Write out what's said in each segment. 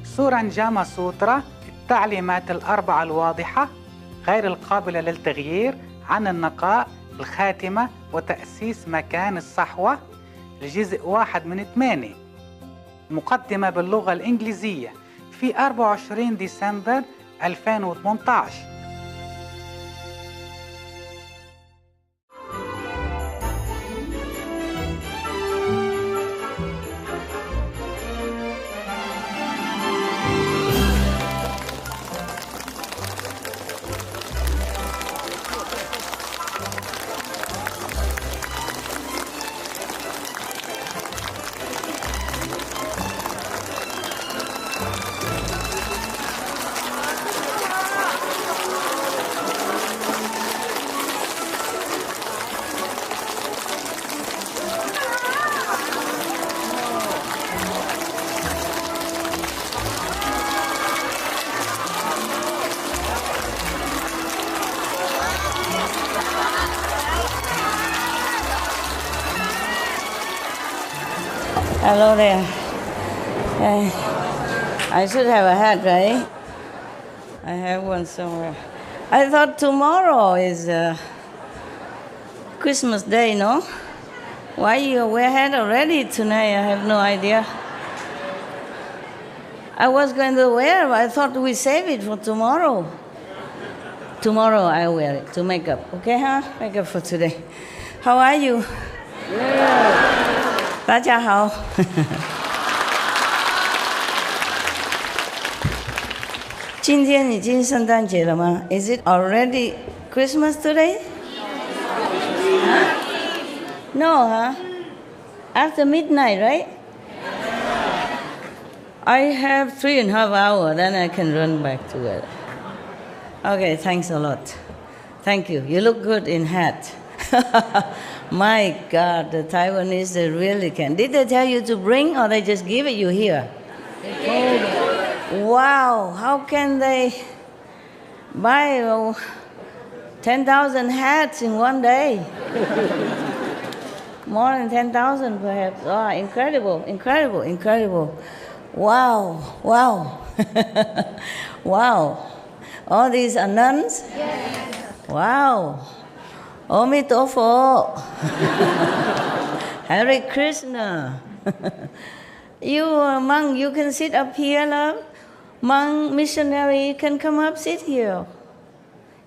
سورانجاما سوترا التعليمات الأربعة الواضحة غير القابلة للتغيير عن النقاء، الخاتمة، وتأسيس مكان الصحوة، الجزء 1 من 8، مقدمة باللغة الإنجليزية في 24 ديسمبر 2018. Hello there. I should have a hat, right? I have one somewhere. I thought tomorrow is Christmas Day, no? Why you wear hat already tonight? I have no idea. I was going to wear, but I thought we save it for tomorrow. Tomorrow I wear it to make up. Okay, huh? Make up for today. How are you? Yeah. 大家好。今天已经圣诞节了吗？ Is it already Christmas today? Huh? No, huh? After midnight, right? I have 3.5 hours, then I can run back to it. Okay, thanks a lot. Thank you. You look good in hat. My God, the Taiwanese, they really can. Did they tell you to bring, or they just give it you here? Wow, how can they buy 10,000 hats in one day? More than 10,000 perhaps. Oh, incredible, incredible, incredible. Wow, wow. Wow. All these are nuns? Yes. Wow. Omitofo. Hare Krishna. You monk, you can sit up here, love. Monk, missionary, you can come up, sit here.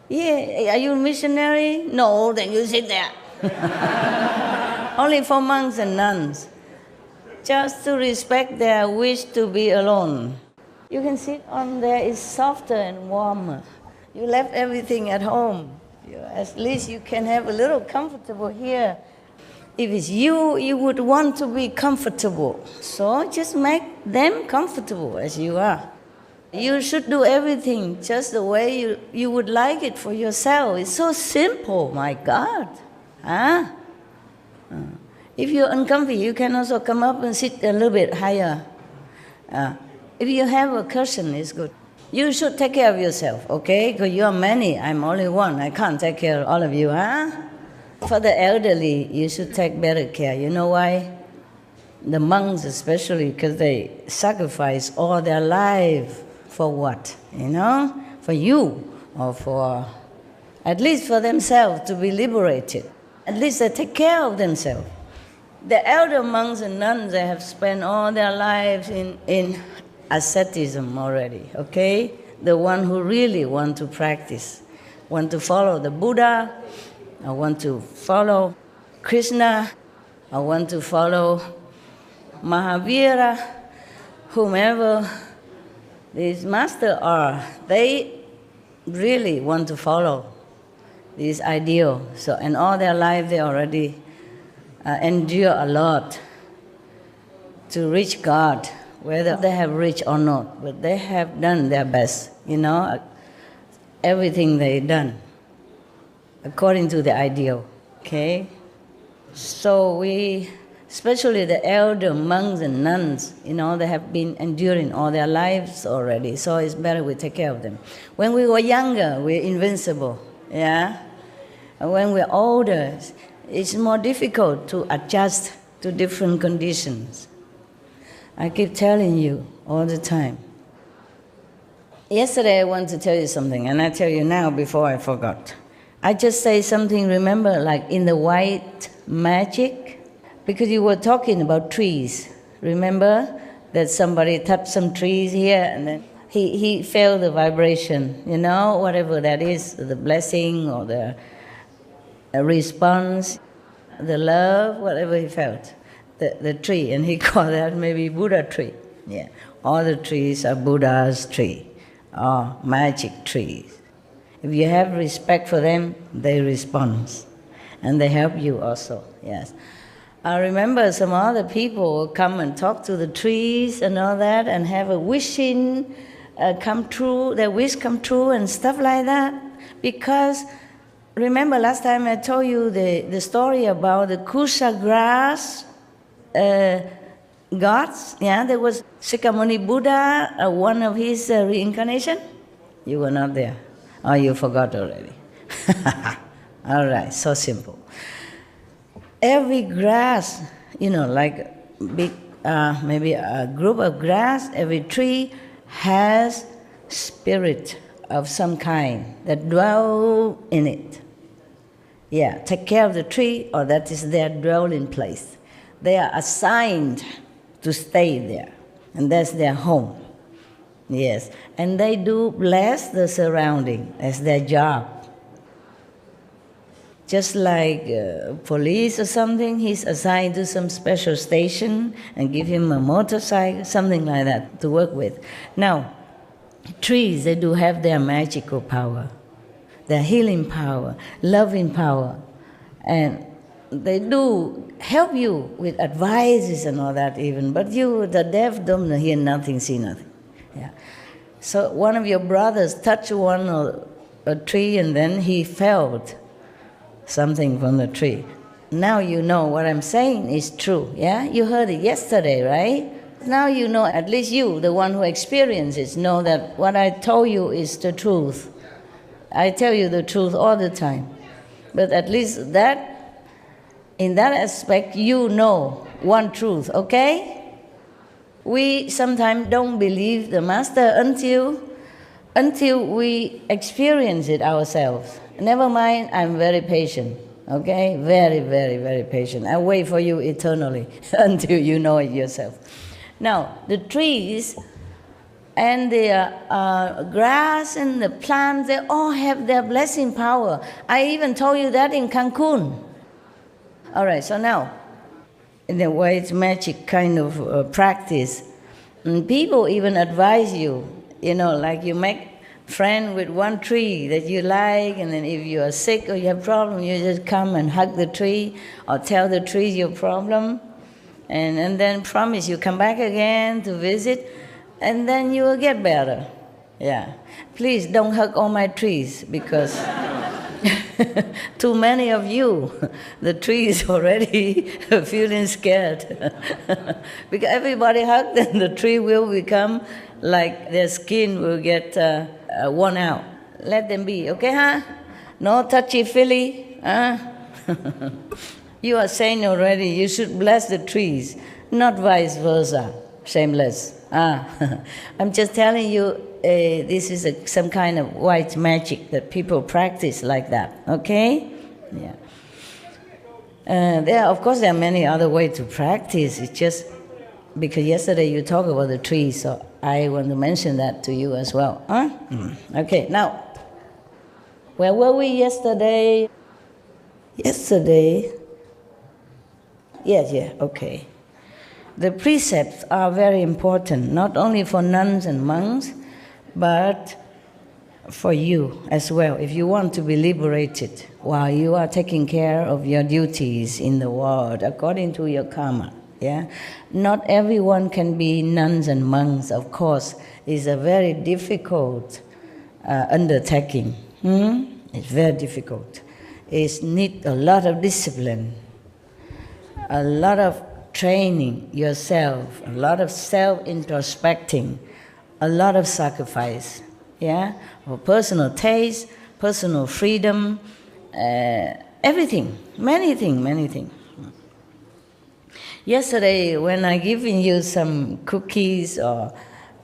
Yeah, are you a missionary? No, then you sit there. Only for monks and nuns. Just to respect their wish to be alone. You can sit on there, it's softer and warmer. You left everything at home. At least you can have a little comfortable here. If it's you, you would want to be comfortable. So just make them comfortable as you are. You should do everything just the way you would like it for yourself. It's so simple, my God. Huh? If you're uncomfy, you can also come up and sit a little bit higher. If you have a cushion, it's good. You should take care of yourself, okay? Because you are many, I'm only one. I can't take care of all of you, huh? For the elderly, you should take better care. You know why? The monks especially, because they sacrifice all their life for what? You know? For you, or for, at least for themselves, to be liberated. At least they take care of themselves. The elder monks and nuns, they have spent all their lives in asceticism already, okay? The one who really want to practice, want to follow the Buddha, I want to follow Krishna, I want to follow Mahavira, whomever these masters are, they really want to follow this ideal. So in all their life, they already endure a lot to reach God, whether they have reached or not, but they have done their best, you know, everything they've done according to the ideal, okay? So we, especially the elder monks and nuns, you know, they have been enduring all their lives already, so it's better we take care of them. When we were younger, we're invincible, yeah? And when we're older, it's more difficult to adjust to different conditions. I keep telling you all the time, Yesterday I want to tell you something, and I tell you now before I forgot. I just say something, remember, like in the white magic? Because you were talking about trees. Remember that somebody touched some trees here, and then he felt the vibration, you know, whatever that is, the blessing or the response, the love, whatever he felt, the tree, and he called that maybe Buddha tree. Yeah, all the trees are Buddha's tree, or magic trees. If you have respect for them, they respond, and they help you also, yes. I remember some other people will come and talk to the trees and all that, and have a wishing come true, their wish come true and stuff like that. Because remember last time I told you the story about the Kusha grass gods? Yeah, there was Shakyamuni Buddha, one of his reincarnation. You were not there. Oh, you forgot already. All right, so simple. Every grass, you know, like big, maybe a group of grass, every tree has spirit of some kind that dwell in it. Yeah, take care of the tree, or that is their dwelling place. They are assigned to stay there, and that's their home. Yes, and they do bless the surrounding as their job. Just like police or something, he's assigned to some special station and give him a motorcycle, something like that, to work with. Now, trees, they do have their magical power, their healing power, loving power, and they do help you with advices and all that even, but you, the deaf, don't hear nothing, see nothing. Yeah. So one of your brothers touched a tree, and then he felt something from the tree. Now you know what I'm saying is true, yeah? You heard it yesterday, right? Now you know, at least you, the one who experiences, know that what I told you is the truth. I tell you the truth all the time. But at least that, in that aspect, you know one truth, okay? We sometimes don't believe the Master until we experience it ourselves. Never mind, I'm very patient, okay? Very, very, very patient. I wait for you eternally until you know it yourself. Now, the trees and the grass and the plants, they all have their blessing power. I even told you that in Cancun. All right, so now, in the white magic kind of practice, and people even advise you, you know, like you make friend with one tree that you like, and then if you are sick or you have problem, you just come and hug the tree or tell the tree your problem, and then promise you come back again to visit, and then you will get better. Yeah. Please don't hug all my trees, because too many of you, the tree is already feeling scared. Because everybody hugs, then the tree will become like their skin will get worn out. Let them be, okay, huh? No touchy-feely, huh? You are saying already you should bless the trees, not vice versa, shameless. I'm just telling you, this is some kind of white magic that people practice like that, okay? Yeah. Of course, there are many other ways to practice. It's just because yesterday you talked about the trees, so I want to mention that to you as well. Huh? Okay, now, where were we yesterday? Yes, okay. The precepts are very important, not only for nuns and monks, but for you as well, if you want to be liberated while you are taking care of your duties in the world according to your karma. Yeah? Not everyone can be nuns and monks, of course. It's a very difficult undertaking. It's very difficult. It needs a lot of discipline, a lot of training yourself, a lot of self-introspecting, a lot of sacrifice, yeah, for personal taste, personal freedom, everything, many things. Yesterday, when I given you some cookies or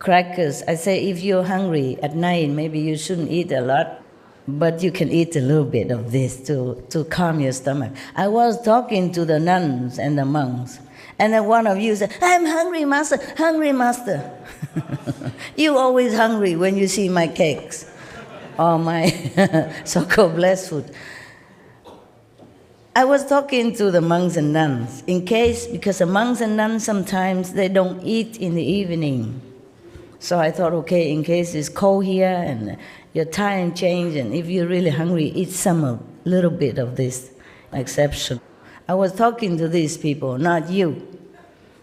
crackers. I say, if you're hungry at night, maybe you shouldn't eat a lot, but you can eat a little bit of this to calm your stomach. I was talking to the nuns and the monks, and then one of you said, I'm hungry, master, hungry, master. You always hungry when you see my cakes or my so-called blessed food. I was talking to the monks and nuns, because the monks and nuns sometimes they don't eat in the evening. So I thought, okay, in case it's cold here and your time change, and if you're really hungry, eat some little bit of this exception. I was talking to these people, not you.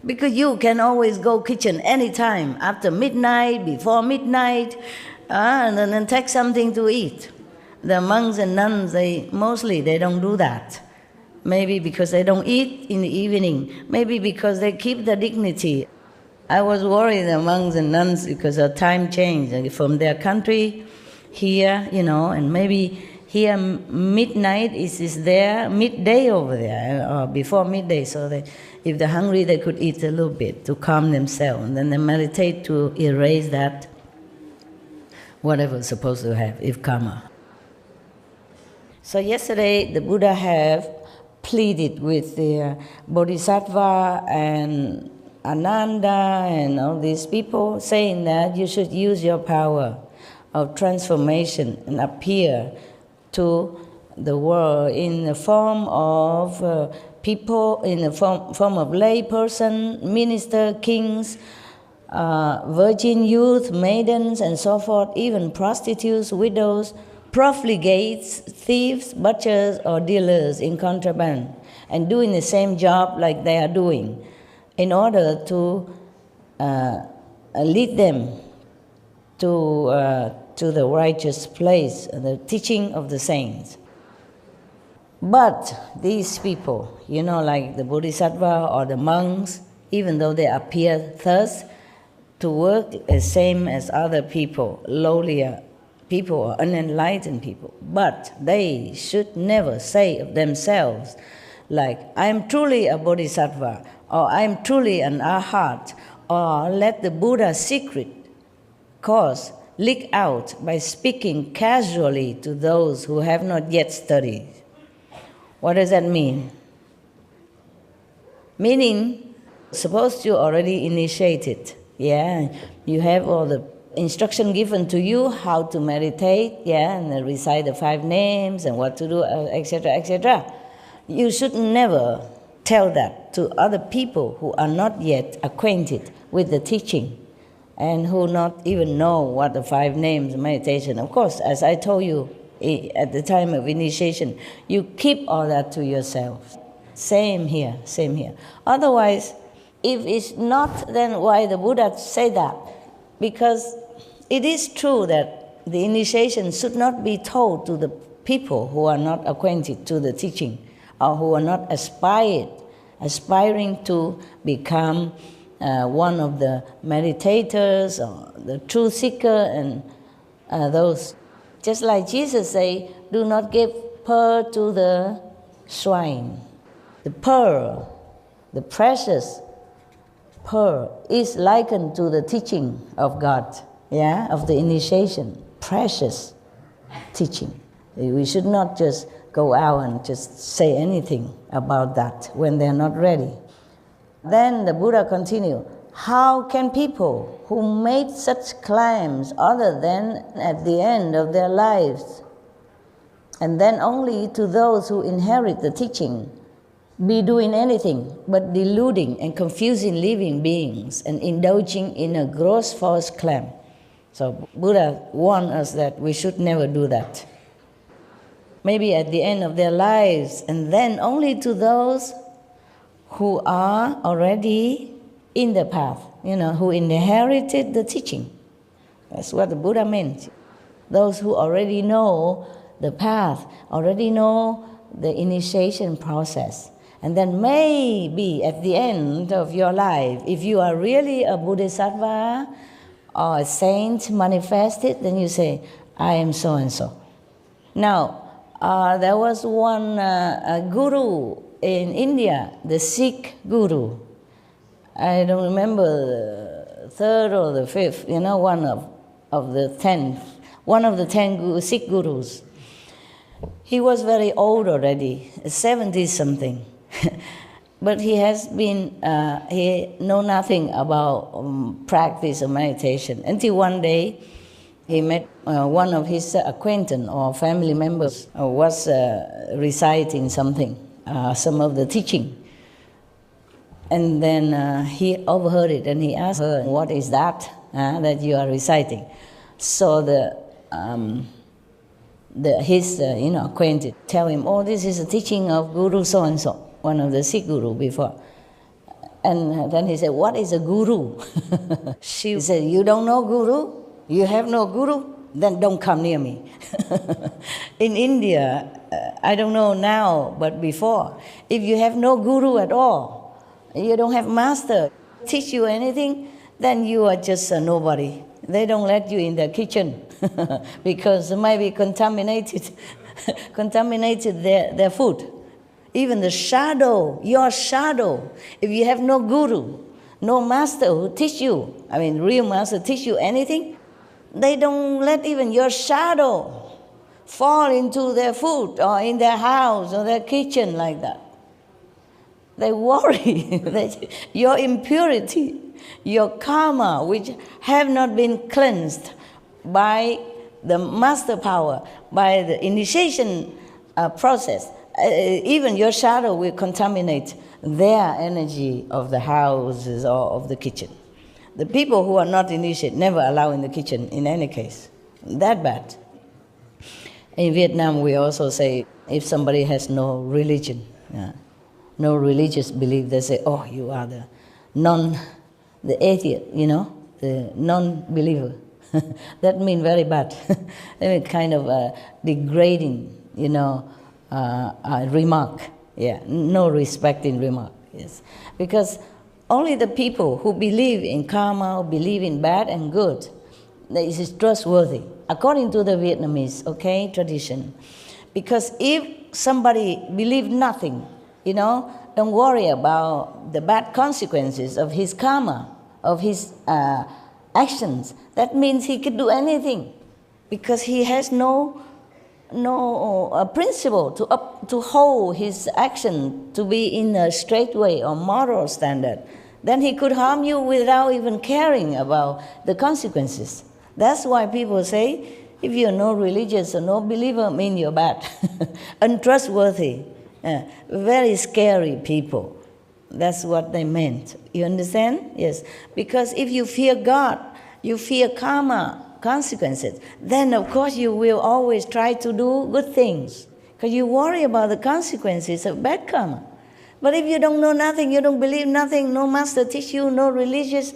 Because you can always go kitchen anytime, after midnight, before midnight, and then take something to eat. The monks and nuns, they don't do that. Maybe because they don't eat in the evening. Maybe because they keep the dignity. I was worried, the monks and nuns, because of time change from their country here, and maybe here midnight is there, midday over there, or before midday. So if they're hungry, they could eat a little bit to calm themselves. And then they meditate to erase that, whatever's supposed to have, if karma. So yesterday, the Buddha have pleaded with the Bodhisattva and Ananda and all these people, saying that you should use your power of transformation and appear to the world in the form of people, in the form of lay person, minister, kings, virgin youth, maidens, and so forth, even prostitutes, widows, profligates, thieves, butchers, or dealers in contraband, and doing the same job like they are doing, in order to lead them to the righteous place, the teaching of the saints. But these people, like the Bodhisattva or the monks, even though they appear thus to work the same as other people, lowlier people or unenlightened people, but they should never say of themselves, like, I am truly a Bodhisattva, or I am truly an Arhat, or let the Buddha's secret cause leak out by speaking casually to those who have not yet studied. What does that mean? Meaning, suppose you already initiated, you have all the instruction given to you how to meditate, and then recite the 5 names and what to do, etc., etc. You should never tell that to other people who are not yet acquainted with the teaching and who not even know what the 5 names meditation. Of course, as I told you at the time of initiation, you keep all that to yourself. Same here, same here. Otherwise, if it's not, then why the Buddha say that? Because it is true that the initiation should not be told to the people who are not acquainted to the teaching or who are not aspiring to become one of the meditators or the truth seeker and those. Just like Jesus say, do not give pearl to the swine. The pearl, the precious pearl, is likened to the teaching of God, of the initiation, precious teaching. We should not just go out and just say anything about that when they're not ready. Then the Buddha continued, how can people who made such claims other than at the end of their lives, and then only to those who inherit the teaching, be doing anything but deluding and confusing living beings and indulging in a gross false claim? So Buddha warned us that we should never do that. Maybe at the end of their lives, and then only to those who are already in the path, who inherited the teaching. That's what the Buddha meant. Those who already know the path, already know the initiation process. And then maybe at the end of your life, if you are really a Bodhisattva or a saint manifested, then you say, I am so-and-so. Now, there was one guru in India, the Sikh guru. I don't remember third or the fifth, one of the 10th, one of the 10 Sikh gurus. He was very old already, 70-something. But he has been, he know nothing about practice of meditation. Until one day, he met one of his acquaintance or family members was reciting something, some of the teaching. And then he overheard it and he asked her, "What is that that you are reciting?" So his acquaintance tell him, "Oh, this is a teaching of Guru so-and-so, one of the Sikh guru before." And then he said, "What is a guru?" She said, "You don't know guru? You have no guru? Then don't come near me." In India, I don't know now, but before, if you have no guru at all, you don't have master, teach you anything, then you are just a nobody. They don't let you in the kitchen because it might be contaminated their food. Even the shadow, your shadow, if you have no guru, no master who teach you, real master teach you anything, they don't let even your shadow fall into their food or in their house or their kitchen like that. They worry that your impurity, your karma, which have not been cleansed by the master power, by the initiation process, even your shadow will contaminate their energy of the houses or of the kitchen. The people who are not initiated never allow in the kitchen in any case. That bad. In Vietnam, we also say if somebody has no religion, no religious belief, they say, "Oh, you are the atheist, the non-believer." That means very bad. That means kind of a degrading, remark. Yeah, no respecting remark. Yes, because only the people who believe in karma, believe in bad and good, that is trustworthy, according to the Vietnamese, tradition. Because if somebody believes nothing, don't worry about the bad consequences of his karma, of his actions, that means he could do anything, because he has no principle to hold his action to be in a straight way or moral standard. Then he could harm you without even caring about the consequences. That's why people say, if you're no religious or no believer, mean you're bad, untrustworthy, very scary people. That's what they meant. You understand? Yes. Because if you fear God, you fear karma, consequences, then of course you will always try to do good things, because you worry about the consequences of bad karma. But if you don't know nothing, you don't believe nothing, no master teach you, no religious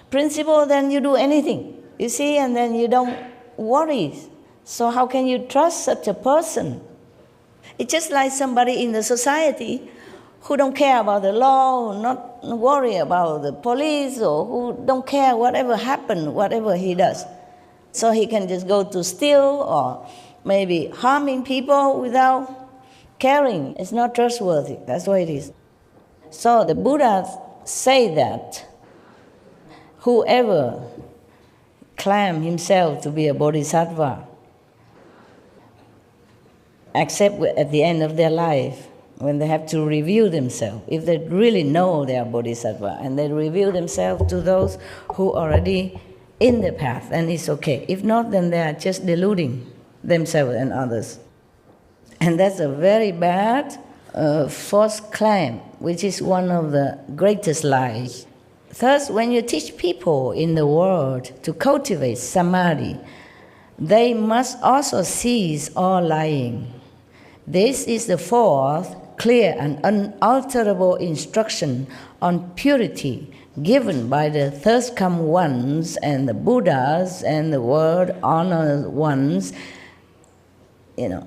principle, then you do anything, you see, and then you don't worry. So how can you trust such a person? It's just like somebody in the society who don't care about the law, who not worry about the police, or who don't care whatever happened, whatever he does. So he can just go to steal or maybe harming people without caring. It's not trustworthy. That's what it is. So the Buddha say that whoever claim himself to be a bodhisattva, except at the end of their life, when they have to reveal themselves, if they really know they are bodhisattva, and they reveal themselves to those who already in the path, and it's okay. If not, then they are just deluding themselves and others. And that's a very bad false claim, which is one of the greatest lies. Thus, when you teach people in the world to cultivate samadhi, they must also cease all lying. This is the fourth clear and unalterable instruction on purity given by the thirst come ones and the Buddhas and the world honored ones,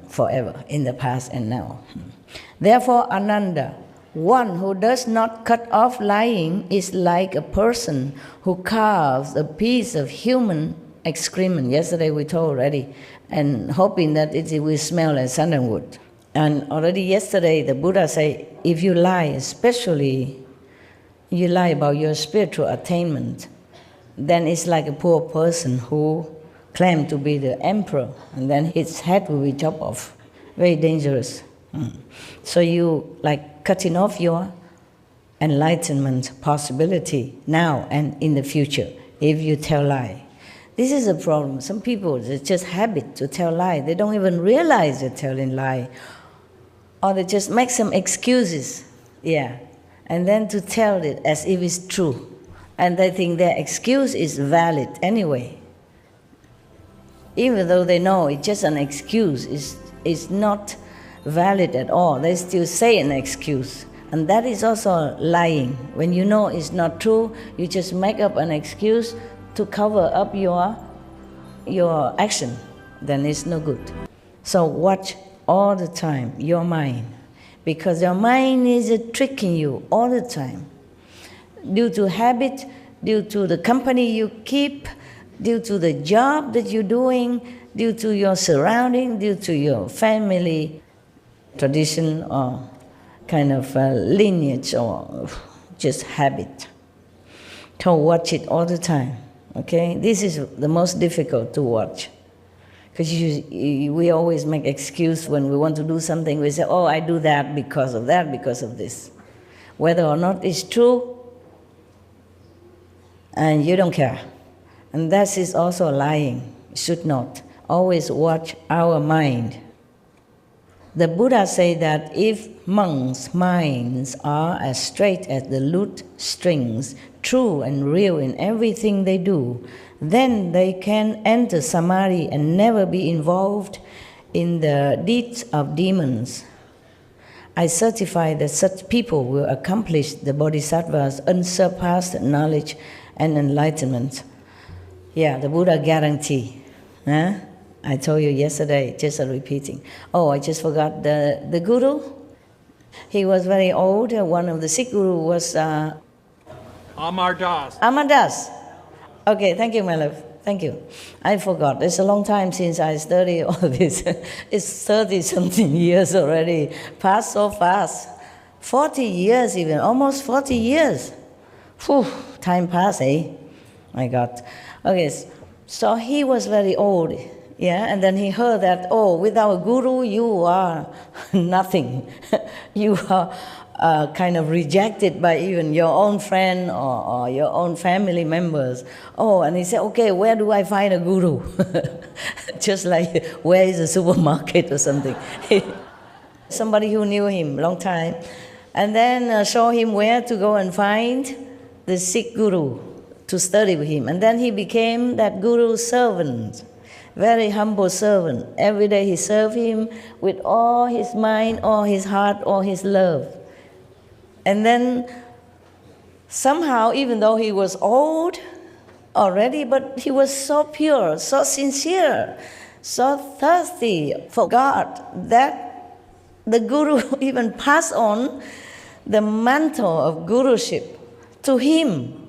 forever, in the past and now. Therefore, Ananda, one who does not cut off lying is like a person who carves a piece of human excrement. Yesterday we told already, and hoping that it will smell like sandalwood. And already yesterday the Buddha said, if you lie, especially you lie about your spiritual attainment, then it's like a poor person who claimed to be the emperor, and then his head will be chopped off. Very dangerous. So you like cutting off your enlightenment possibility now and in the future if you tell lie. This is a problem. Some people, it's just habit to tell lie. They don't even realize they're telling lie. Or they just make some excuses, and then to tell it as if it's true. And they think their excuse is valid anyway. Even though they know it's just an excuse, it's not valid at all. They still say an excuse. And that is also lying. When you know it's not true, you just make up an excuse to cover up your action. Then it's no good. So watch all the time your mind, because your mind is tricking you all the time. Due to habit, due to the company you keep, due to the job that you're doing, due to your surrounding, due to your family tradition or kind of lineage or just habit. So watch it all the time, okay? This is the most difficult to watch. Because we always make excuse when we want to do something. We say, oh, I do that, because of this. Whether or not it's true, and you don't care. And that is also lying. Should not. Always watch our mind. The Buddha said that if monks' minds are as straight as the lute strings, true and real in everything they do, then they can enter samadhi and never be involved in the deeds of demons. I certify that such people will accomplish the Bodhisattva's unsurpassed knowledge and enlightenment. Yeah, the Buddha guarantee. Huh? I told you yesterday, just repeating. Oh, I just forgot the guru. He was very old. One of the Sikh guru was Amar Das. Amar Das. Okay, thank you, my love. Thank you. I forgot. It's a long time since I studied all this. It's 30-something years already. Passed so fast. 40 years even, almost 40 years. Whew, time passed, eh? My God. Okay, so he was very old. And then he heard that, oh, without a guru, you are nothing. You are kind of rejected by even your own friend or your own family members. Oh, and he said, okay, where do I find a guru? Just like, where is a supermarket or something? Somebody who knew him long time. And then show him where to go and find the Sikh guru to study with him. And then he became that guru's servant. Very humble servant. Every day he served him with all his mind, all his heart, all his love. And then somehow, even though he was old already, but he was so pure, so sincere, so thirsty for God, that the guru even passed on the mantle of guruship to him.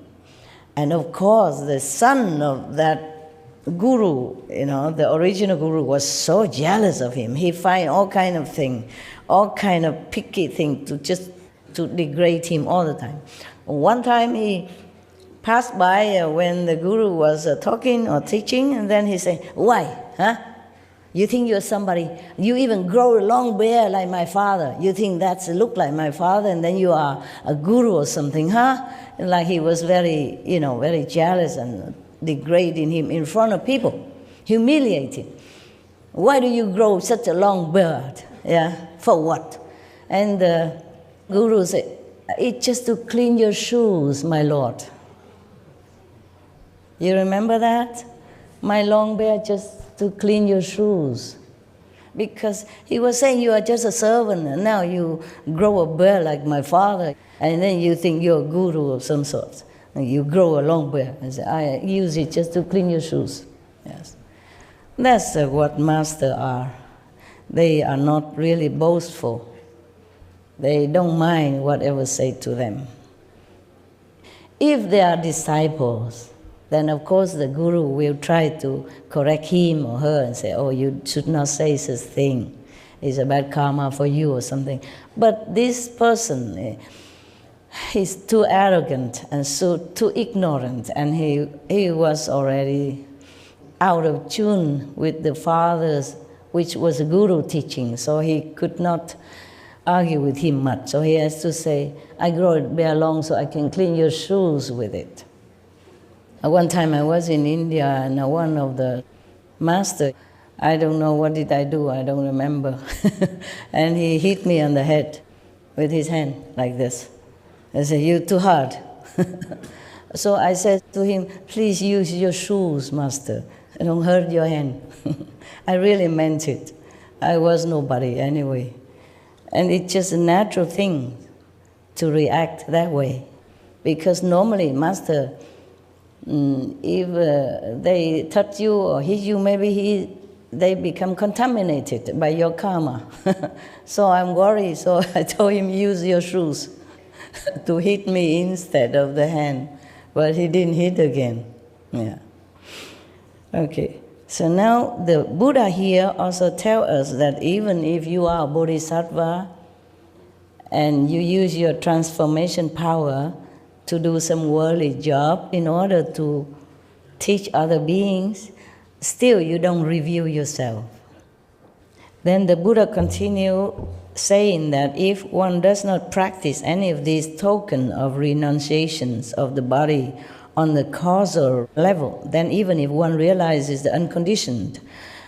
And of course, the son of that guru, the original guru, was so jealous of him. He find all kind of thing, all kind of picky thing to degrade him all the time. One time he passed by when the guru was talking or teaching, and then he said, why, huh? You think you're somebody, you even grow a long beard like my father. You think that's look like my father, and then you are a guru or something, huh? And like he was very, very jealous and degrading him in front of people, humiliating. Why do you grow such a long beard? For what? And the guru said, it's just to clean your shoes, my lord. You remember that? My long beard just to clean your shoes. Because he was saying you are just a servant, and now you grow a beard like my father, and then you think you're a guru of some sort. And you grow a long beard. I say, I use it just to clean your shoes. Yes. That's what masters are. They are not really boastful. They don't mind whatever said to them. If they are disciples, then of course the guru will try to correct him or her and say, oh, you should not say such thing. It's a bad karma for you or something. But this person he's too arrogant and so too ignorant, and he was already out of tune with the Father's, which was a guru teaching, so he could not argue with him much. So he has to say, I grow it bare long so I can clean your shoes with it. One time I was in India, and one of the master, I don't know what did I do, I don't remember. And he hit me on the head with his hand like this. I said, you're too hard. So I said to him, please use your shoes, master. Don't hurt your hand. I really meant it. I was nobody anyway. And it's just a natural thing to react that way. Because normally, master, if they touch you or hit you, maybe they become contaminated by your karma. So I'm worried, so I told him, use your shoes to hit me instead of the hand. But he didn't hit again. Yeah. Okay. So now the Buddha here also tells us that even if you are a bodhisattva and you use your transformation power to do some worldly job in order to teach other beings, still you don't review yourself. Then the Buddha continued saying that if one does not practice any of these tokens of renunciations of the body on the causal level, then even if one realizes the unconditioned,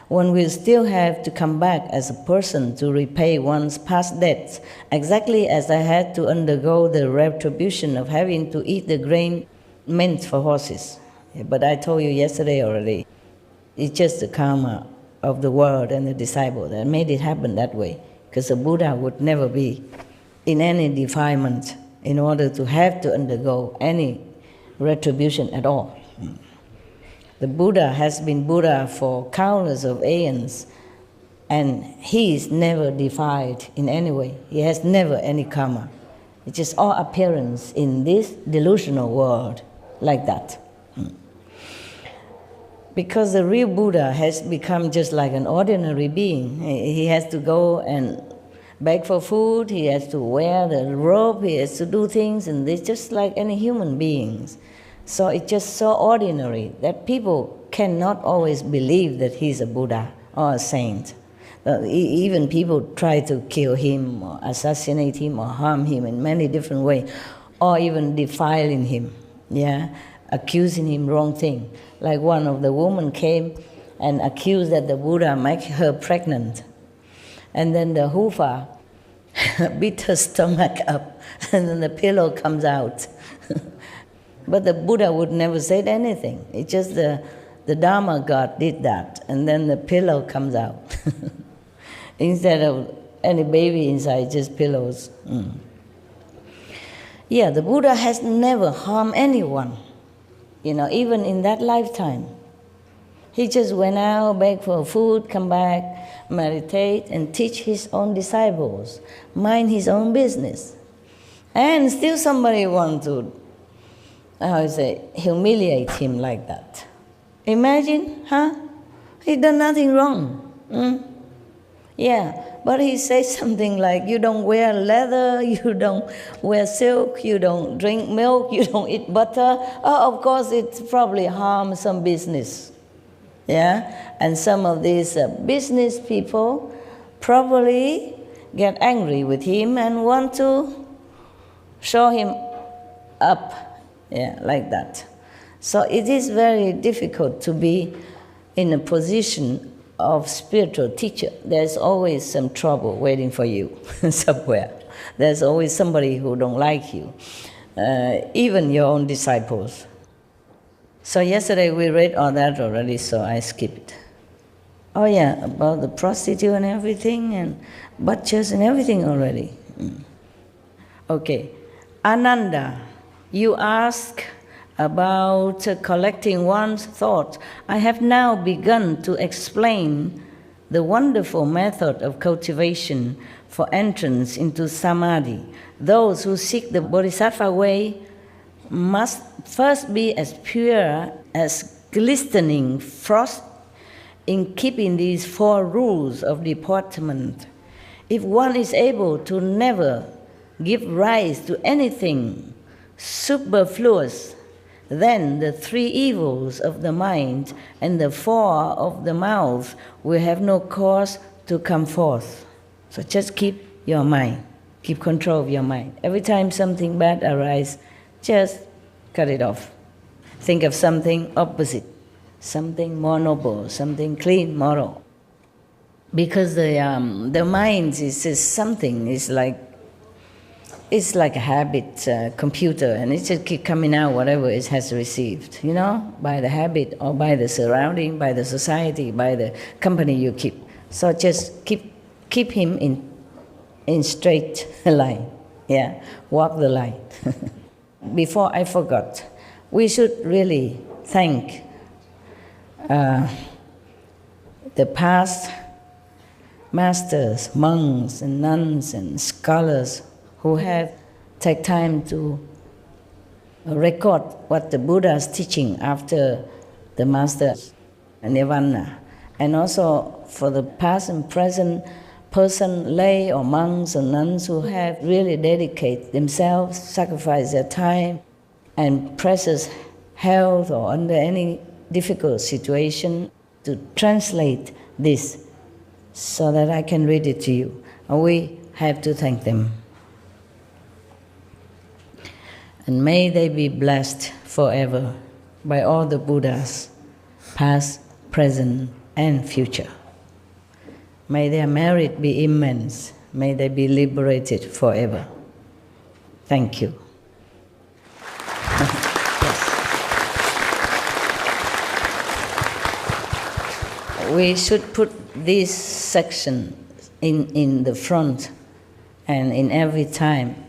one will still have to come back as a person to repay one's past debts, exactly as I had to undergo the retribution of having to eat the grain meant for horses. But I told you yesterday already, it's just the karma of the world and the disciple that made it happen that way, because the Buddha would never be in any defilement in order to have to undergo any retribution at all. The Buddha has been Buddha for countless of aeons, and he is never defied in any way. He has never any karma. It's just all appearance in this delusional world like that. Because the real Buddha has become just like an ordinary being. He has to go and beg for food, he has to wear the robe, he has to do things, and it's just like any human beings. So it's just so ordinary that people cannot always believe that he's a Buddha or a saint. Even people try to kill him or assassinate him or harm him in many different ways, or even defiling him, accusing him wrong thing. Like one of the women came and accused that the Buddha make her pregnant. And then the Hufa beat her stomach up, and then the pillow comes out. But the Buddha would never say anything. It's just the Dharma God did that, and then the pillow comes out. Instead of any baby inside, just pillows. Yeah, the Buddha has never harmed anyone, even in that lifetime. He just went out, begged for food, come back, meditate, and teach his own disciples, mind his own business. And still somebody wants to, humiliate him like that. Imagine, huh? He done nothing wrong. Yeah, but he says something like, you don't wear leather, you don't wear silk, you don't drink milk, you don't eat butter. Oh, of course, it probably harms some business. Yeah, and some of these business people probably get angry with him and want to show him up. Yeah, like that. So it is very difficult to be in a position of spiritual teacher. There's always some trouble waiting for you somewhere. There's always somebody who don't like you, even your own disciples. So yesterday we read all that already, so I skip it. Oh yeah, about the prostitute and everything, and butchers and everything already. Okay, Ananda. You ask about collecting one's thoughts. I have now begun to explain the wonderful method of cultivation for entrance into samadhi. Those who seek the bodhisattva way must first be as pure as glistening frost in keeping these 4 rules of deportment. If one is able to never give rise to anything superfluous, then the three evils of the mind and the four of the mouth will have no cause to come forth. So just keep your mind, keep control of your mind. Every time something bad arises, just cut it off. Think of something opposite, something more noble, something clean, moral. Because the mind is just something, it's like a habit computer, and it just keep coming out whatever it has received, by the habit or by the surrounding, by the society, by the company you keep. So just keep him in straight line, walk the line. Before I forgot, we should really thank the past masters, monks and nuns and scholars who have taken time to record what the Buddha is teaching after the master nirvana. And also for the past and present person, lay or monks or nuns who have really dedicated themselves, sacrificed their time and precious health or under any difficult situation to translate this so that I can read it to you. We have to thank them. And may they be blessed forever by all the Buddhas, past, present, and future. May their merit be immense. May they be liberated forever. Thank you. We should put this section in the front and in every time,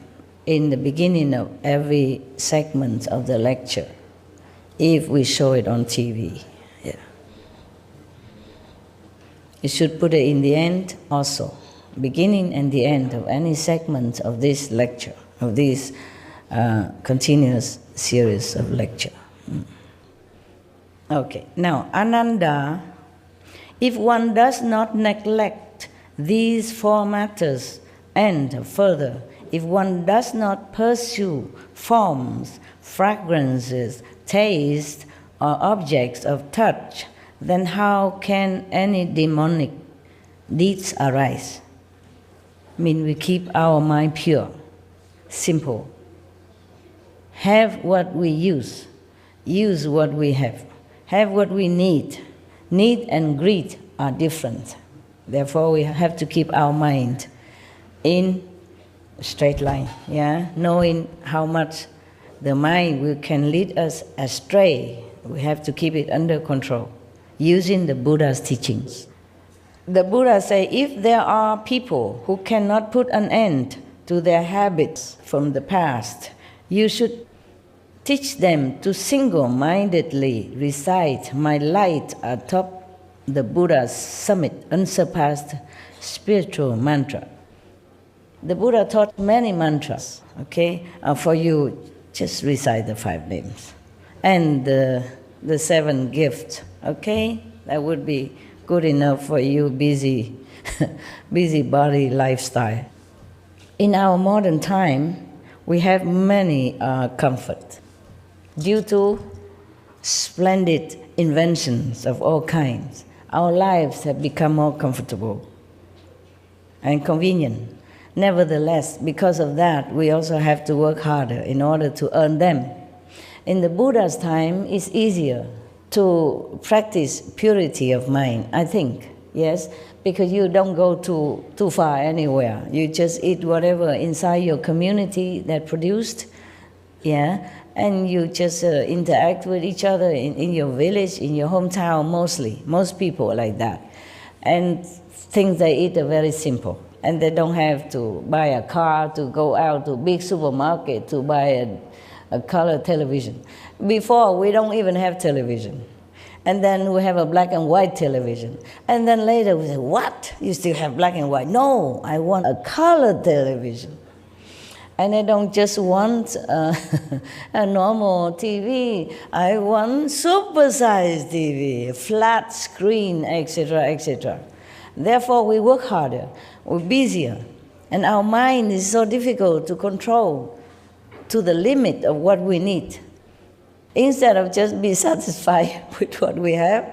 in the beginning of every segment of the lecture, if we show it on TV. You should put it in the end also, beginning and the end of any segment of this lecture, of this continuous series of lecture. Okay, now Ananda, if one does not neglect these four matters, and further, if one does not pursue forms, fragrances, taste, or objects of touch, then how can any demonic deeds arise? We keep our mind pure, simple. Have what we use what we have what we need. Need and greed are different. Therefore, we have to keep our mind in a straight line, knowing how much the mind can lead us astray. We have to keep it under control, using the Buddha's teachings. The Buddha says, if there are people who cannot put an end to their habits from the past, you should teach them to single-mindedly recite my light atop the Buddha's summit, unsurpassed spiritual mantra. The Buddha taught many mantras, for you, just recite the 5 names. And the 7 gifts, That would be good enough for you, busy body lifestyle. In our modern time, we have many comfort. Due to splendid inventions of all kinds, our lives have become more comfortable and convenient. Nevertheless, because of that, we also have to work harder in order to earn them. In the Buddha's time, it's easier to practice purity of mind, I think, yes, because you don't go too far anywhere. You just eat whatever inside your community that produced, and you just interact with each other in your village, in your hometown mostly. Most people are like that. And things they eat are very simple. And they don't have to buy a car to go out to a big supermarket to buy a color television. Before, we don't even have television. And then we have a black and white television. And then later we say, what? You still have black and white? No, I want a color television. And I don't just want a normal TV. I want super-sized TV, flat screen, etc., etc. Therefore, we work harder, we're busier, And our mind is so difficult to control to the limit of what we need. Instead of just be satisfied with what we have,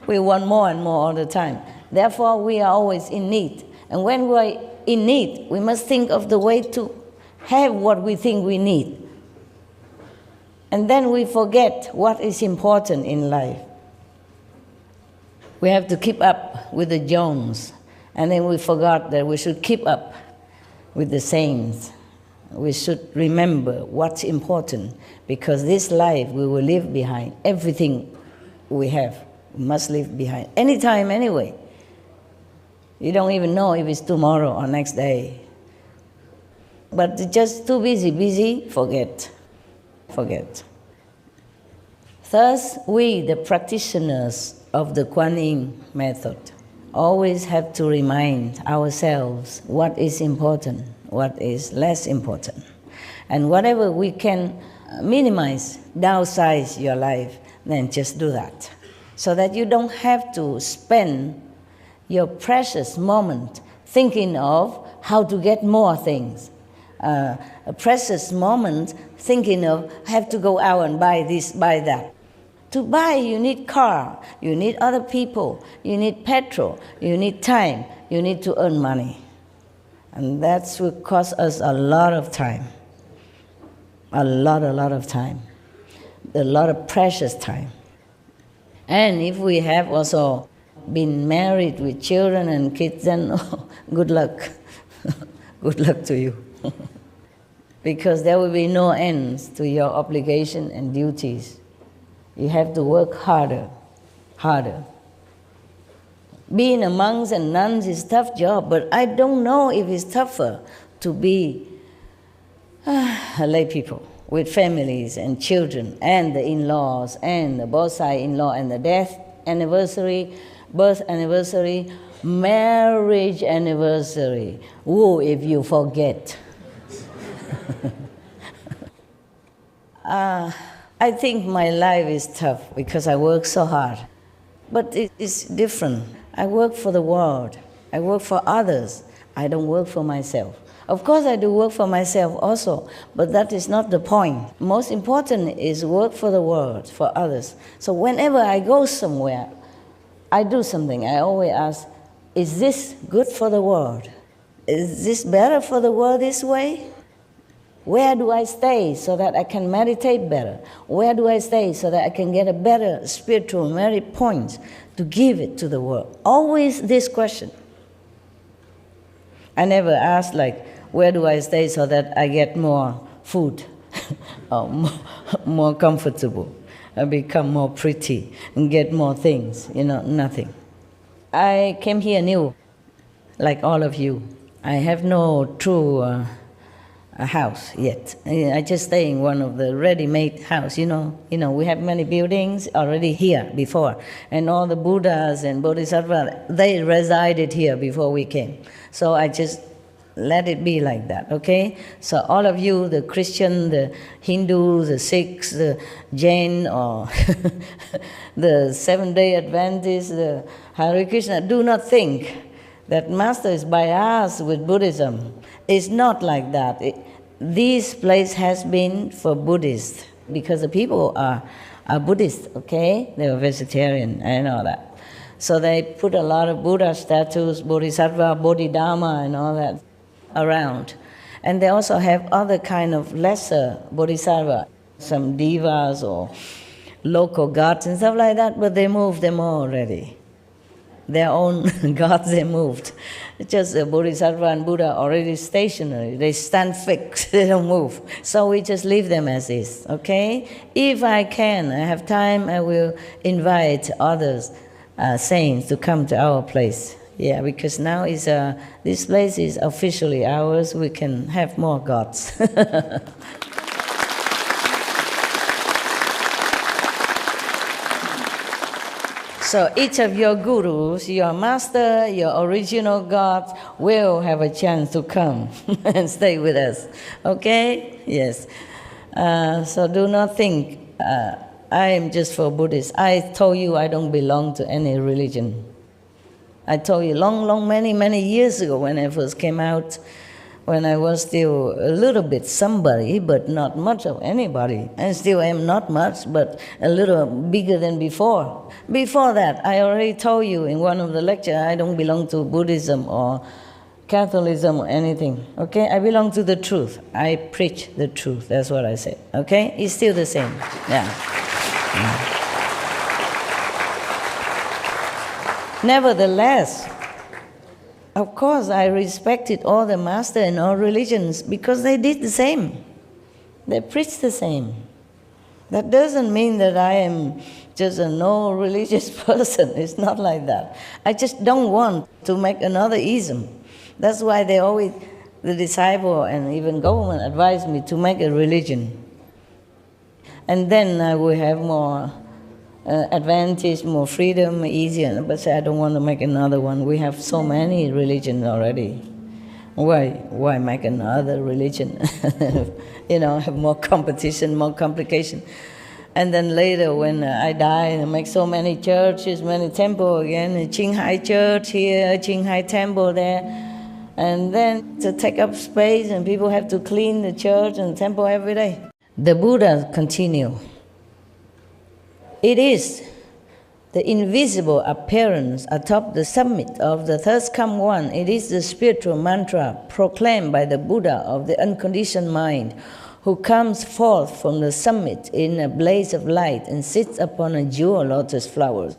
we want more and more all the time. Therefore, we are always in need. And when we are in need, we must think of the way to have what we think we need. And then we forget what is important in life. We have to keep up with the Jones, and then we forgot that we should keep up with the saints. We should remember what's important, because this life we will leave behind. Everything we have, we must leave behind. Anytime, anyway. You don't even know if it's tomorrow or next day. But just too busy, forget. Thus, we, the practitioners of the Kuan Yin method, always have to remind ourselves what is important, what is less important. And whatever we can minimize, downsize your life, then just do that. So that you don't have to spend your precious moment thinking of how to get more things. A precious moment thinking of, I have to go out and buy this, buy that. To buy, you need car, you need other people, you need petrol, you need time, you need to earn money. And that will cost us a lot of time. A lot of time. A lot of precious time. And if we have also been married with children and kids, then good luck. Good luck to you. Because there will be no ends to your obligation and duties. You have to work harder. Being a monks and nuns is a tough job, but I don't know if it's tougher to be lay people with families and children and the in-laws and the both side in-law and the death anniversary, birth anniversary, marriage anniversary. Whoa, if you forget. I think my life is tough because I work so hard. But it is different. I work for the world. I work for others. I don't work for myself. Of course, I do work for myself also, but that is not the point. Most important is work for the world, for others. So whenever I go somewhere, I do something. I always ask, is this good for the world? Is this better for the world this way? Where do I stay so that I can meditate better? Where do I stay so that I can get a better spiritual merit point to give it to the world? Always this question. I never ask like, where do I stay so that I get more food or more comfortable, I become more pretty and get more things, nothing. I came here new, like all of you. I have no true a house yet. I just stay in one of the ready-made house. We have many buildings already here before, and all the Buddhas and Bodhisattvas, they resided here before we came. So I just let it be like that, okay? So all of you, the Christian, the Hindu, the Sikhs, the Jain, or the Seventh-day Adventists, the Hare Krishna, do not think that Master is biased with Buddhism. It's not like that. This place has been for Buddhists because the people are Buddhist, okay? They are vegetarian, I know that. So they put a lot of Buddha statues, Bodhisattva, Bodhidharma, and all that around. And they also have other kind of lesser Bodhisattva, some divas or local gods and stuff like that, but they moved them all already. Their own gods, they moved. Just the Bodhisattva and Buddha already stationary. They stand fixed, they don't move. So we just leave them as is, okay? If I can, I have time, I will invite others, saints, to come to our place. Yeah, because now this place is officially ours. We can have more gods. So each of your gurus, your master, your original gods will have a chance to come and stay with us. Okay? Yes. So do not think I am just for Buddhists. I told you I don't belong to any religion. I told you many years ago when I first came out, when I was still a little bit somebody, but not much of anybody. And still am not much, but a little bigger than before. Before that, I already told you in one of the lectures, I don't belong to Buddhism or Catholicism or anything, okay? I belong to the truth. I preach the truth, that's what I said, okay? It's still the same, yeah. Nevertheless, of course, I respected all the masters in all religions because they did the same. They preached the same. That doesn't mean that I am just a no religious person. It's not like that. I just don't want to make another ism. That's why they always, the disciple and even government advised me to make a religion. And then I will have more advantage, more freedom, easier. But say, I don't want to make another one. We have so many religions already. Why make another religion? You know, have more competition, more complication. And then later when I die, I make so many churches, many temples again, CHINGHAI church here, CHINGHAI temple there. And then to take up space and people have to clean the church and temple every day. The Buddha continue. It is the invisible appearance atop the summit of the third come one. It is the spiritual mantra proclaimed by the Buddha of the unconditioned mind, who comes forth from the summit in a blaze of light and sits upon a jewel lotus flower.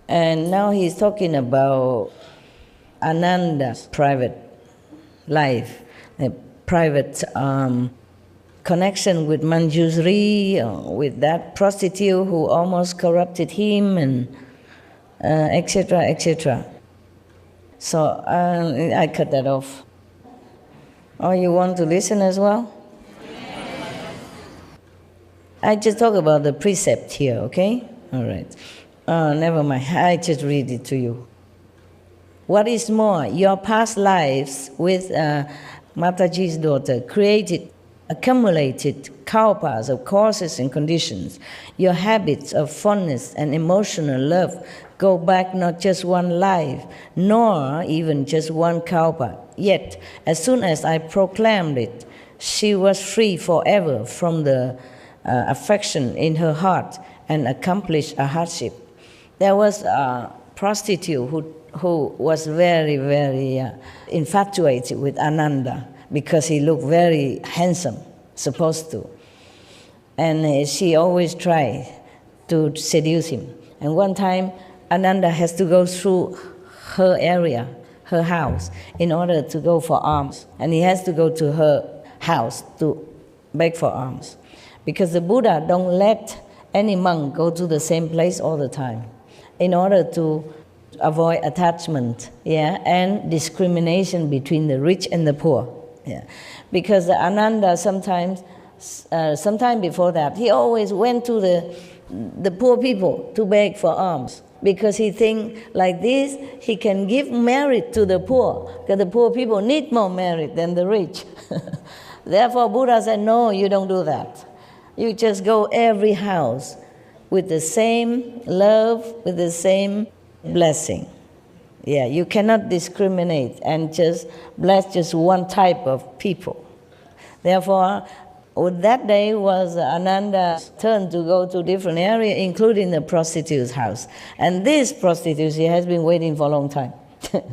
And now he's talking about Ananda's private life, a private connection with Manjusri, with that prostitute who almost corrupted him, and etc., etc. So I cut that off. Oh, you want to listen as well? I just talk about the precept here, okay? All right. Never mind, I just read it to you. What is more, your past lives with Mataji's daughter created accumulated kalpas of causes and conditions. Your habits of fondness and emotional love go back not just one life, nor even just one kalpa. Yet, as soon as I proclaimed it, she was free forever from the affection in her heart and accomplished a hardship. There was a prostitute who was very, very infatuated with Ananda, because he looked very handsome, supposed to. And she always tried to seduce him. And one time, Ananda has to go through her area, her house, in order to go for alms. And he has to go to her house to beg for alms. Because the Buddha don't let any monk go to the same place all the time, in order to avoid attachment, and discrimination between the rich and the poor. Yeah. Because Ananda sometime before that, he always went to the poor people to beg for alms, because he think like this, he can give merit to the poor, because the poor people need more merit than the rich. Therefore, Buddha said, no, you don't do that. You just go every house with the same love, with the same blessing. Yeah, you cannot discriminate and just bless just one type of people. Therefore, that day was Ananda's turn to go to different areas, including the prostitute's house. And this prostitute, she has been waiting for a long time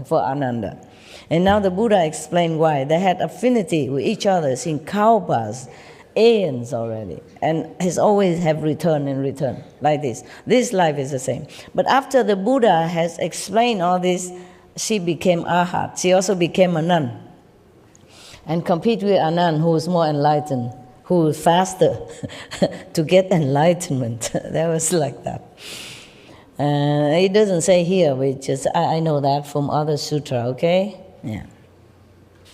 for Ananda. And now the Buddha explained why. They had affinity with each other in kalpas, aeons already, and has always have return and return, like this. This life is the same. But after the Buddha has explained all this, she became arhat. She also became a nun, and compete with a nun who is more enlightened, who is faster to get enlightenment. That was like that. It doesn't say here, but just I know that from other sutra, okay? Yeah.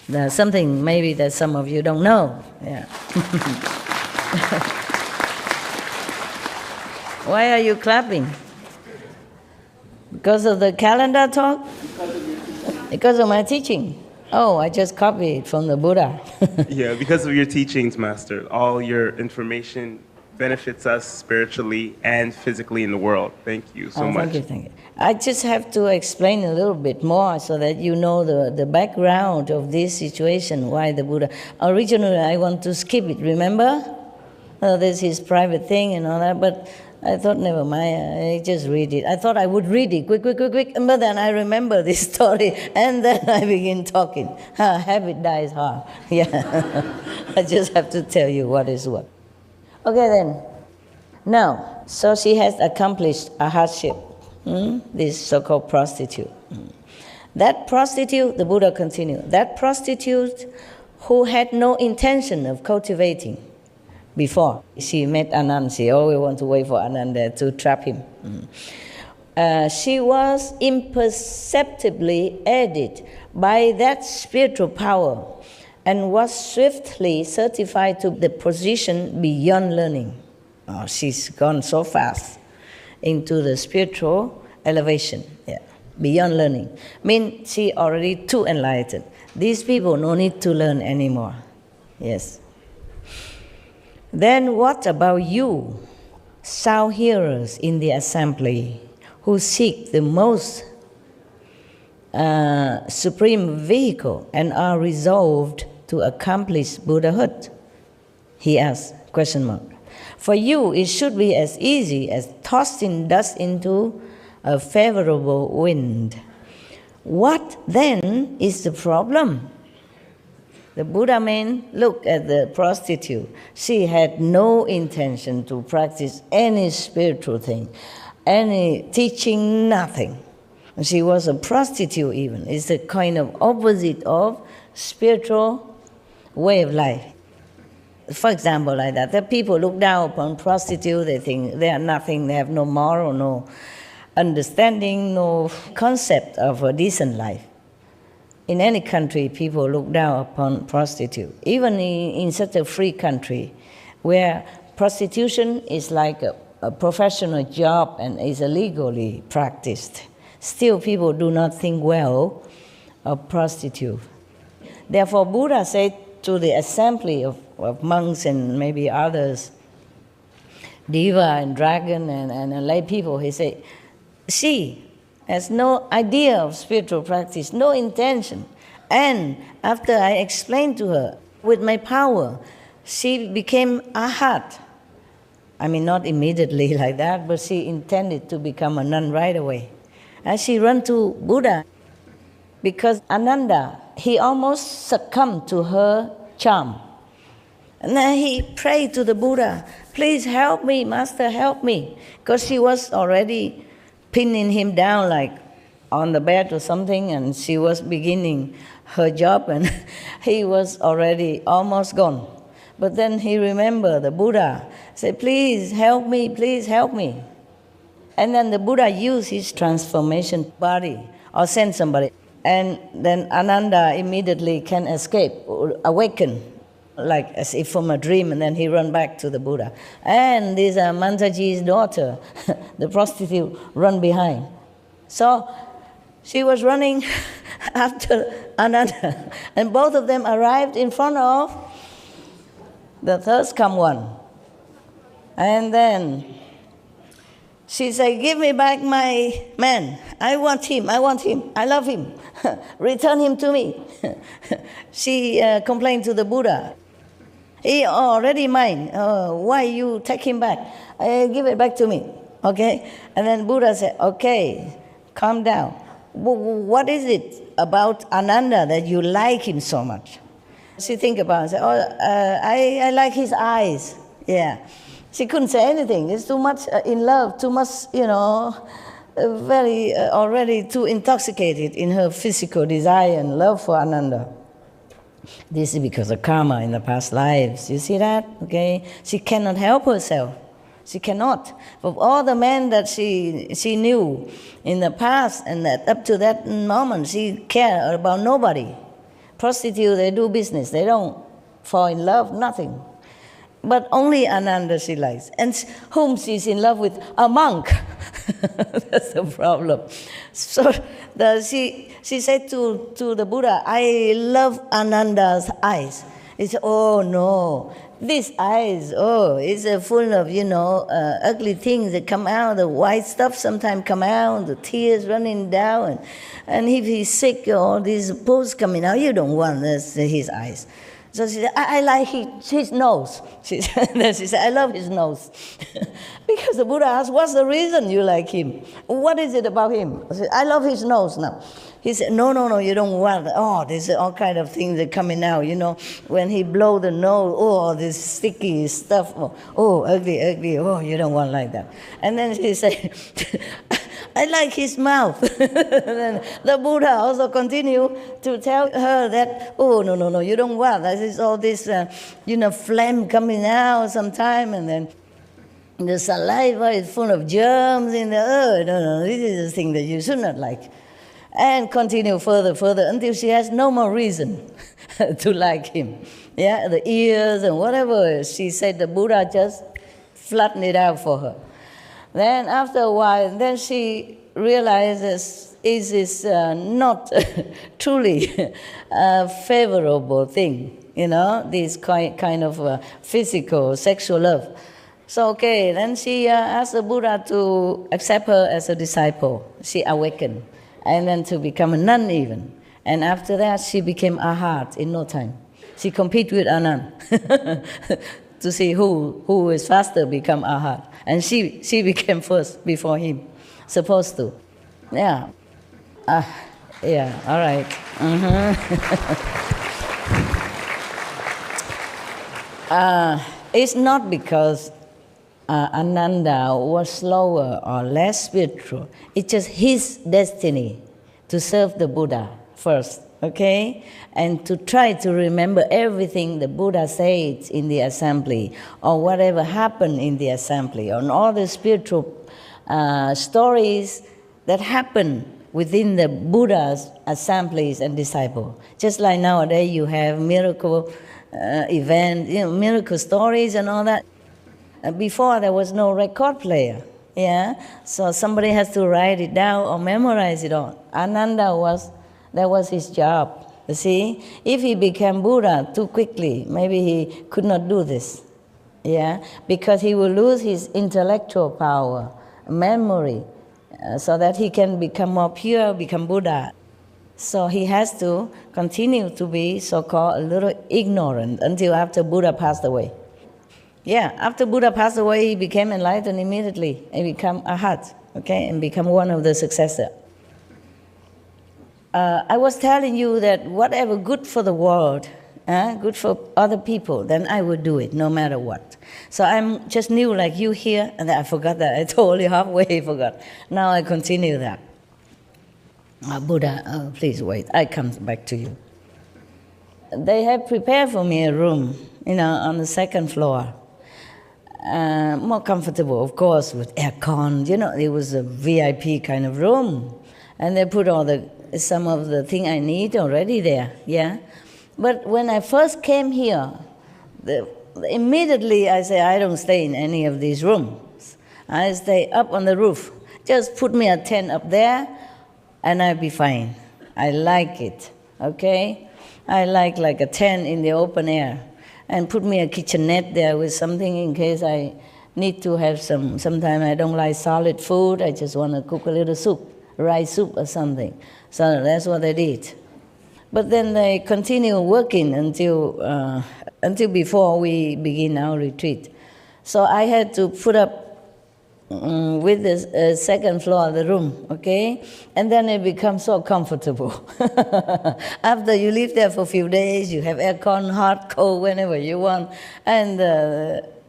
There's something maybe that some of you don't know. Yeah. Why are you clapping? Because of the calendar talk? Because of my teaching? Oh, I just copied from the Buddha. Yeah, because of your teachings, Master. All your information benefits us spiritually and physically in the world. Thank you so much. Thank you. I just have to explain a little bit more so that you know the background of this situation, why the Buddha. Originally, I want to skip it, remember? This is his private thing and all that, but I thought, never mind, I just read it. I thought I would read it, quick, but then I remember this story, and then I begin talking. Habit dies hard. Yeah, I just have to tell you what is what. Okay then, now, so she has accomplished a hardship, this so-called prostitute. That prostitute, the Buddha continued, that prostitute who had no intention of cultivating before she met Ananda, she always wanted to wait for Ananda to trap him. She was imperceptibly aided by that spiritual power and was swiftly certified to the position beyond learning. Oh, she's gone so fast into the spiritual elevation, beyond learning. Means she already too enlightened. These people no need to learn anymore. Yes. Then what about you, sound hearers in the assembly, who seek the most supreme vehicle and are resolved to accomplish Buddhahood? He asked, question mark. For you, it should be as easy as tossing dust into a favorable wind. What then is the problem? The Buddha man looked at the prostitute. She had no intention to practice any spiritual thing, any teaching, nothing. She was a prostitute even. It's a kind of opposite of spiritual way of life. For example, like that, the people look down upon prostitutes, they think they are nothing, they have no moral, no understanding, no concept of a decent life. In any country, people look down upon prostitutes. Even in such a free country where prostitution is like a professional job and is illegally practiced, still people do not think well of prostitutes. Therefore, Buddha said to the assembly of monks and maybe others, Deva and dragon and lay people, he said, she has no idea of spiritual practice, no intention. And after I explained to her, with my power, she became arhat. I mean, not immediately like that, but she intended to become a nun right away. And she ran to Buddha because Ananda, he almost succumbed to her charm. And then he prayed to the Buddha, please help me, Master, help me. Because she was already pinning him down like on the bed or something, and she was beginning her job, and he was already almost gone. But then he remembered the Buddha, said, please help me, please help me. And then the Buddha used his transformation body or sent somebody. And then Ananda immediately can escape, or awaken, like as if from a dream, and then he ran back to the Buddha. And this Mantaji's daughter, the prostitute, run behind. So she was running after Ananda, and both of them arrived in front of the third come one. And then she said, give me back my man. I want him, I love him. Return him to me. She complained to the Buddha. He already mine. Why you take him back? Give it back to me. Okay? And then Buddha said, okay, calm down. What is it about Ananda that you like him so much? She think about it. Said, I like his eyes. Yeah. She couldn't say anything. It's too much in love, too much, very already too intoxicated in her physical desire and love for Ananda. This is because of karma in the past lives. You see that? Okay? She cannot help herself. She cannot. Of all the men that she knew in the past, and that up to that moment, she cared about nobody. Prostitutes, they do business. They don't fall in love, nothing. But only Ananda she likes. And whom she's in love with? A monk. That's the problem. So she said to the Buddha, I love Ananda's eyes. He said, oh no, these eyes, oh, it's full of, ugly things that come out, the white stuff sometimes come out, the tears running down. And if he's sick, all these pores coming out, you don't want this, his eyes. So she said, I like his nose. She said, I love his nose. Because the Buddha asked, what's the reason you like him? What is it about him? I said, I love his nose now. He said, no, you don't want, there's all kind of things that coming out, when he blow the nose, this sticky stuff, ugly, you don't want like that. And then she said, I like his mouth. Then the Buddha also continued to tell her that, no, you don't want. There's all this, phlegm coming out sometime, and then the saliva is full of germs in the, no, this is the thing that you should not like. And continue further, until she has no more reason to like him. Yeah, the ears and whatever. She said the Buddha just flattened it out for her. Then after a while, then she realizes it is not truly a favorable thing, this kind of physical, sexual love. So, then she asked the Buddha to accept her as a disciple. She awakened, and then to become a nun even. And after that, she became arhat in no time. She competed with Anand to see who is faster become arhat. And she became first before him, supposed to. Yeah. Yeah, all right. It's not because Ananda was slower or less spiritual. It's just his destiny to serve the Buddha first, okay? And to try to remember everything the Buddha said in the assembly, or whatever happened in the assembly, on all the spiritual stories that happen within the Buddha's assemblies and disciples. Just like nowadays you have miracle events, miracle stories and all that. Before there was no record player, so somebody has to write it down or memorize it all. Ananda that was his job. You see, if he became Buddha too quickly, maybe he could not do this, because he will lose his intellectual power, memory, so that he can become more pure, become Buddha. So he has to continue to be so-called a little ignorant until after Buddha passed away. Yeah, after Buddha passed away, he became enlightened immediately and became arhat, and become one of the successors. I was telling you that whatever good for the world, good for other people, then I would do it no matter what. So I'm just new like you here, and I forgot that. I totally halfway forgot. Now I continue that. Buddha, please wait. I come back to you. They have prepared for me a room, on the second floor. More comfortable, of course, with aircon. It was a VIP kind of room. And they put some of the thing I need already there, But when I first came here, immediately I say, I don't stay in any of these rooms. I stay up on the roof. Just put me a tent up there, and I'll be fine. I like it, okay? I like a tent in the open air. And put me a kitchenette there with something in case I need to have sometimes I don't like solid food, I just want to cook a little soup, rice soup or something. So that's what I did. But then they continue working until before we begin our retreat. So I had to put up with the second floor of the room, okay? And then it becomes so comfortable. After you live there for a few days, you have aircon, hot, cold, whenever you want, and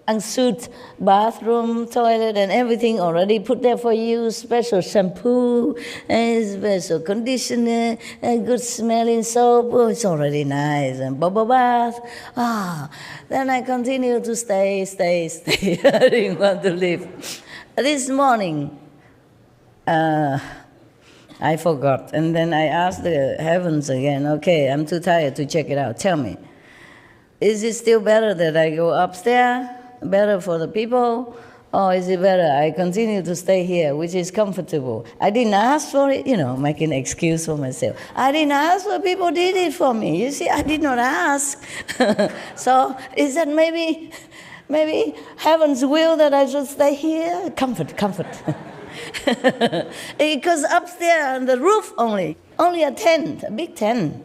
ensuite bathroom, toilet, and everything already put there for you, special shampoo, and special conditioner, and good smelling soap. Oh, it's already nice, and bubble bath. Then I continue to stay. I didn't want to leave. This morning, I forgot, and then I asked the heavens again, okay, I'm too tired to check it out. Tell me, is it still better that I go upstairs, better for the people, Oh, is it better? I continue to stay here, which is comfortable. I didn't ask for it, making an excuse for myself. I didn't ask for it, people did it for me. You see, I did not ask. So is that maybe heaven's will that I should stay here? Comfort. Because upstairs on the roof only a tent, a big tent,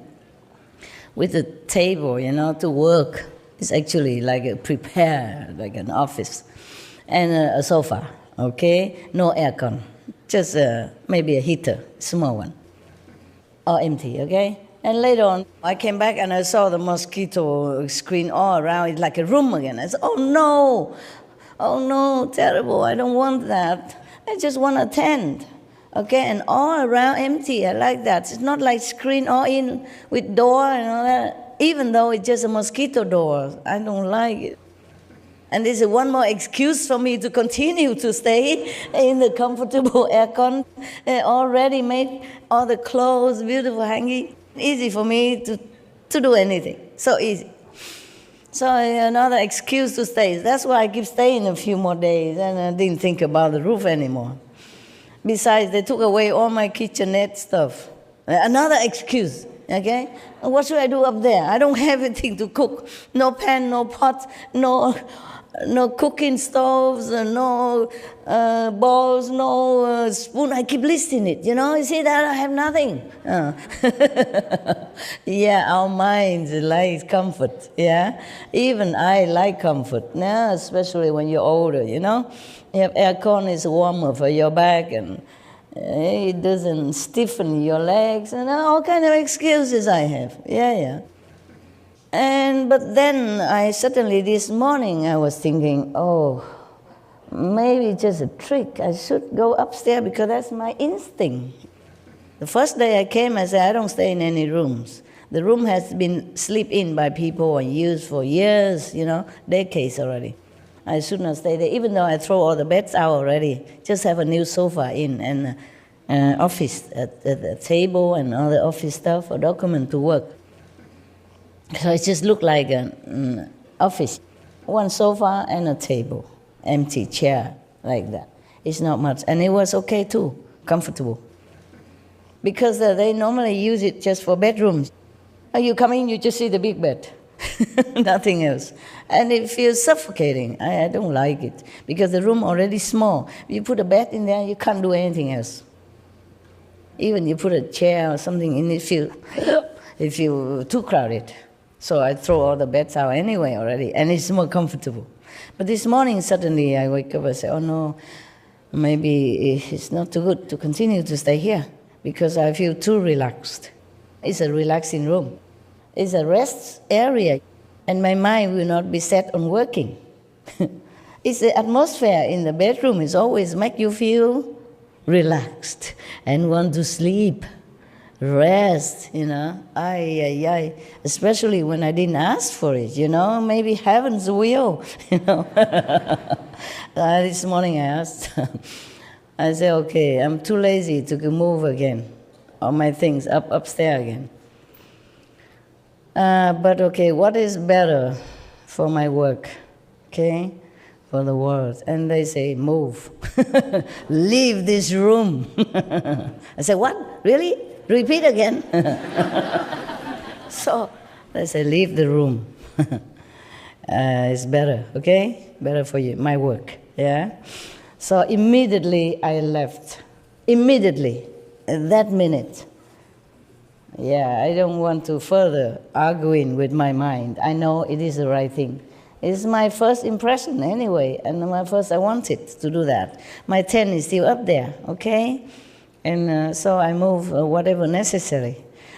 with a table, to work. It's actually like like an office. And a sofa, okay? No aircon, just maybe a heater, small one, all empty, okay? And later on, I came back and I saw the mosquito screen all around. It's like a room again. I said, oh no, terrible, I don't want that. I just want a tent, okay? And all around empty, I like that. It's not like screen all in with door and all that. Even though it's just a mosquito door, I don't like it. And this is one more excuse for me to continue to stay in the comfortable aircon. Already made all the clothes, beautiful hanging. Easy for me to do anything. So easy. So another excuse to stay. That's why I keep staying a few more days, and I didn't think about the roof anymore. Besides, they took away all my kitchenette stuff. Another excuse. Okay? What should I do up there? I don't have anything to cook. No pan, no pot, no cooking stoves, no bowls, no spoon. I keep listing it, You see that? I have nothing. Yeah, our minds like comfort, yeah? Even I like comfort, yeah? Especially when you're older, You have aircon, it's warmer for your back, and it doesn't stiffen your legs, and all kind of excuses I have. Yeah. But then suddenly this morning I was thinking, oh, maybe just a trick. I should go upstairs because that's my instinct. The first day I came, I said, I don't stay in any rooms. The room has been slept in by people and used for years, decades already. I should not stay there, even though I throw all the beds out already. Just have a new sofa in and office, a table and all the office stuff, a document to work. So it just looked like an office. One sofa and a table, empty chair, like that. It's not much. And it was okay too, comfortable. Because they normally use it just for bedrooms. You come in, you just see the big bed. Nothing else. And it feels suffocating. I don't like it. Because the room already small. You put a bed in there, you can't do anything else. Even you put a chair or something in it, it feels too crowded. So I throw all the beds out anyway already, and it's more comfortable. But this morning, suddenly I wake up and say, oh no, maybe it's not too good to continue to stay here because I feel too relaxed. It's a relaxing room. It's a rest area, and my mind will not be set on working. It's the atmosphere in the bedroom is always make you feel relaxed and want to sleep. Rest, especially when I didn't ask for it, maybe heaven's will, This morning I asked, I said, okay, I'm too lazy to move again, all my things upstairs again. But okay, what is better for my work, okay, for the world? And they say, move, leave this room. I said, what, really? Repeat again. So they say, leave the room. It's better, okay? Better for you, my work, yeah? So immediately I left. Immediately, at that minute. Yeah, I don't want to further arguing with my mind. I know it is the right thing. It's my first impression anyway, and I wanted to do that. My tent is still up there, okay? And so I move whatever necessary.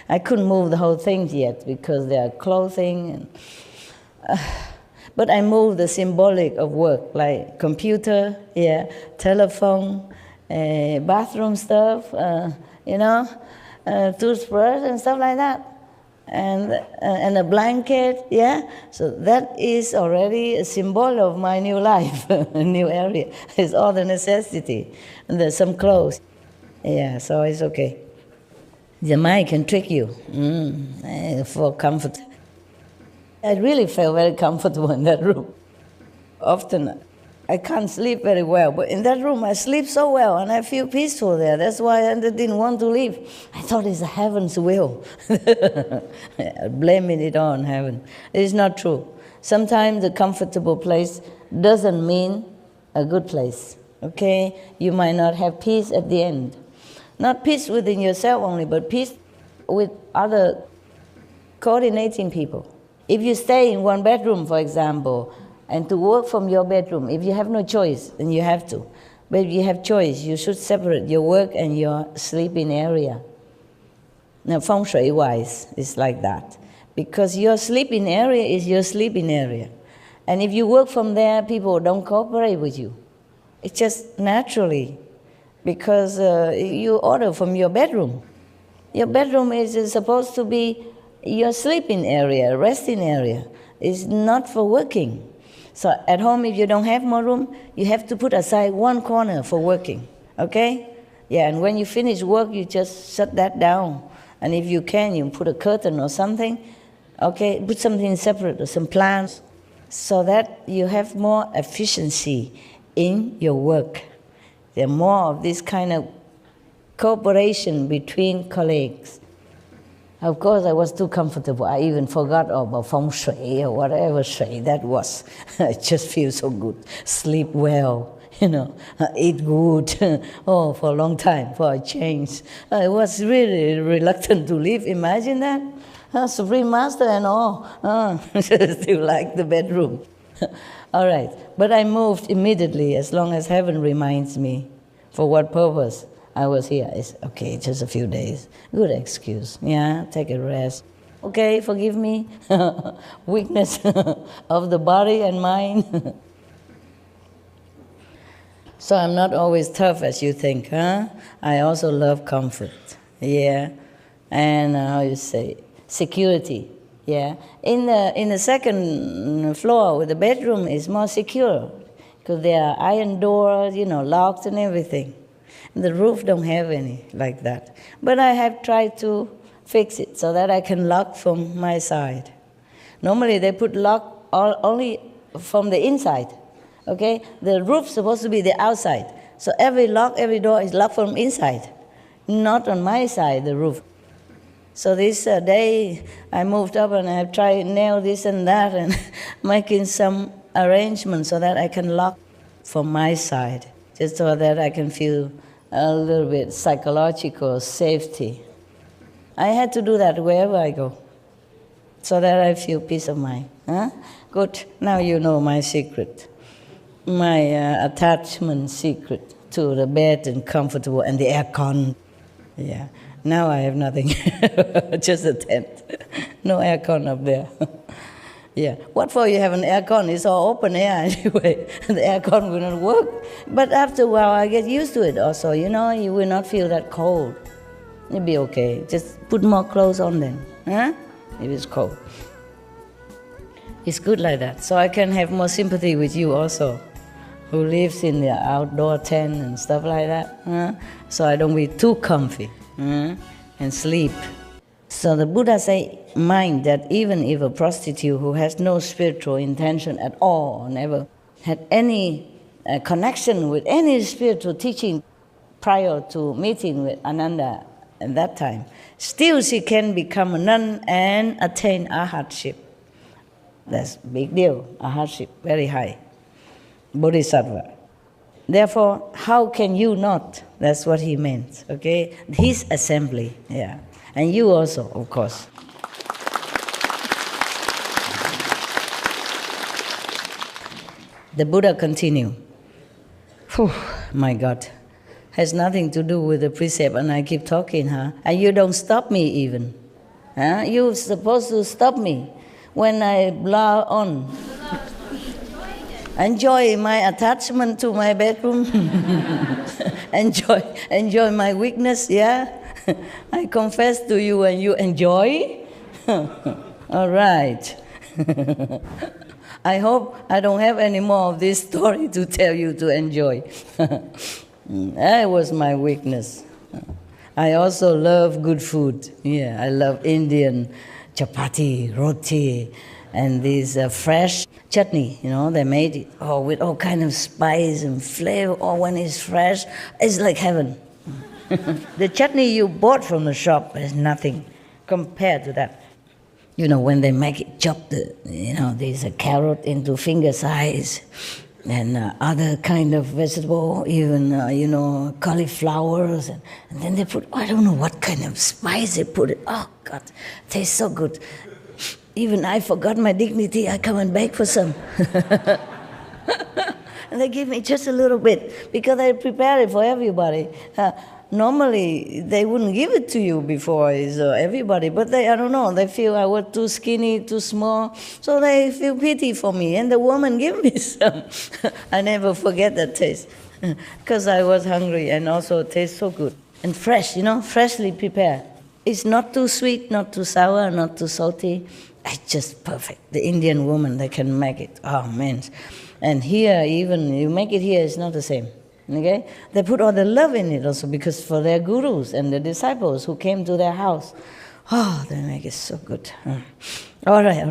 I couldn't move the whole thing yet because there are clothing. But I moved the symbolic of work, like computer, telephone, bathroom stuff, toothbrush and stuff like that. And a blanket, So that is already a symbol of my new life, a new area. It's all the necessity. And there's some clothes. Yeah, so it's okay. The mind can trick you for comfort. I really felt very comfortable in that room. Often I can't sleep very well, but in that room I sleep so well and I feel peaceful there. That's why I didn't want to leave. I thought it's heaven's will. Blaming it on heaven. It is not true. Sometimes a comfortable place doesn't mean a good place. Okay? You might not have peace at the end. Not peace within yourself only, but peace with other coordinating people. If you stay in one bedroom, for example, and to work from your bedroom, if you have no choice, then you have to. But if you have choice, you should separate your work and your sleeping area. Now, feng shui-wise, it's like that. Because your sleeping area is your sleeping area. And if you work from there, people don't cooperate with you. It's just naturally, because you order from your bedroom. Your bedroom is supposed to be your sleeping area, resting area. It's not for working. So at home, if you don't have more room, you have to put aside one corner for working, okay? Yeah, and when you finish work, you just shut that down. And if you can, you put a curtain or something, okay? Put something separate or some plants so that you have more efficiency in your work. There are more of this kind of cooperation between colleagues. Of course, I was too comfortable. I even forgot about feng shui or whatever shui that was. I just feel so good. Sleep well, eat good. Oh, for a long time, for a change. I was really reluctant to leave. Imagine that. Supreme Master and all. Still like the bedroom. All right. But I moved immediately as long as heaven reminds me. For what purpose I was here? It's okay, just a few days. Good excuse. Yeah, take a rest. Okay, forgive me. Weakness of the body and mind. So I'm not always tough as you think, huh? I also love comfort. Yeah. And how you say, security. Yeah. In the second floor with the bedroom is more secure because there are iron doors, locked and everything. The roof don't have any like that. But I have tried to fix it so that I can lock from my side. Normally they put lock only from the inside. Okay? The roof's supposed to be the outside. So every door is locked from inside. Not on my side, the roof. So this day I moved up and I have tried nail this and that and making some arrangements so that I can lock from my side. Just so that I can feel a little bit psychological safety. I had to do that wherever I go, so that I feel peace of mind. Huh? Good. Now you know my secret, my attachment secret to the bed and comfortable and the aircon. Yeah. Now I have nothing, just a tent. No aircon up there. Yeah. What for you have an aircon? It's all open air anyway. The aircon will not work. But after a while, I get used to it also. You will not feel that cold. You'll be okay. Just put more clothes on then. Huh? If it's cold. It's good like that. So I can have more sympathy with you also, who lives in the outdoor tent and stuff like that. Huh? So I don't be too comfy and sleep. So the Buddha say, mind that even if a prostitute who has no spiritual intention at all, never had any connection with any spiritual teaching prior to meeting with Ananda at that time, still she can become a nun and attain arhatship. That's a big deal, arhatship, very high. Bodhisattva. Therefore, how can you not? That's what he meant, okay? His assembly, yeah. And you also, of course. The Buddha continued. My God. Has nothing to do with the precept, and I keep talking, huh? And you don't stop me even. Huh? You're supposed to stop me when I blah on. Enjoy my attachment to my bedroom. enjoy my weakness, yeah? I confess to you and you enjoy. All right. I hope I don't have any more of this story to tell you to enjoy. That was my weakness. I also love good food. Yeah, I love Indian chapati, roti, and this fresh chutney, they made it with all kind of spice and flavor. Oh, when it's fresh, it's like heaven. The chutney you bought from the shop is nothing compared to that. When they make it, chop there's a carrot into finger size, and other kind of vegetable, even, cauliflowers, and then they put, I don't know what kind of spice they put it. Oh, God, tastes so good. Even I forgot my dignity, I come and beg for some. And they give me just a little bit, because I prepare it for everybody. Normally, they wouldn't give it to you before everybody, but I don't know, they feel I was too skinny, too small, so they feel pity for me, and the woman gave me some. I never forget that taste, because I was hungry, and also it tastes so good. And fresh, freshly prepared. It's not too sweet, not too sour, not too salty. It's just perfect. The Indian woman, they can make it. Oh, man. And here, even, you make it here, it's not the same. Okay? They put all the love in it also, because for their gurus and the disciples who came to their house, oh, they make it so good. All right.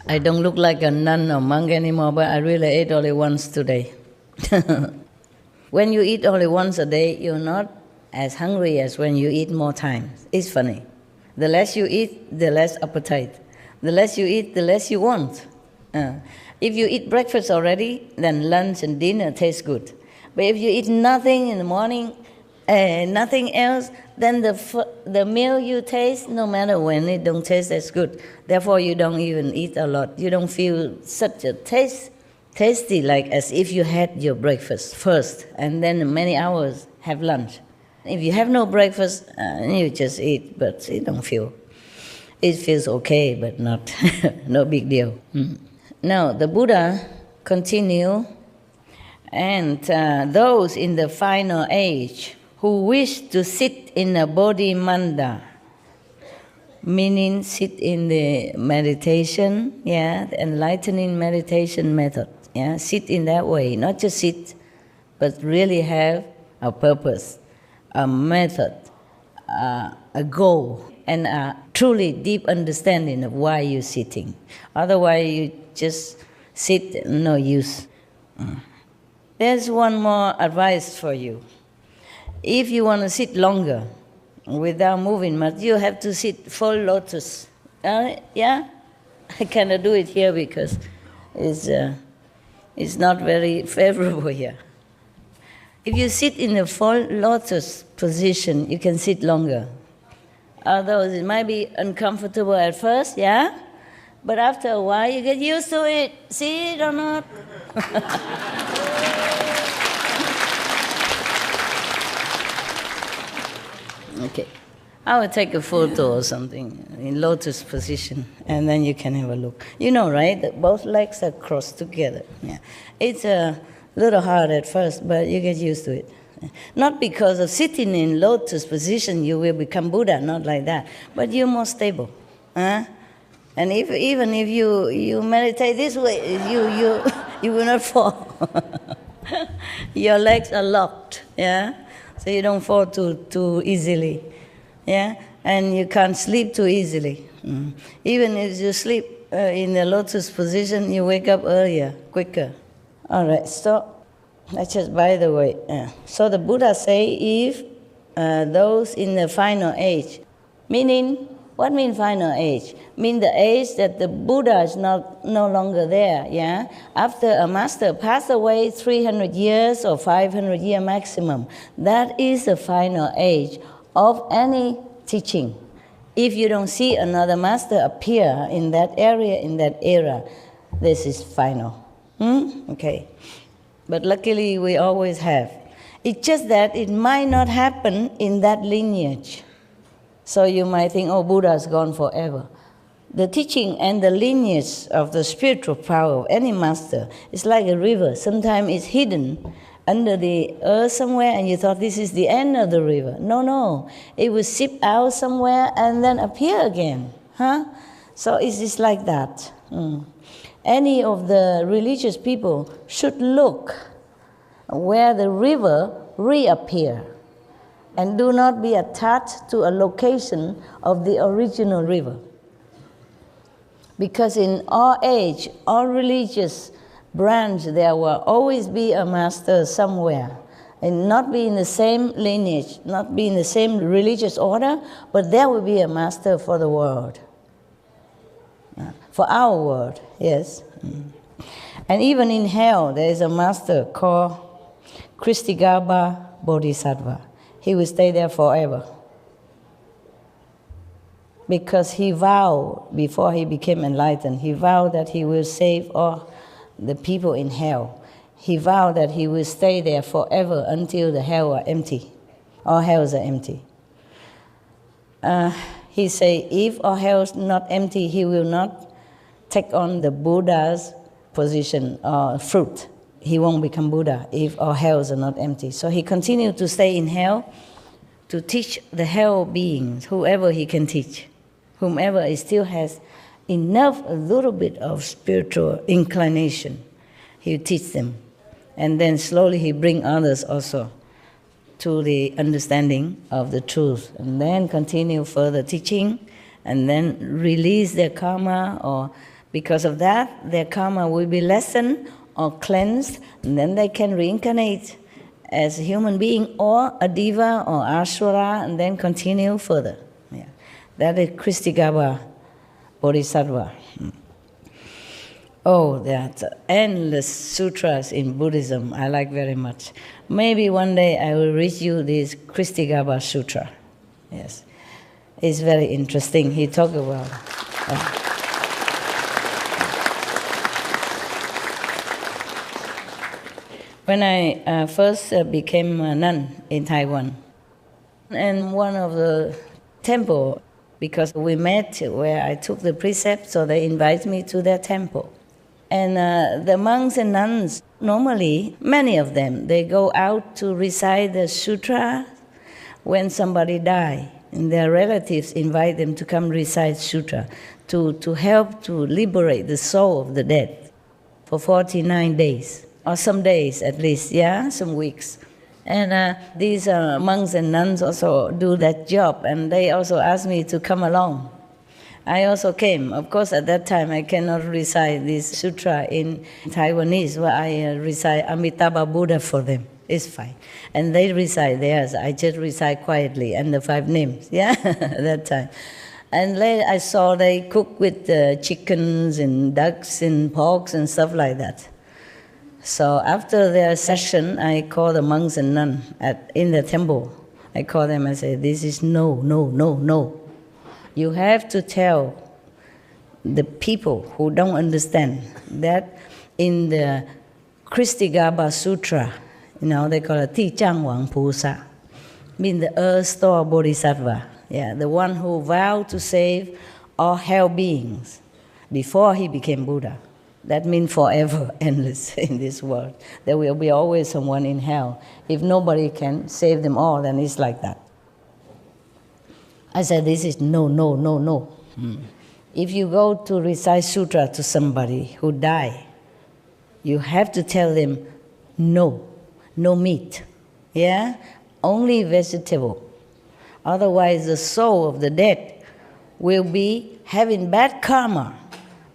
I don't look like a nun or monk anymore, but I really ate only once today. When you eat only once a day, you're not as hungry as when you eat more times. It's funny. The less you eat, the less appetite. The less you eat, the less you want. If you eat breakfast already, then lunch and dinner taste good. But if you eat nothing in the morning, nothing else, then the meal you taste, no matter when, it don't taste as good. Therefore, you don't even eat a lot. You don't feel such a tasty like as if you had your breakfast first, and then many hours have lunch. If you have no breakfast, you just eat, but you don't feel. It feels okay, but not no big deal. Now, the Buddha continue, and those in the final age who wish to sit in a bodhimanda, meaning sit in the meditation, the enlightening meditation method. Sit in that way, not just sit, but really have a purpose, a method, a goal, and a truly deep understanding of why you're sitting. Otherwise, you just sit, no use. There's one more advice for you. If you want to sit longer without moving much, you have to sit full lotus. I cannot do it here because it's not very favorable here. If you sit in the full lotus position, you can sit longer. Although it might be uncomfortable at first, but after a while you get used to it. See it or not? Okay. I will take a photo or something in lotus position, and then you can have a look. You know, right? That both legs are crossed together. It's a little hard at first, but you get used to it. Not because of sitting in lotus position you will become Buddha, not like that, but you're more stable. And even if you meditate this way, you will not fall. Your legs are locked, so you don't fall too easily, and you can't sleep too easily. Even if you sleep in the lotus position, you wake up earlier, quicker. All right, so that's just by the way. So the Buddha say, if those in the final age, meaning, what means final age? Mean the age that the Buddha is no longer there, After a master passed away 300 years or 500 years maximum, that is the final age of any teaching. If you don't see another master appear in that area, in that era, this is final. Okay. But luckily we always have. It's just that it might not happen in that lineage. So you might think, oh, Buddha's gone forever. The teaching and the lineage of the spiritual power of any master is like a river. Sometimes it's hidden under the earth somewhere, and you thought this is the end of the river. No. It will seep out somewhere and then appear again. So it's just like that. Any of the religious people should look where the river reappear, and do not be attached to a location of the original river. Because in all age, all religious branch, there will always be a master somewhere, and not be in the same lineage, not be in the same religious order, but there will be a master for the world. For our world, yes. And even in hell, there is a master called Kristigaba Bodhisattva. He will stay there forever. Because he vowed, before he became enlightened, he vowed that he will save all the people in hell. He vowed that he will stay there forever until the hell are empty. All hells are empty. He said, if all hell's not empty, he will not take on the Buddha's position or fruit. He won't become Buddha if all hells are not empty. So he continued to stay in hell to teach the hell beings, whoever he can teach, whomever still has enough, a little bit of spiritual inclination, he teach them. And then slowly he bring others also to the understanding of the truth, and then continue further teaching, and then release their karma, or because of that, their karma will be lessened or cleansed, and then they can reincarnate as a human being or a diva or ashvara, and then continue further. Yeah. That is Kristigaba Bodhisattva. Oh, there are endless sutras in Buddhism I like very much. Maybe one day I will read you this Kristigaba Sutra. Yes, it's very interesting. He talked about when I first became a nun in Taiwan, and one of the temple, because we met where I took the precept, so they invited me to their temple. And the monks and nuns, normally, many of them, they go out to recite the sutra when somebody dies. And their relatives invite them to come recite sutra to help to liberate the soul of the dead for 49 days, or some days at least, yeah, some weeks. And these monks and nuns also do that job, and they also asked me to come along. I also came. Of course, at that time, I cannot recite this sutra in Taiwanese, where I recite Amitabha Buddha for them. It's fine. And they recite theirs. I just recite quietly, and the 5 names, yeah, at that time. And later I saw they cook with chickens and ducks and porks and stuff like that. So after their session, I called the monks and nuns in the temple. I called them and said, this is no, no, no, no. You have to tell the people who don't understand that in the Kristigaba Sutra, they call it Ti Chang Wang Pusa, means the Earth Store Bodhisattva, the one who vowed to save all hell beings before he became Buddha. That means forever, endless in this world. There will be always someone in hell. If nobody can save them all, then it's like that. I said, this is no, no, no, no. If you go to recite sutra to somebody who died, you have to tell them, no, no meat, only vegetable. Otherwise, the soul of the dead will be having bad karma.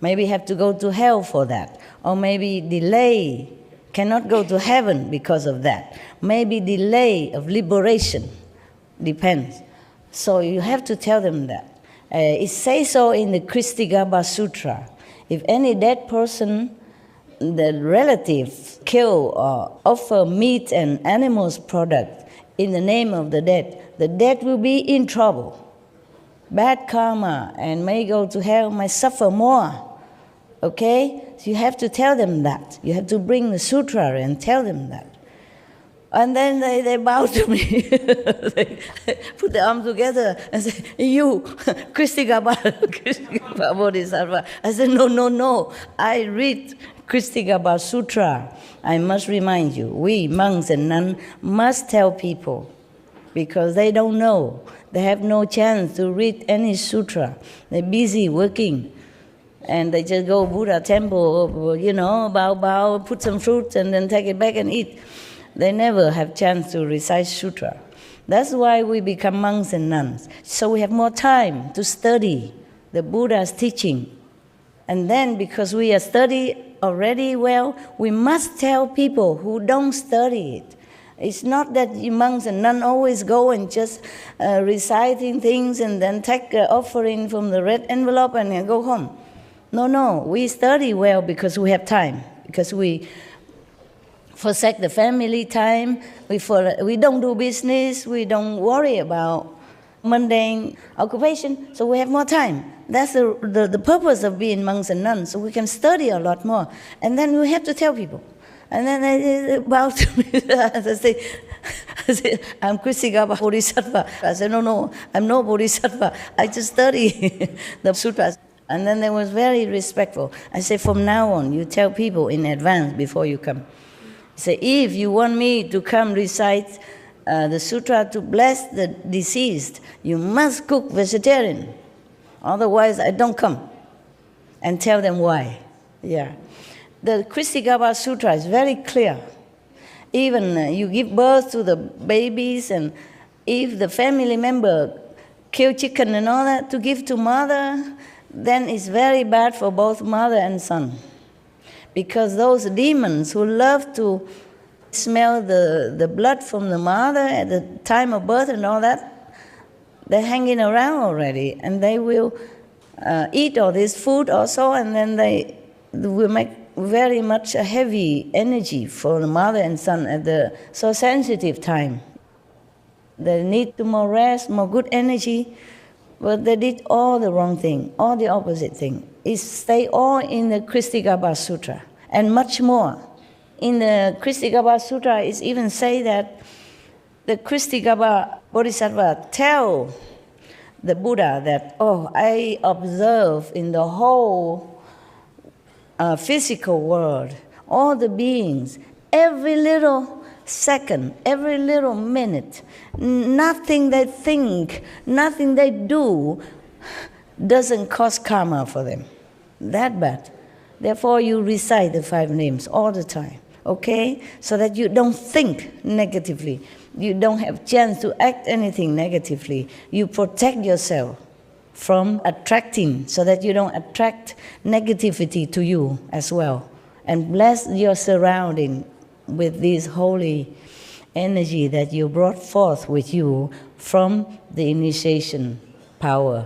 Maybe have to go to hell for that, or maybe delay, cannot go to heaven because of that. Maybe delay of liberation, depends. So you have to tell them that. It says so in the Kristigaba Sutra. If any dead person, the relative, kill or offer meat and animals product in the name of the dead will be in trouble. Bad karma, and may go to hell, may suffer more. Okay? So you have to tell them that. You have to bring the sutra and tell them that. And then they bow to me. They put their arms together and say, you, Kristigaba Bodhisattva. I said, no, no, no. I read Kristigaba Sutra. I must remind you, we monks and nuns must tell people, because they don't know. They have no chance to read any sutra. They're busy working. And they just go Buddha temple, bow, put some fruit and then take it back and eat. they never have chance to recite sutra. That's why we become monks and nuns. So we have more time to study the Buddha's teaching. And then because we are study already well, we must tell people who don't study it. It's not that you monks and nuns always go and just reciting things and then take an offering from the red envelope and go home. No, we study well because we have time, because we forsake the family time, we don't do business, we don't worry about mundane occupation, so we have more time. That's the purpose of being monks and nuns, so we can study a lot more. And then we have to tell people. And then they bow to me. I say, I'm Kristigaba Bodhisattva. I said, no, I'm no Bodhisattva. I just study the sutras. And then they was very respectful. I said, from now on, you tell people in advance before you come. I say, if you want me to come recite the sutra to bless the deceased, you must cook vegetarian. Otherwise, I don't come. And tell them why. Yeah. The Kristigaba Sutra is very clear. Even you give birth to the babies, and if the family member kill chicken and all that to give to mother, then it's very bad for both mother and son. Because those demons who love to smell the blood from the mother at the time of birth and all that, they're hanging around already, and they will eat all this food also, and then they will make very much a heavy energy for the mother and son at the so sensitive time. They need more rest, more good energy, but they did all the wrong thing, all the opposite thing. They all in the Kristigaba Sutra, and much more. In the Kristigaba Sutra, it's even say that the Kristigaba Bodhisattva tell the Buddha that, I observe in the whole physical world, all the beings, every little second, every little minute, nothing they think, nothing they do doesn't cause karma for them. That bad. Therefore, you recite the 5 names all the time, okay? So that you don't think negatively. You don't have chance to act anything negatively. You protect yourself from attracting, so that you don't attract negativity to you as well. And bless your surrounding with this holy energy that you brought forth with you from the initiation power.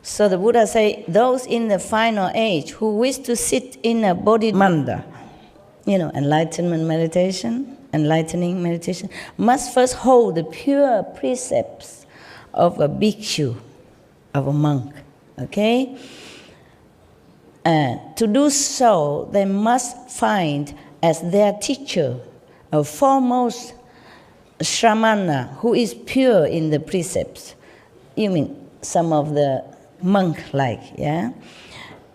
So the Buddha say, those in the final age who wish to sit in a bodhimanda, enlightenment meditation, enlightening meditation, must first hold the pure precepts of a bhikshu, of a monk, okay? To do so, they must find as their teacher a foremost shramana who is pure in the precepts. You mean some of the monk-like, yeah?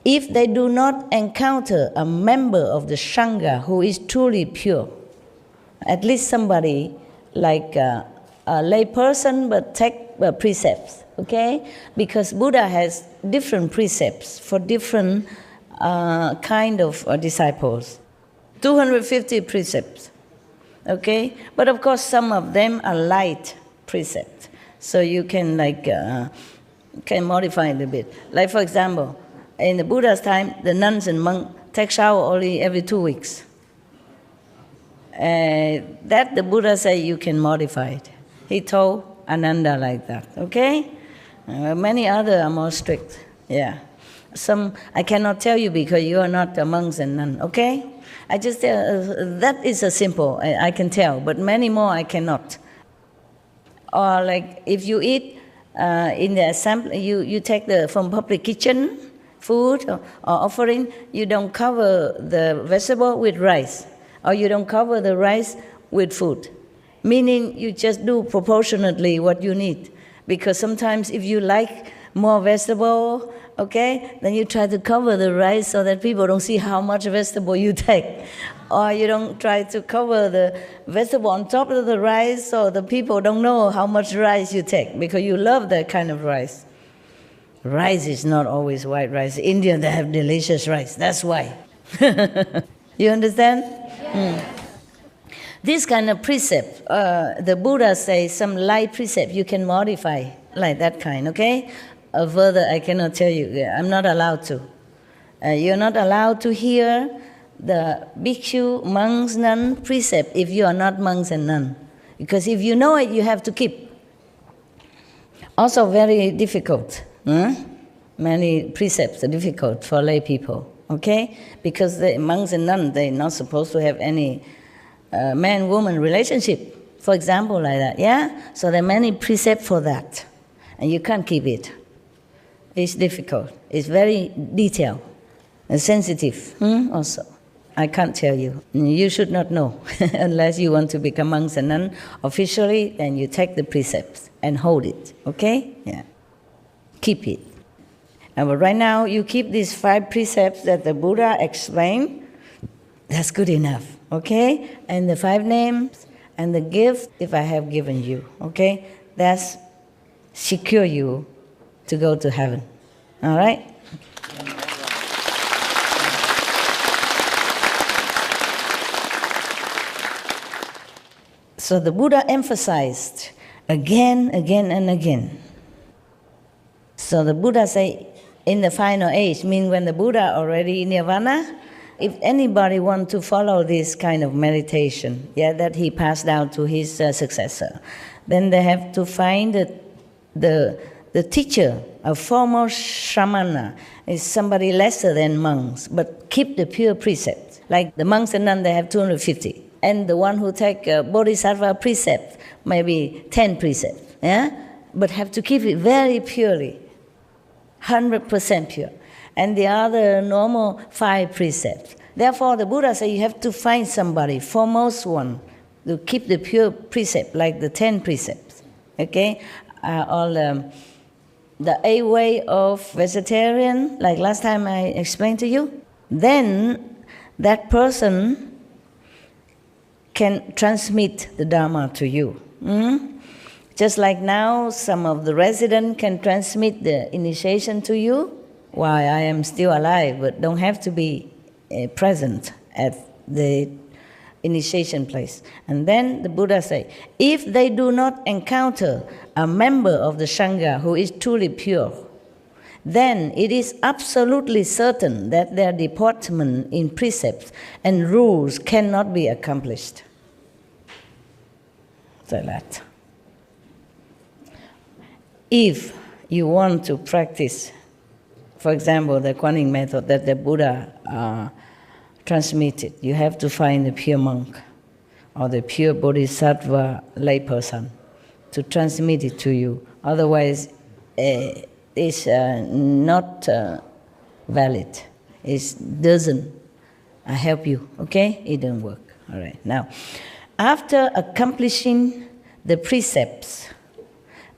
If they do not encounter a member of the Sangha who is truly pure, at least somebody like a lay person but take precepts, okay? Because Buddha has different precepts for different kind of disciples. 250 precepts, okay? But of course some of them are light precepts, so you can can modify it a bit. Like for example, in the Buddha's time, the nuns and monks take shower only every 2 weeks. That the Buddha said you can modify it. He told Ananda like that, okay? Many other are more strict, yeah. Some I cannot tell you because you are not a monks and nuns, okay? I just tell, that is a simple, I can tell, but many more I cannot. Or like if you eat in the assembly, you take from public kitchen, food or offering, you don't cover the vegetable with rice, or you don't cover the rice with food. Meaning you just do proportionately what you need. Because sometimes if you like more vegetable, okay, then you try to cover the rice so that people don't see how much vegetable you take. Or you don't try to cover the vegetable on top of the rice so the people don't know how much rice you take, because you love that kind of rice. Rice is not always white rice. India, they have delicious rice. That's why. You understand? This kind of precept, the Buddha says some light precept you can modify, like that kind, okay? Further, I cannot tell you. I'm not allowed to. You're not allowed to hear the bhikshu, monks, nun precept if you are not monks and nun. Because if you know it, you have to keep. Also very difficult. Many precepts are difficult for lay people, okay? Because the monks and nuns, they're not supposed to have any man-woman relationship, for example, like that, yeah? So there are many precepts for that, and you can't keep it. It's difficult. It's very detailed and sensitive also. I can't tell you. You should not know unless you want to become monks and nuns officially, then you take the precepts and hold it, okay? Yeah. Keep it. But right now, you keep these 5 precepts that the Buddha explained. That's good enough, okay? And the 5 names and the gift, if I have given you, okay? That's secure you to go to heaven, all right? So the Buddha emphasized again, and again. So the Buddha say, in the final age, mean when the Buddha already in nirvana, if anybody want to follow this kind of meditation, that he passed down to his successor, then they have to find the teacher, a foremost shramana, is somebody lesser than monks, but keep the pure precepts. Like the monks and nuns, they have 250. And the one who take bodhisattva precept, maybe 10 precepts, but have to keep it very purely, 100% pure. And the other normal 5 precepts. Therefore, the Buddha said you have to find somebody, foremost one, to keep the pure precept, like the 10 precepts, okay? All the 8 way of vegetarian, like last time I explained to you. Then that person can transmit the Dharma to you. Just like now, some of the residents can transmit the initiation to you while I am still alive, but don't have to be present at the initiation place. And then the Buddha say, if they do not encounter a member of the Sangha who is truly pure, then it is absolutely certain that their deportment in precepts and rules cannot be accomplished. So that. If you want to practice, for example, the Kuan method that the Buddha transmitted, you have to find the pure monk or the pure bodhisattva layperson to transmit it to you. Otherwise, it's not valid. It doesn't help you, okay? It doesn't work. All right. Now, after accomplishing the precepts,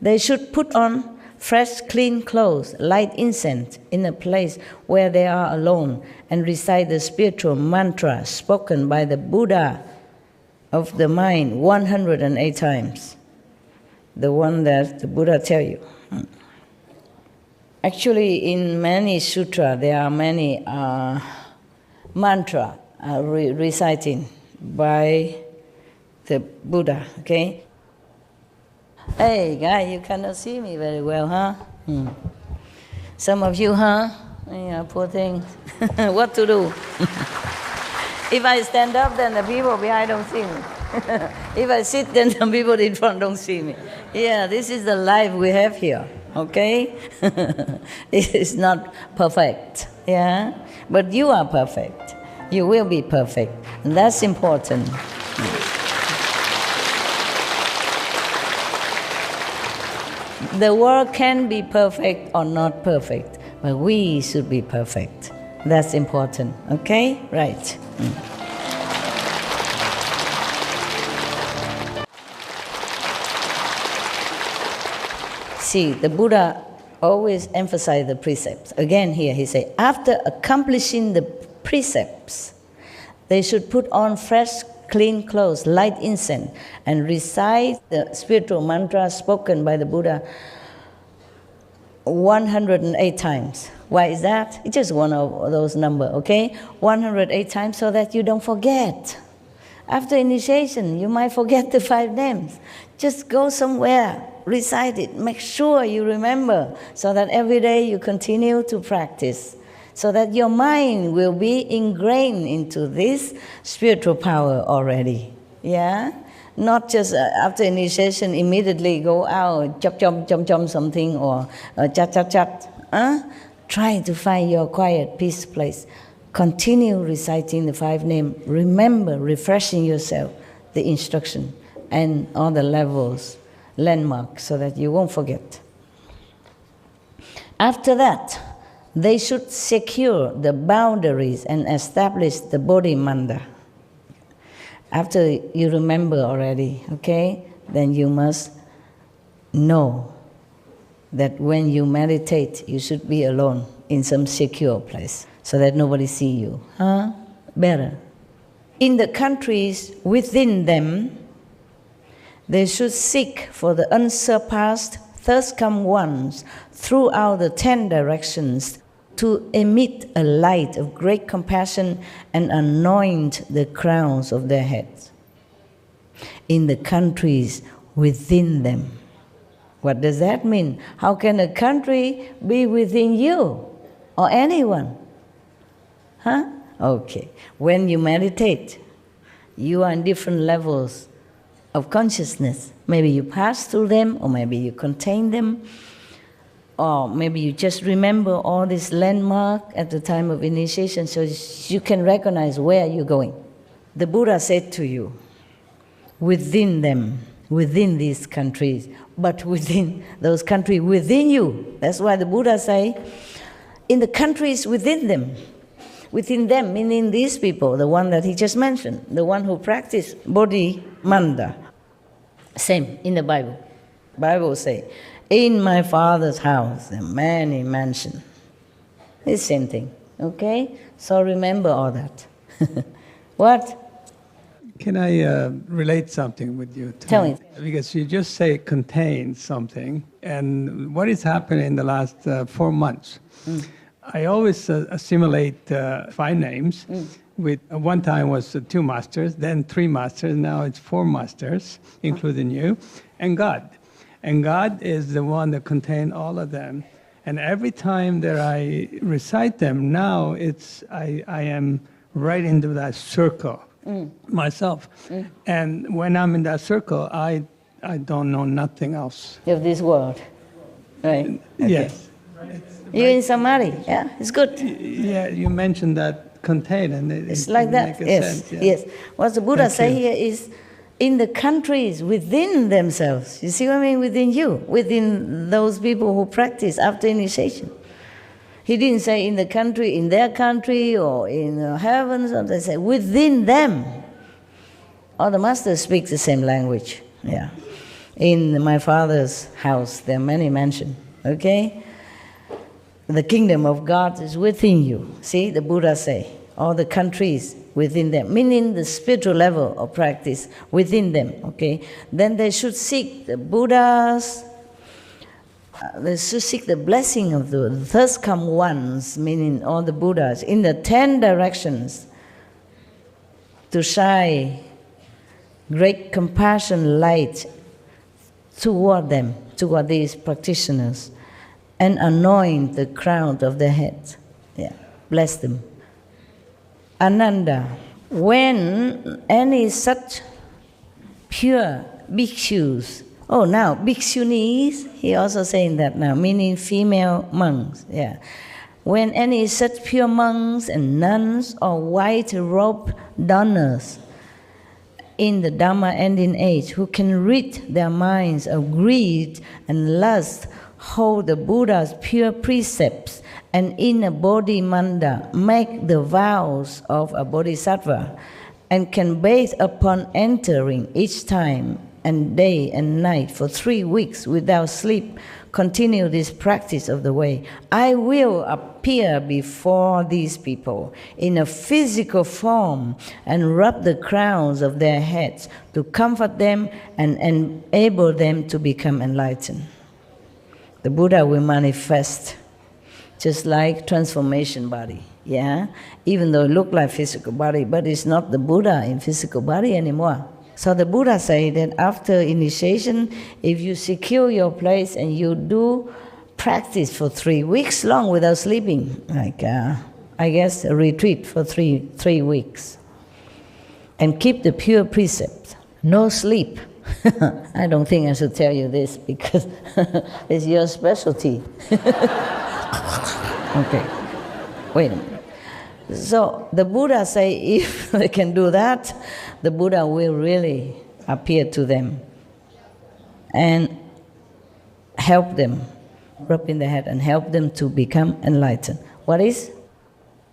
they should put on fresh, clean clothes, light incense in a place where they are alone, and recite the spiritual mantra spoken by the Buddha of the mind 108 times. The one that the Buddha tell you. Actually, in many sutras, there are many mantra reciting by the Buddha, okay? Hey, guy, you cannot see me very well, huh? Some of you, huh? Yeah, poor thing. What to do? If I stand up, then the people behind don't see me. If I sit, then the people in front don't see me. Yeah, this is the life we have here, okay? It is not perfect, yeah? But you are perfect. You will be perfect. And that's important. The world can be perfect or not perfect, but we should be perfect. That's important, okay? Right. See, the Buddha always emphasized the precepts. Again here he said, after accomplishing the precepts, they should put on fresh, clean clothes, light incense, and recite the spiritual mantra spoken by the Buddha 108 times. Why is that? It's just one of those numbers, okay? 108 times so that you don't forget. After initiation, you might forget the 5 names. Just go somewhere, recite it, make sure you remember, so that every day you continue to practice, so that your mind will be ingrained into this spiritual power already. Yeah? Not just after initiation, immediately go out, chop something, or chat. Try to find your quiet, peace place. Continue reciting the 5 names. Remember, refreshing yourself, the instruction, and all the levels, landmarks, so that you won't forget. After that, they should secure the boundaries and establish the Bodhi Manda. After you remember already, okay, then you must know that when you meditate, you should be alone in some secure place so that nobody see you. Better. In the countries within them, they should seek for the unsurpassed thirst-come ones throughout the 10 directions to emit a light of great compassion and anoint the crowns of their heads. In the countries within them. What does that mean? How can a country be within you or anyone? Okay. When you meditate, you are in different levels of consciousness. Maybe you pass through them, or maybe you contain them, or maybe you just remember all this landmark at the time of initiation so you can recognize where you're going. The Buddha said to you, within them, within these countries, but within those countries within you. That's why the Buddha say, in the countries within them meaning these people, the one that he just mentioned, the one who practice Bodhi Manda. Same in the Bible. Bible say, in my Father's house there are many mansions. It's the same thing, okay? So remember all that. What? Can I relate something with you? Tell me. Because you just say contain something, and what is happening in the last 4 months? I always assimilate 5 names. With one time was 2 masters, then 3 masters, now it's 4 masters, including you, and God. And God is the one that contains all of them. And every time that I recite them, now I am right into that circle myself. And when I'm in that circle, I don't know nothing else. Of this world, right? Okay. Yes. You're in Samadhi, yeah, it's good. Yeah, you mentioned that contain, and it's like that, yes, sense, yeah. Yes. What the Buddha Thank say you. here is, in the countries within themselves. You see what I mean? Within you, within those people who practice after initiation. He didn't say in the country, in their country, or in the heavens, or they say within them. All the masters speak the same language, yeah. In my Father's house, there are many mansions, okay? The kingdom of God is within you. See, the Buddha say, all the countries within them, meaning the spiritual level of practice within them, okay? Then they should seek the Buddhas, they should seek the blessing of the thirst-come ones, meaning all the Buddhas, in the 10 directions to shine great compassion light toward them, toward these practitioners, and anoint the crown of their heads. Yeah, bless them. Ananda, when any such pure bhikshus, now bhikshunis, he also saying that now, meaning female monks, yeah. When any such pure monks and nuns or white-robed donors in the Dhamma ending age who can rid their minds of greed and lust, hold the Buddha's pure precepts, and in a Bodhi Manda make the vows of a Bodhisattva, and can bathe upon entering each time and day and night for 3 weeks without sleep, continue this practice of the way, I will appear before these people in a physical form and rub the crowns of their heads to comfort them and enable them to become enlightened. The Buddha will manifest just like transformation body, yeah? Even though it look like physical body, but it's not the Buddha in physical body anymore. So the Buddha say that after initiation, if you secure your place and you do practice for 3 weeks long without sleeping, like I guess a retreat for three weeks, and keep the pure precepts, no sleep. I don't think I should tell you this because it's your specialty. Okay, wait a minute. So the Buddha say if they can do that, the Buddha will really appear to them and help them, rub in the head and help them to become enlightened. What is?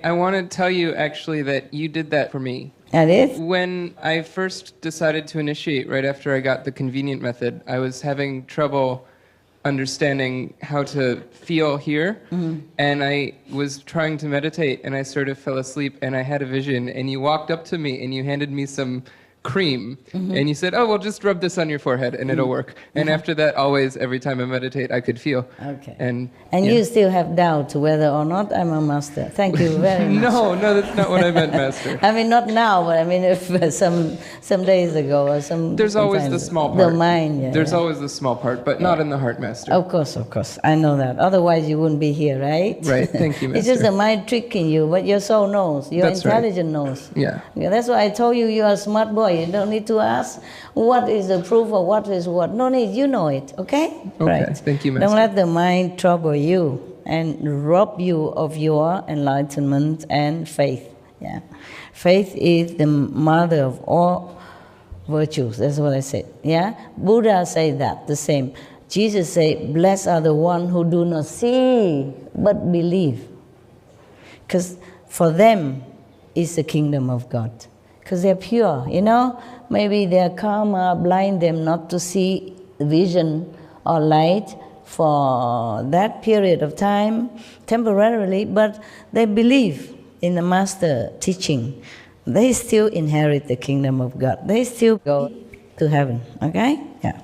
I want to tell you actually that you did that for me. And it? When I first decided to initiate, right after I got the convenient method, I was having trouble understanding how to feel here, and I was trying to meditate, and I sort of fell asleep, and I had a vision, and you walked up to me, and you handed me some cream, and you said, oh, well, just rub this on your forehead, and it'll work. And after that, always, every time I meditate, I could feel. Okay. And yeah. You still have doubt whether or not I'm a master. Thank you very much. No, that's not what I meant, Master. I mean, not now, but I mean, if some days ago or some. There's always the small part. The mind, yeah. There's always the small part, but not in the heart, Master. Of course, I know that. Otherwise, you wouldn't be here, right? Right. Thank you, Master. It's just the mind tricking you, but your soul knows. Your That's intelligence knows. Yeah. That's why I told you you are a smart boy. You don't need to ask what is the proof or what is what. No need. You know it. Okay. Okay. Right. Thank you, Master. Don't let the mind trouble you and rob you of your enlightenment and faith. Yeah. Faith is the mother of all virtues. That's what I said. Yeah. Buddha say that the same. Jesus said, blessed are the ones who do not see but believe. Because for them is the kingdom of God. Because they're pure, you know. Maybe their karma blind them not to see vision or light for that period of time, temporarily, but they believe in the master teaching. They still inherit the kingdom of God. They still go to heaven, okay? Yeah.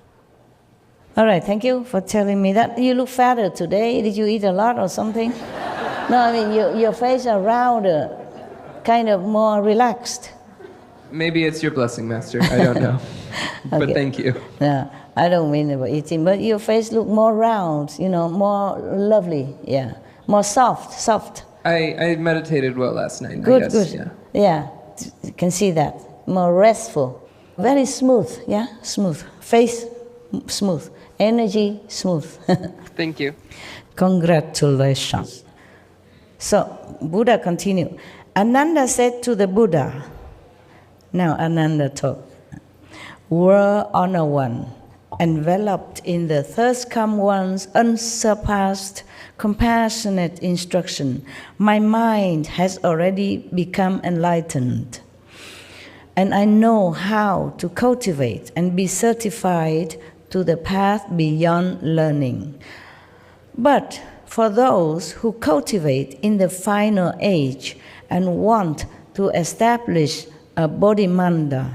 All right, thank you for telling me that. You look fatter today. Did you eat a lot or something? No, I mean, your face are rounder, kind of more relaxed. Maybe it's your blessing, Master. I don't know. Okay. But thank you. No, I don't mean about eating, but your face look more round, you know, more lovely, yeah. More soft. I meditated well last night, Good, I guess. good. Yeah, you can see that. More restful. Very smooth, yeah, smooth. Face smooth. Energy smooth. Thank you. Congratulations. So, Buddha continued. Ananda said to the Buddha, now Ananda talk, were Honor One, enveloped in the thirst come one's unsurpassed, compassionate instruction, my mind has already become enlightened, and I know how to cultivate and be certified to the path beyond learning. But for those who cultivate in the final age and want to establish a bodhimanda,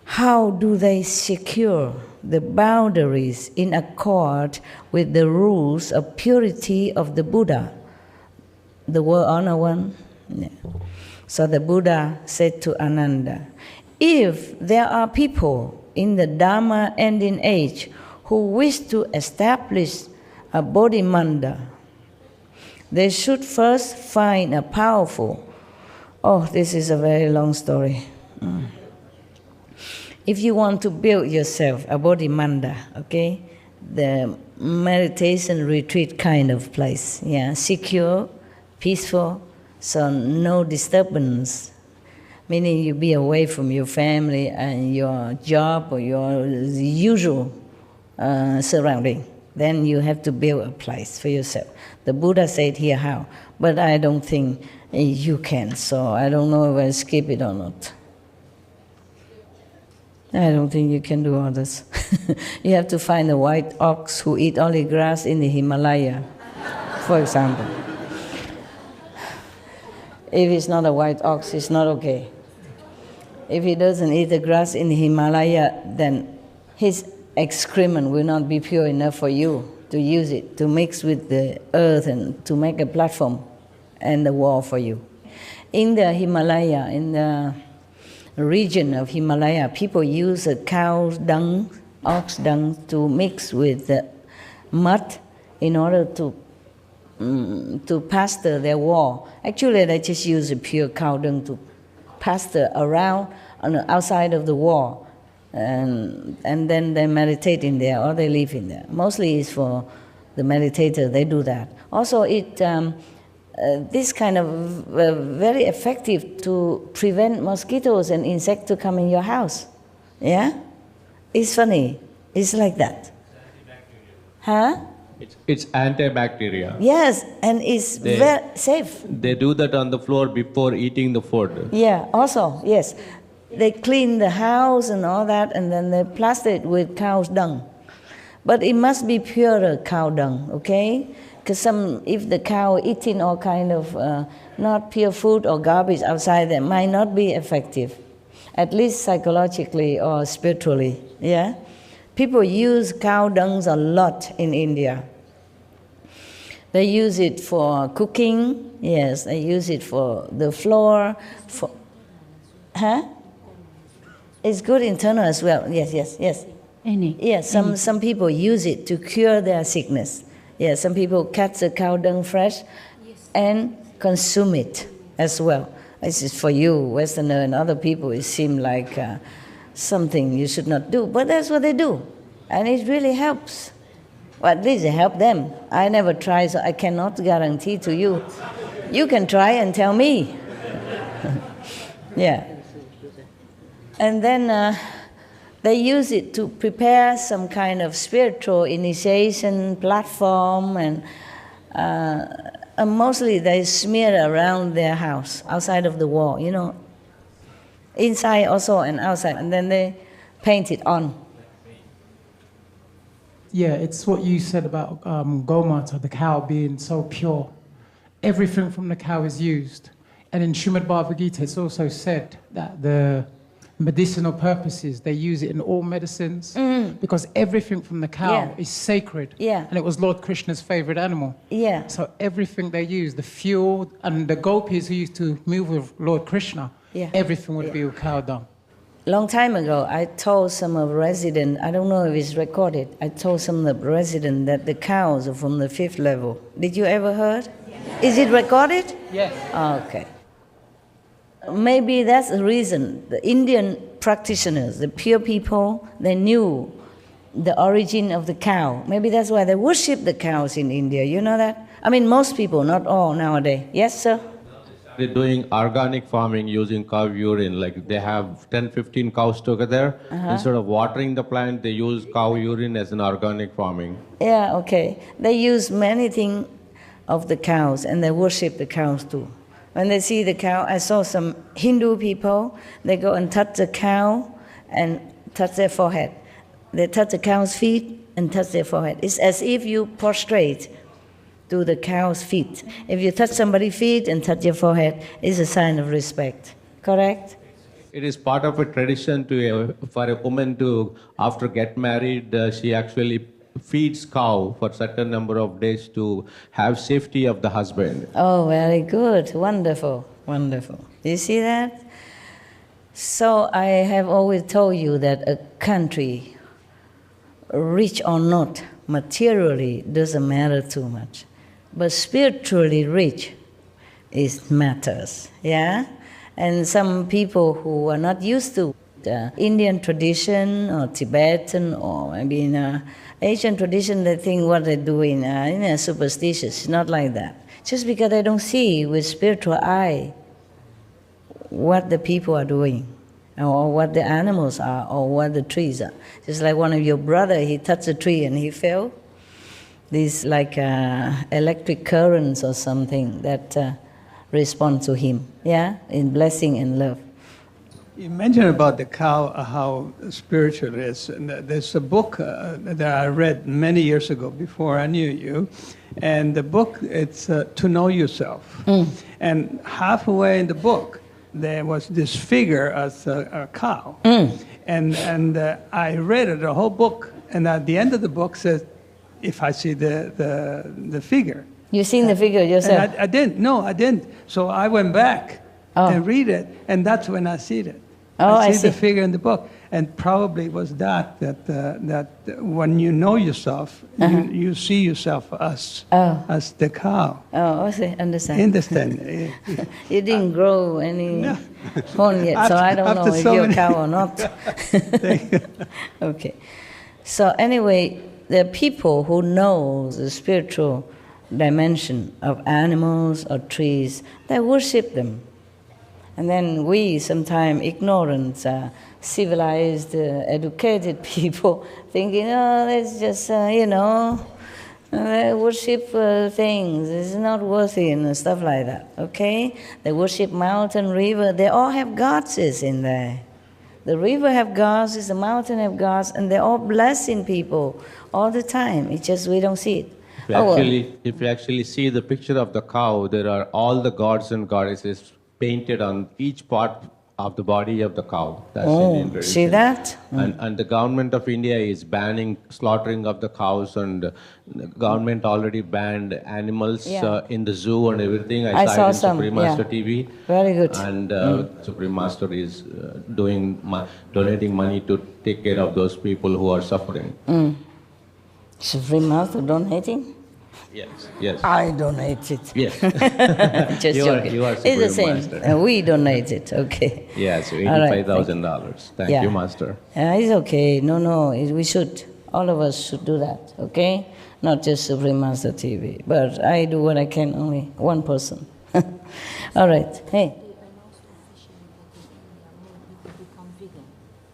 how do they secure the boundaries in accord with the rules of purity of the Buddha? The word Honor One? Yeah. So the Buddha said to Ananda, if there are people in the Dharma ending age who wish to establish a bodhimanda, they should first find a powerful. Oh, this is a very long story. If you want to build yourself a bodhimanda, okay, the meditation retreat kind of place, yeah, secure, peaceful, so no disturbance, meaning you be away from your family and your job or your usual surrounding. Then you have to build a place for yourself. The Buddha said here how, but I don't think you can, so I don't know if I skip it or not. I don't think you can do all this. You have to find a white ox who eat only grass in the Himalaya, for example. If it's not a white ox, it's not okay. If he doesn't eat the grass in the Himalaya, then his excrement will not be pure enough for you to use it, to mix with the earth and to make a platform and the wall for you. In the Himalaya, in the region of Himalaya, people use a cow dung, ox dung, to mix with the mud in order to pasture their wall. Actually, they just use a pure cow dung to pasture around on the outside of the wall, and then they meditate in there or they live in there. Mostly it's for the meditator, they do that. Also, this kind of very effective to prevent mosquitoes and insects to come in your house. Yeah? It's funny. It's like that. Huh? It's antibacterial. Yes, and it's very safe. They do that on the floor before eating the food. Yeah, also, yes. They clean the house and all that, and then they plaster it with cow's dung. But it must be pure cow dung, okay? Because if the cow eating all kind of not pure food or garbage outside, that might not be effective, at least psychologically or spiritually, yeah? People use cow dung a lot in India. They use it for cooking, yes, they use it for the floor, for... Huh? It's good internal as well, yes. Yes, some people use it to cure their sickness. Yes, some people catch the cow dung fresh and consume it as well. This is for you, Westerner, and other people, it seems like something you should not do, but that's what they do, and it really helps. Well, at least it helps them. I never tried, so I cannot guarantee to you. You can try and tell me. Yeah. And then they use it to prepare some kind of spiritual initiation platform, and mostly they smear around their house, outside of the wall, you know, inside also and outside, and then they paint it on. Yeah, it's what you said about Gomata, the cow being so pure. Everything from the cow is used. And in Srimad Bhagavad Gita, it's also said that the medicinal purposes, they use it in all medicines because everything from the cow is sacred. Yeah. And it was Lord Krishna's favorite animal. Yeah. So everything they use, the fuel, and the gopis who used to move with Lord Krishna, everything would be with cow dung. Long time ago, I told some of residents, I don't know if it's recorded, I told some of the residents that the cows are from the 5th level. Did you ever heard? Yes. Is it recorded? Yes. Okay. Maybe that's the reason. The Indian practitioners, the pure people, they knew the origin of the cow. Maybe that's why they worship the cows in India. You know that? I mean, most people, not all nowadays. Yes, sir? They're doing organic farming using cow urine. Like they have 10, 15 cows together. Instead of watering the plant, they use cow urine as an organic farming. Yeah, okay. They use many things of the cows, and they worship the cows too. When they see the cow, I saw some Hindu people, they go and touch the cow and touch their forehead. They touch the cow's feet and touch their forehead. It's as if you prostrate to the cow's feet. If you touch somebody's feet and touch your forehead, it's a sign of respect. Correct? It is part of a tradition for a woman to, after get married, she actually feeds cow for a certain number of days to have safety of the husband. Oh, very good. Wonderful. Wonderful. You see that? So I have always told you that a country, rich or not, materially doesn't matter too much. But spiritually rich, it matters, yeah? And some people who are not used to the Indian tradition or Tibetan or maybe in Asian tradition, they think what they're doing superstitious. It's not like that. Just because they don't see with spiritual eye what the people are doing, or what the animals are, or what the trees are. Just like one of your brother, he touched a tree and he fell. These like electric currents or something that respond to him, yeah, in blessing and love. You mentioned about the cow, how spiritual it is. And there's a book that I read many years ago before I knew you. And the book, it's To Know Yourself. And halfway in the book, there was this figure as a cow. And I read it, the whole book. And at the end of the book says, if I see the figure. You seen the figure yourself? And I didn't. No, I didn't. So I went back Oh. and read it, and that's when I see it. Oh, I the see. figure in the book, and probably it was that when you know yourself, you see yourself as the cow. Oh, I see. Understand. Understand? You didn't grow any horn yet, so I don't know After if so you're a many- cow or not. Okay. So anyway, there are people who know the spiritual dimension of animals or trees. They worship them. And then we, sometimes ignorant, civilized, educated people, thinking, oh, that's just, they worship things, it's not worthy and stuff like that, okay? They worship mountain, river, they all have goddesses in there. The river have gods, the mountain have gods, and they're all blessing people all the time. It's just we don't see it. If you actually see the picture of the cow, there are all the gods and goddesses painted on each part of the body of the cow. That's Indian tradition. See that? And the government of India is banning slaughtering of the cows, and the government already banned animals in the zoo and everything. I saw it in some, Supreme Master TV. Very good. And Supreme Master is donating money to take care of those people who are suffering. Supreme Master donating? Yes. I donate it. Yes. Just joking. You are It's the Supreme same. Master. We donate it, okay. Yes, All right, $85,000. Thank Yeah. you, Master. It's okay. No, we should. All of us should do that, okay? Not just Supreme Master TV. But I do what I can, only one person. All right. Hey.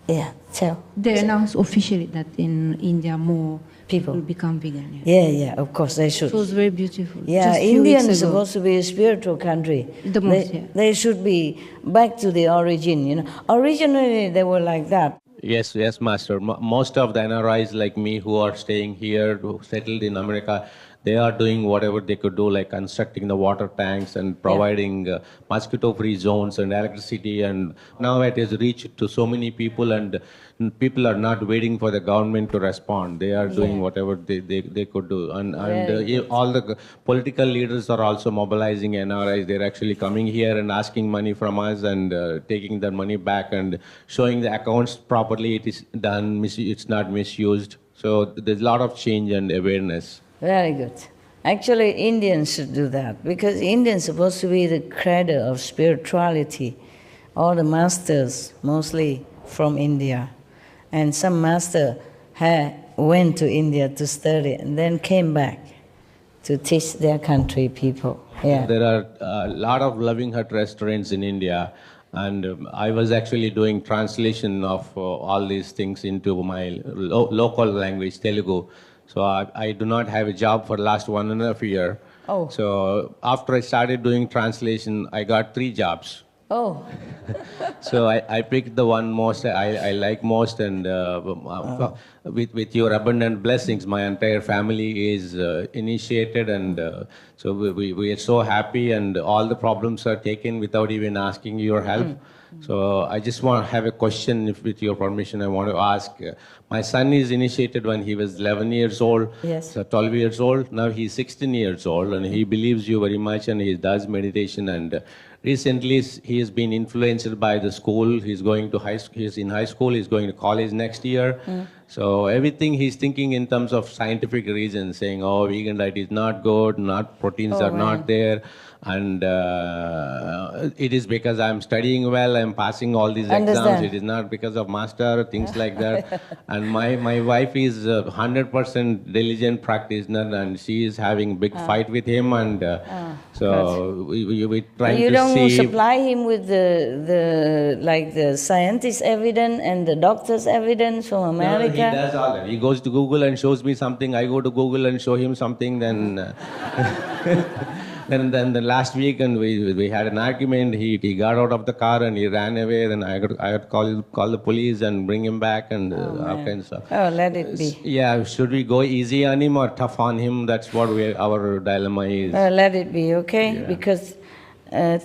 Yeah, tell. They announced officially that in India more People will become vegan. Yeah. Yeah, of course they should. It was very beautiful. Yeah, Just few India weeks is ago. supposed to be a spiritual country. The most, yeah. They should be back to the origin, Originally they were like that. Yes, Master. Most of the NRIs like me who are staying here, who settled in America, they are doing whatever they could do, like constructing the water tanks and providing mosquito-free zones and electricity. And now it has reached to so many people, and people are not waiting for the government to respond. They are doing whatever they could do. And all the political leaders are also mobilizing NRIs. They're actually coming here and asking money from us and taking their money back and showing the accounts properly. It is done, it's not misused. So there's a lot of change and awareness. Very good. Actually, Indians should do that because Indians are supposed to be the cradle of spirituality. All the masters, mostly from India. And some master went to India to study and then came back to teach their country people. Yeah. There are a lot of Loving Hut restaurants in India, and I was actually doing translation of all these things into my local language, Telugu. So I do not have a job for the last 1.5 years. Oh. So after I started doing translation, I got 3 jobs. Oh. So I picked the one most I like most, and with your abundant blessings, my entire family is initiated, and so we are so happy, and all the problems are taken without even asking your help. So I just want to have a question, if with your permission, I want to ask. My son is initiated when he was 11 years old, Yes. so 12 years old. Now he's 16 years old, and he believes you very much, and he does meditation. And recently he has been influenced by the school. He's going to he's in high school, he's going to college next year. So everything he's thinking in terms of scientific reasons, saying, oh, vegan diet is not good, proteins are not there. And it is because I'm studying well, I'm passing all these exams. It is not because of master, things like that. And my wife is 100% diligent practitioner, and she is having big fight with him. And so we trying You to don't see. supply him with the scientist evidence and the doctor's evidence from America? No, he does all that. He goes to Google and shows me something. I go to Google and show him something. Then then the last week, and we had an argument. He got out of the car and he ran away. Then I got to call the police and bring him back, and all kinds of stuff. Oh, let it be. Yeah, should we go easy on him or tough on him? That's what our dilemma is. Let it be, okay? Yeah. Because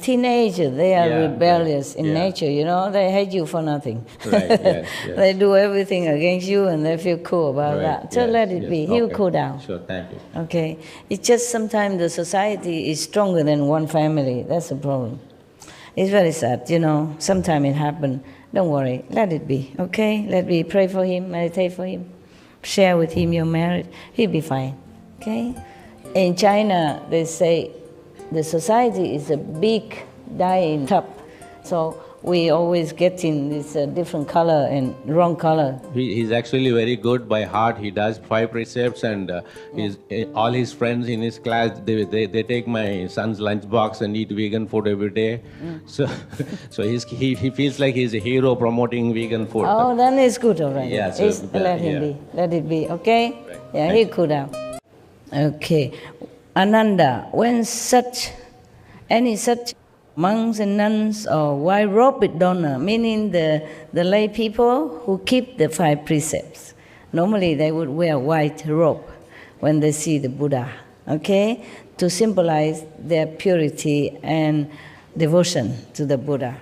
teenagers, they are Yeah, rebellious right, in yeah. nature, you know, they hate you for nothing. Right, yes, yes. They do everything against you and they feel cool about Right, that. So yes, let it yes. be. He'll Okay. cool down. Sure, thank you. Okay. It's just sometimes the society is stronger than one family. That's the problem. It's very sad, you know. Sometimes it happens. Don't worry. Let it be. Okay? Let me pray for him, meditate for him, share with him your marriage. He'll be fine. Okay? In China, they say the society is a big dyeing tub. So we always get in this different color and wrong color. He's actually very good by heart. He does 5 precepts, and all his friends in his class, they take my son's lunchbox and eat vegan food every day. So he feels like he's a hero promoting vegan food. Oh, then it's good already. Yeah, so Let him yeah. be. Let it be, okay? Right. Yeah, he'll cool down. Okay. Ananda, when any such monks and nuns or white-robed donor, meaning the lay people who keep the 5 precepts, normally they would wear white robe when they see the Buddha, okay, to symbolize their purity and devotion to the Buddha.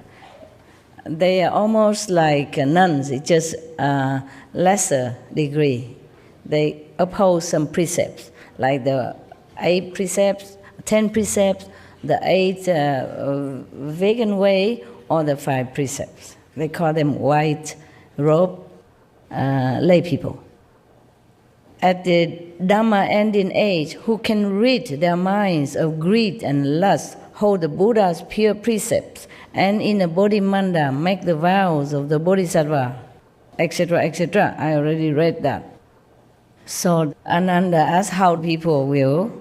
They are almost like nuns, it's just a lesser degree. They uphold some precepts, like the 8 precepts, 10 precepts, the 8 vegan way, or the 5 precepts. They call them white robe lay people. At the Dhamma ending age, who can rid their minds of greed and lust, hold the Buddha's pure precepts, and in a Bodhimanda make the vows of the Bodhisattva, etc., etc. I already read that. So Ananda asked how people will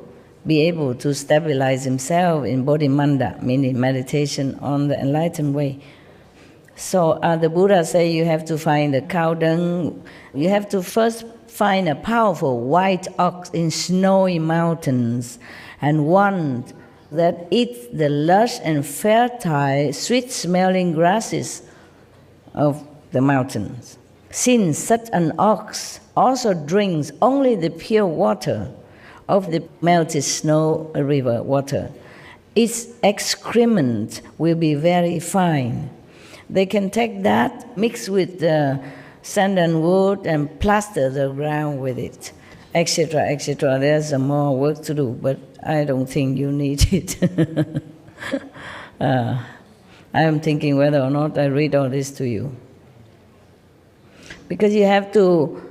be able to stabilize himself in Bodhimanda, meaning meditation on the enlightened way. So the Buddha say you have to find the cow dung. You have to first find a powerful white ox in snowy mountains, and one that eats the lush and fertile, sweet-smelling grasses of the mountains. Since such an ox also drinks only the pure water of the melted snow river water, its excrement will be very fine. They can take that, mix with the sand and wood, and plaster the ground with it, etc., etc. There's some more work to do, but I don't think you need it. I am thinking whether or not I read all this to you. Because you have to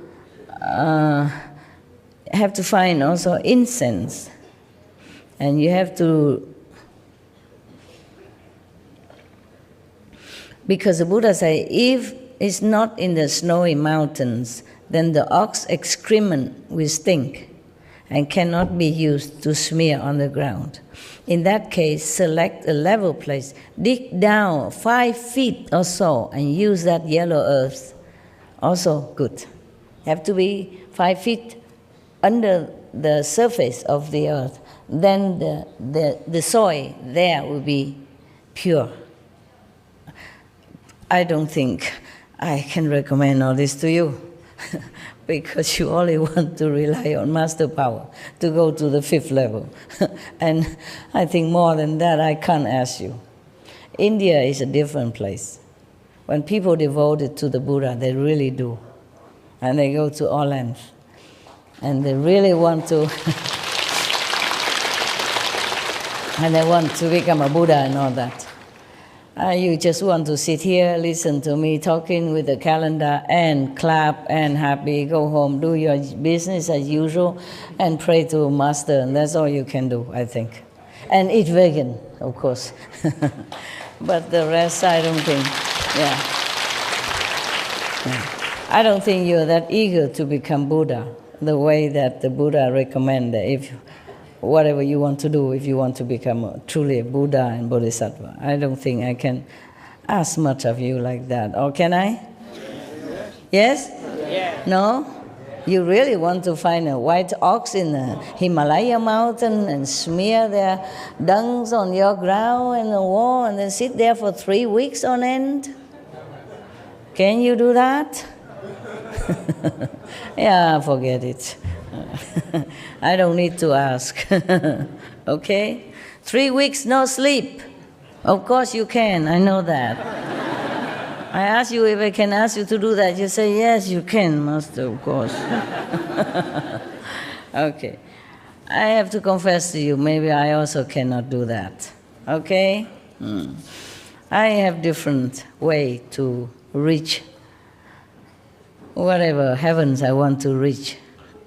find also incense, and you have to, because the Buddha say, if it's not in the snowy mountains, then the ox excrement will stink and cannot be used to smear on the ground. In that case, select a level place, dig down 5 feet or so, and use that yellow earth. Also good. Have to be 5 feet under the surface of the earth. Then the soil there will be pure. I don't think I can recommend all this to you because you only want to rely on master power to go to the 5th level. And I think more than that I can't ask you. India is a different place. When people devoted to the Buddha, they really do. And they go to all lengths. And they really want to and they want to become a Buddha and all that. You just want to sit here, listen to me talking with the calendar, and clap and happy, go home, do your business as usual, and pray to Master, and that's all you can do, I think. And eat vegan, of course. But the rest, I don't think, yeah. I don't think you're that eager to become Buddha, the way that the Buddha recommended. If whatever you want to do, if you want to become truly a Buddha and Bodhisattva. I don't think I can ask much of you like that. Or can I? Yes? Yes? No? You really want to find a white ox in the Himalaya mountain and smear their dungs on your ground and the wall and then sit there for 3 weeks on end? Can you do that? Yeah, forget it. I don't need to ask. Okay? 3 weeks no sleep. Of course you can, I know that. I asked you if I can ask you to do that. You say, yes, you can, Master, of course. Okay. I have to confess to you, maybe I also cannot do that. Okay? I have different way to reach whatever heavens I want to reach.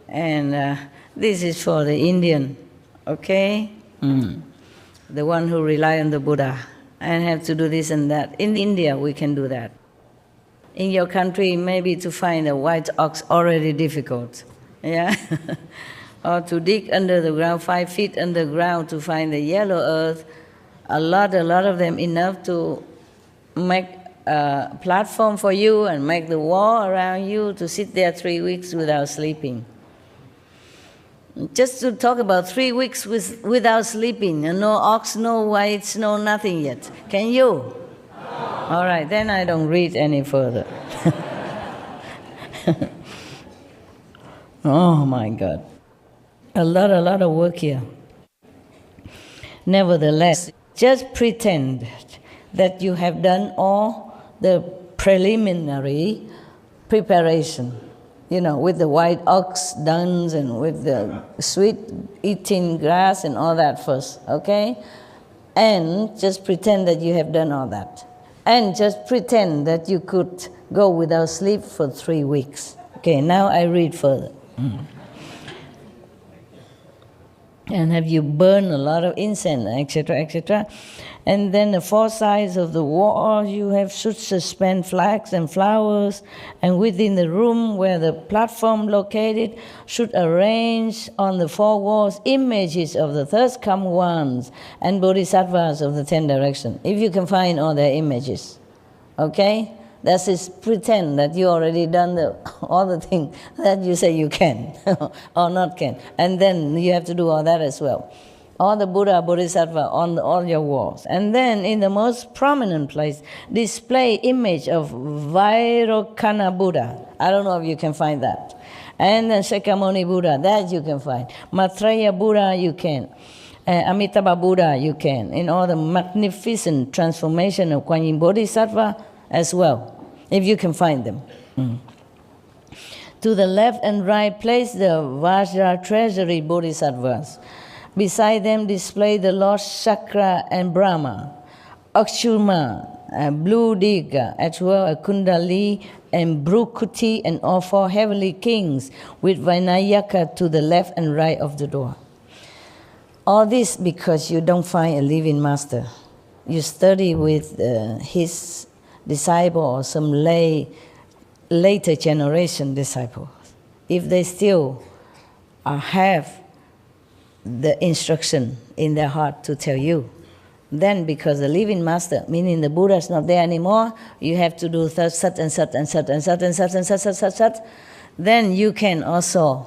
And this is for the Indian, okay? The one who rely on the Buddha and have to do this and that. In India, we can do that. In your country, maybe to find a white ox already difficult, yeah? Or to dig under the ground, 5 feet underground to find the yellow earth, a lot of them, enough to make a platform for you and make the wall around you to sit there 3 weeks without sleeping. Just to talk about 3 weeks without sleeping, and no ox, no whites, no nothing yet. Can you? All right, then I don't read any further. Oh my God. A lot of work here. Nevertheless, just pretend that you have done all the preliminary preparation, you know, with the white ox dung and with the sweet eating grass and all that first, okay? And just pretend that you have done all that. And just pretend that you could go without sleep for 3 weeks. Okay, now I read further. And have you burned a lot of incense, etc., etc. And then the 4 sides of the wall you should suspend flags and flowers, and within the room where the platform located should arrange on the 4 walls images of the third come ones and bodhisattvas of the 10 directions, if you can find all their images, okay? That is pretend that you already done all the things that you say you can or not can. And then you have to do all that as well. All the Buddha, Bodhisattva on all your walls. And then in the most prominent place, display image of Vairocana Buddha. I don't know if you can find that. And then Shakyamuni Buddha, that you can find. Maitreya Buddha, you can. Amitabha Buddha, you can. In all the magnificent transformation of Kuan Yin Bodhisattva, as well, if you can find them. To the left and right, place the Vajra treasury bodhisattvas. Beside them, display the Lord Chakra and Brahma, Akshurma, Blue Diga, as well as Kundali and Brukuti, and all 4 heavenly kings with Vinayaka to the left and right of the door. All this because you don't find a living master. You study with his disciple or some later generation disciples. If they still have the instruction in their heart to tell you, then because the living master, meaning the Buddha is not there anymore, you have to do such and such and such and such and such and such and such, then you can also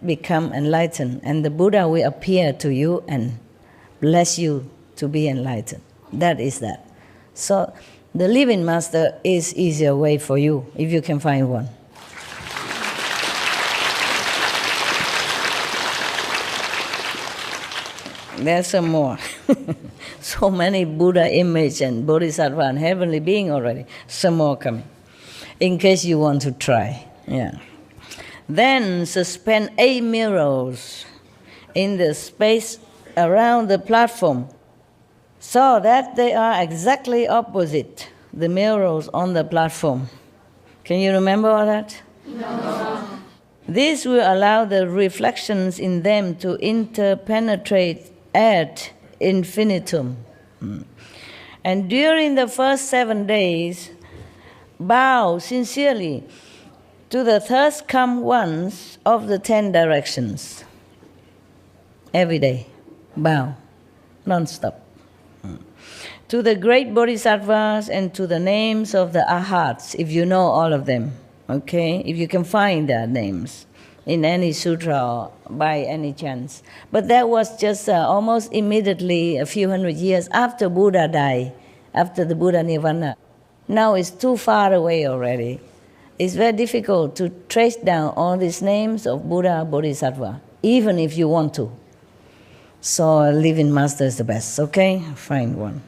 become enlightened, and the Buddha will appear to you and bless you to be enlightened. That is that. So the living master is easier way for you, if you can find one. There's some more. So many Buddha image and Bodhisattva and heavenly being already. Some more coming, in case you want to try. Yeah. Then suspend 8 mirrors in the space around the platform, so that they are exactly opposite the mirrors on the platform. Can you remember all that? No. This will allow the reflections in them to interpenetrate ad infinitum. And during the first 7 days, bow sincerely to the thirst come ones of the 10 directions. Every day, bow, non-stop. To the great bodhisattvas and to the names of the arhats, if you know all of them, okay? If you can find their names in any sutra or by any chance. But that was just almost immediately, a few hundred years after Buddha died, after the Buddha Nirvana. Now it's too far away already. It's very difficult to trace down all these names of Buddha, Bodhisattva, even if you want to. So a living master is the best, okay? Find one.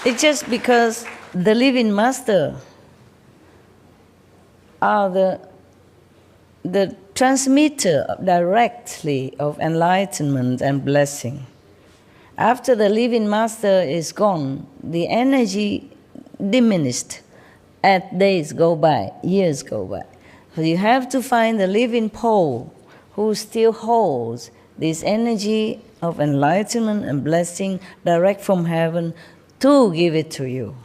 It's just because the living master are the transmitter directly of enlightenment and blessing. After the living master is gone, the energy diminished as days go by, years go by. So you have to find the living pole who still holds this energy of enlightenment and blessing direct from heaven to give it to you.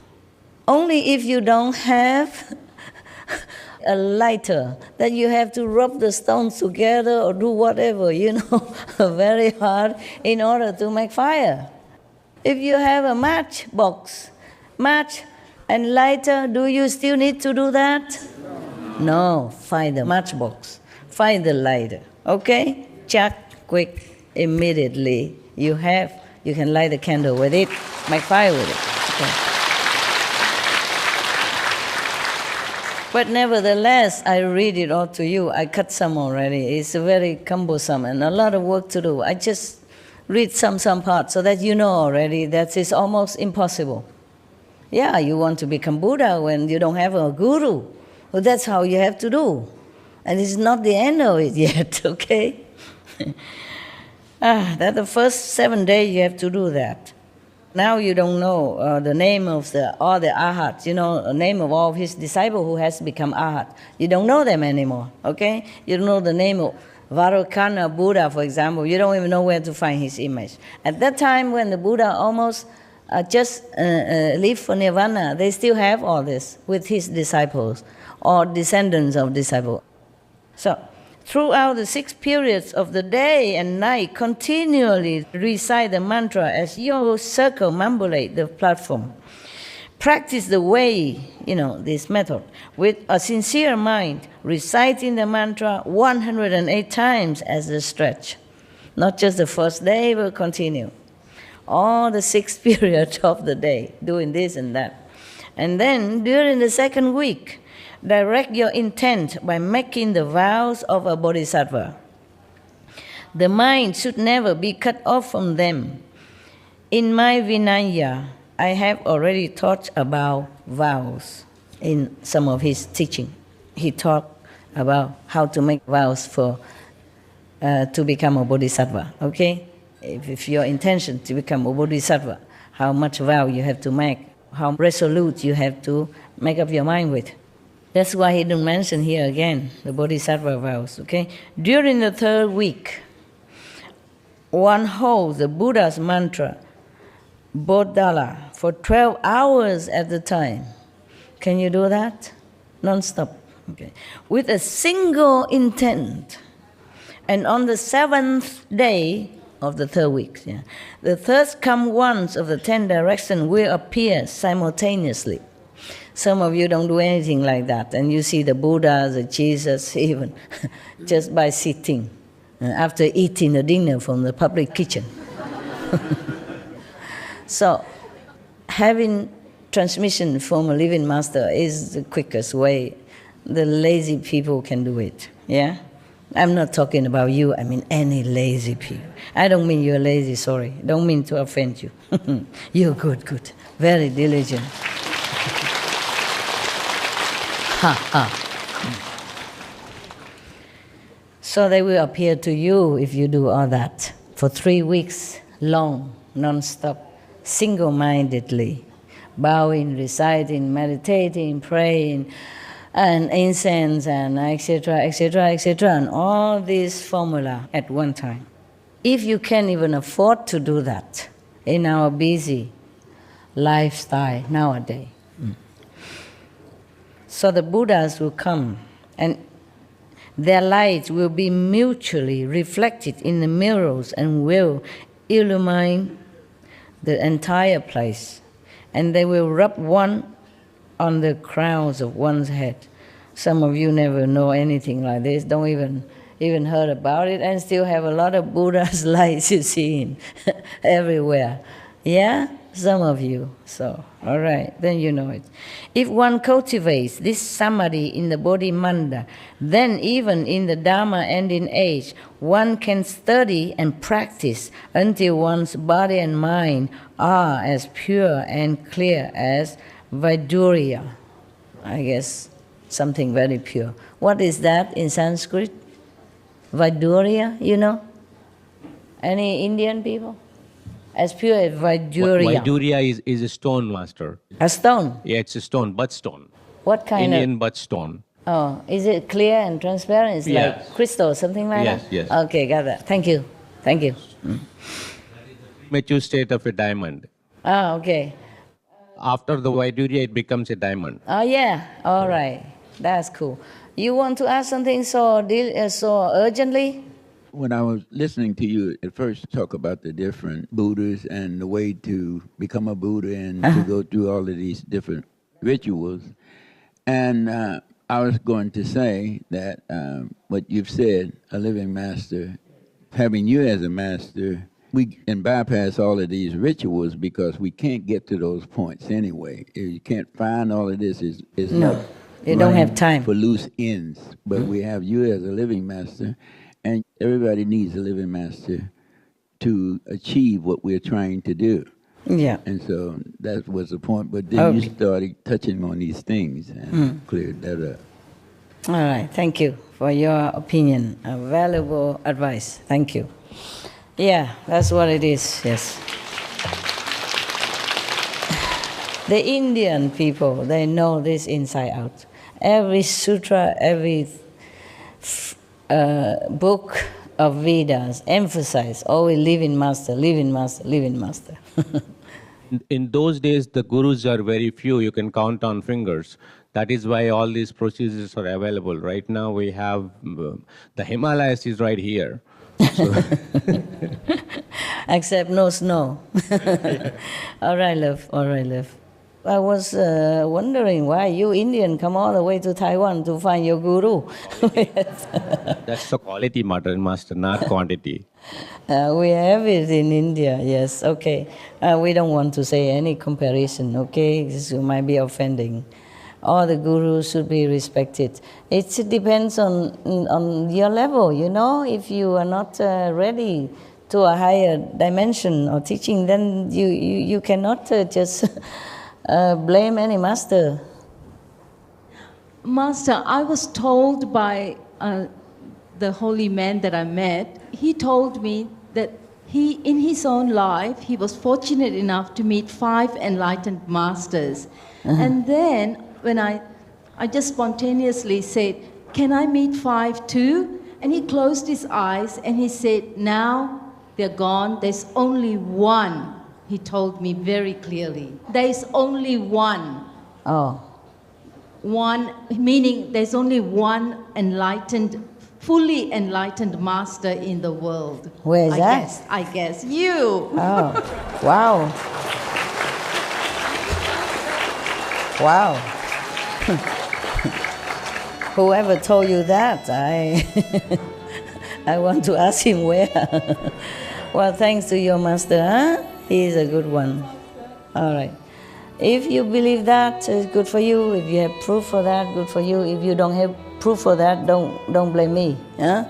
Only if you don't have a lighter that you have to rub the stones together or do whatever, very hard in order to make fire. If you have a match and lighter, do you still need to do that? No, find the matchbox, find the lighter, okay? Check, quick, immediately. You can light the candle with it, make fire with it. Okay. But nevertheless, I read it all to you. I cut some already. It's very cumbersome and a lot of work to do. I just read some parts so that you know already that it's almost impossible. Yeah, you want to become Buddha when you don't have a guru. Well, that's how you have to do. And it's not the end of it yet, okay? That the first 7 days you have to do that. Now you don't know the name of all the arhats, the name of all his disciples who has become arhat. You don't know them anymore, okay? You don't know the name of Vairocana Buddha, for example. You don't even know where to find his image. At that time when the Buddha almost just leave for nirvana, they still have all this with his disciples or descendants of disciples. So, throughout the 6 periods of the day and night, continually recite the mantra as you circumambulate the platform. Practice the way, this method, with a sincere mind, reciting the mantra 108 times as a stretch. Not just the first day, but continue. All the 6 periods of the day, doing this and that. And then, during the second week, direct your intent by making the vows of a bodhisattva. The mind should never be cut off from them. In my Vinaya, I have already taught about vows in some of his teaching. He taught about how to make vows to become a bodhisattva, okay? If your intention to become a bodhisattva, how much vow you have to make, how resolute you have to make up your mind with. That's why he didn't mention here again, the bodhisattva vows, okay? During the 3rd week, one holds the Buddha's mantra, Bodhala, for 12 hours at a time. Can you do that? Non-stop, okay? With a single intent. And on the 7th day of the 3rd week, the third come once of the 10 directions will appear simultaneously. Some of you don't do anything like that, and you see the Buddha, the Jesus, even just by sitting after eating the dinner from the public kitchen. So, having transmission from a living master is the quickest way. The lazy people can do it, yeah? I'm not talking about you, I mean any lazy people. I don't mean you're lazy, sorry. Don't mean to offend you. You're good, very diligent. So they will appear to you if you do all that for 3 weeks long, non-stop, single-mindedly, bowing, reciting, meditating, praying, and incense, and etc., and all these formula at one time. If you can't even afford to do that in our busy lifestyle nowadays, so the Buddhas will come, and their light will be mutually reflected in the mirrors and will illumine the entire place. And they will rub one on the crowns of one's head. Some of you never know anything like this, don't even heard about it, and still have a lot of Buddha's lights you see everywhere. Yeah? Some of you. So, all right, then you know it. If one cultivates this samadhi in the Bodhi manda, then even in the Dharma ending age, one can study and practice until one's body and mind are as pure and clear as Vaidurya. I guess something very pure. What is that in Sanskrit? Vaidurya, you know? Any Indian people? As pure as Vaidurya. Vaidurya is a stone, Master. A stone? Yeah, it's a stone, butt stone. What kind Indian of? butt stone. Oh, is it clear and transparent? It's Yes. like crystal, something like Yes, that? yes. Okay, got that. Thank you. Thank you. Mature state of a diamond. Ah, okay. After the Vaidurya, it becomes a diamond. Oh, yeah. All right. That's cool. You want to ask something so urgently? When I was listening to you at first talk about the different Buddhas and the way to become a Buddha and to go through all of these different rituals, and I was going to say that what you've said, a living master, having you as a master, we can bypass all of these rituals because we can't get to those points anyway. If you can't find all of this, is No, like you don't have time. for loose ends. But we have you as a living master, and everybody needs a living master to achieve what we're trying to do. Yeah. And so that was the point. But then you started touching on these things and cleared that up. All right. Thank you for your opinion. A valuable advice. Thank you. Yeah, that's what it is. Yes. The Indian people, they know this inside out. Every sutra, every book of Vedas emphasize always living master, living master, living master. In those days, the gurus are very few. You can count on fingers. That is why all these procedures are available. Right now, we have the Himalayas is right here. So Except no snow. All right, love. All right, love. I was wondering why you Indian come all the way to Taiwan to find your guru. that's the quality matter, Master, not quantity. We have it in India, yes, okay. We don't want to say any comparison, okay? This might be offending. All the gurus should be respected. It depends on your level, you know? If you are not ready to a higher dimension or teaching, then you cannot just blame any master. Master, I was told by the holy man that I met, he told me that he, in his own life, he was fortunate enough to meet 5 enlightened masters. And then when I just spontaneously said, can I meet 5 too? And he closed his eyes and he said, now they're gone, there's only one. He told me very clearly, there's only one. Oh. One, meaning there's only one enlightened, fully enlightened master in the world. Where is that? I guess you. Oh, wow. Wow. Whoever told you that, I want to ask him where. Well, thanks to your master, huh? He is a good one. All right. If you believe that, it's good for you. If you have proof for that, good for you. If you don't have proof for that, don't blame me. Huh?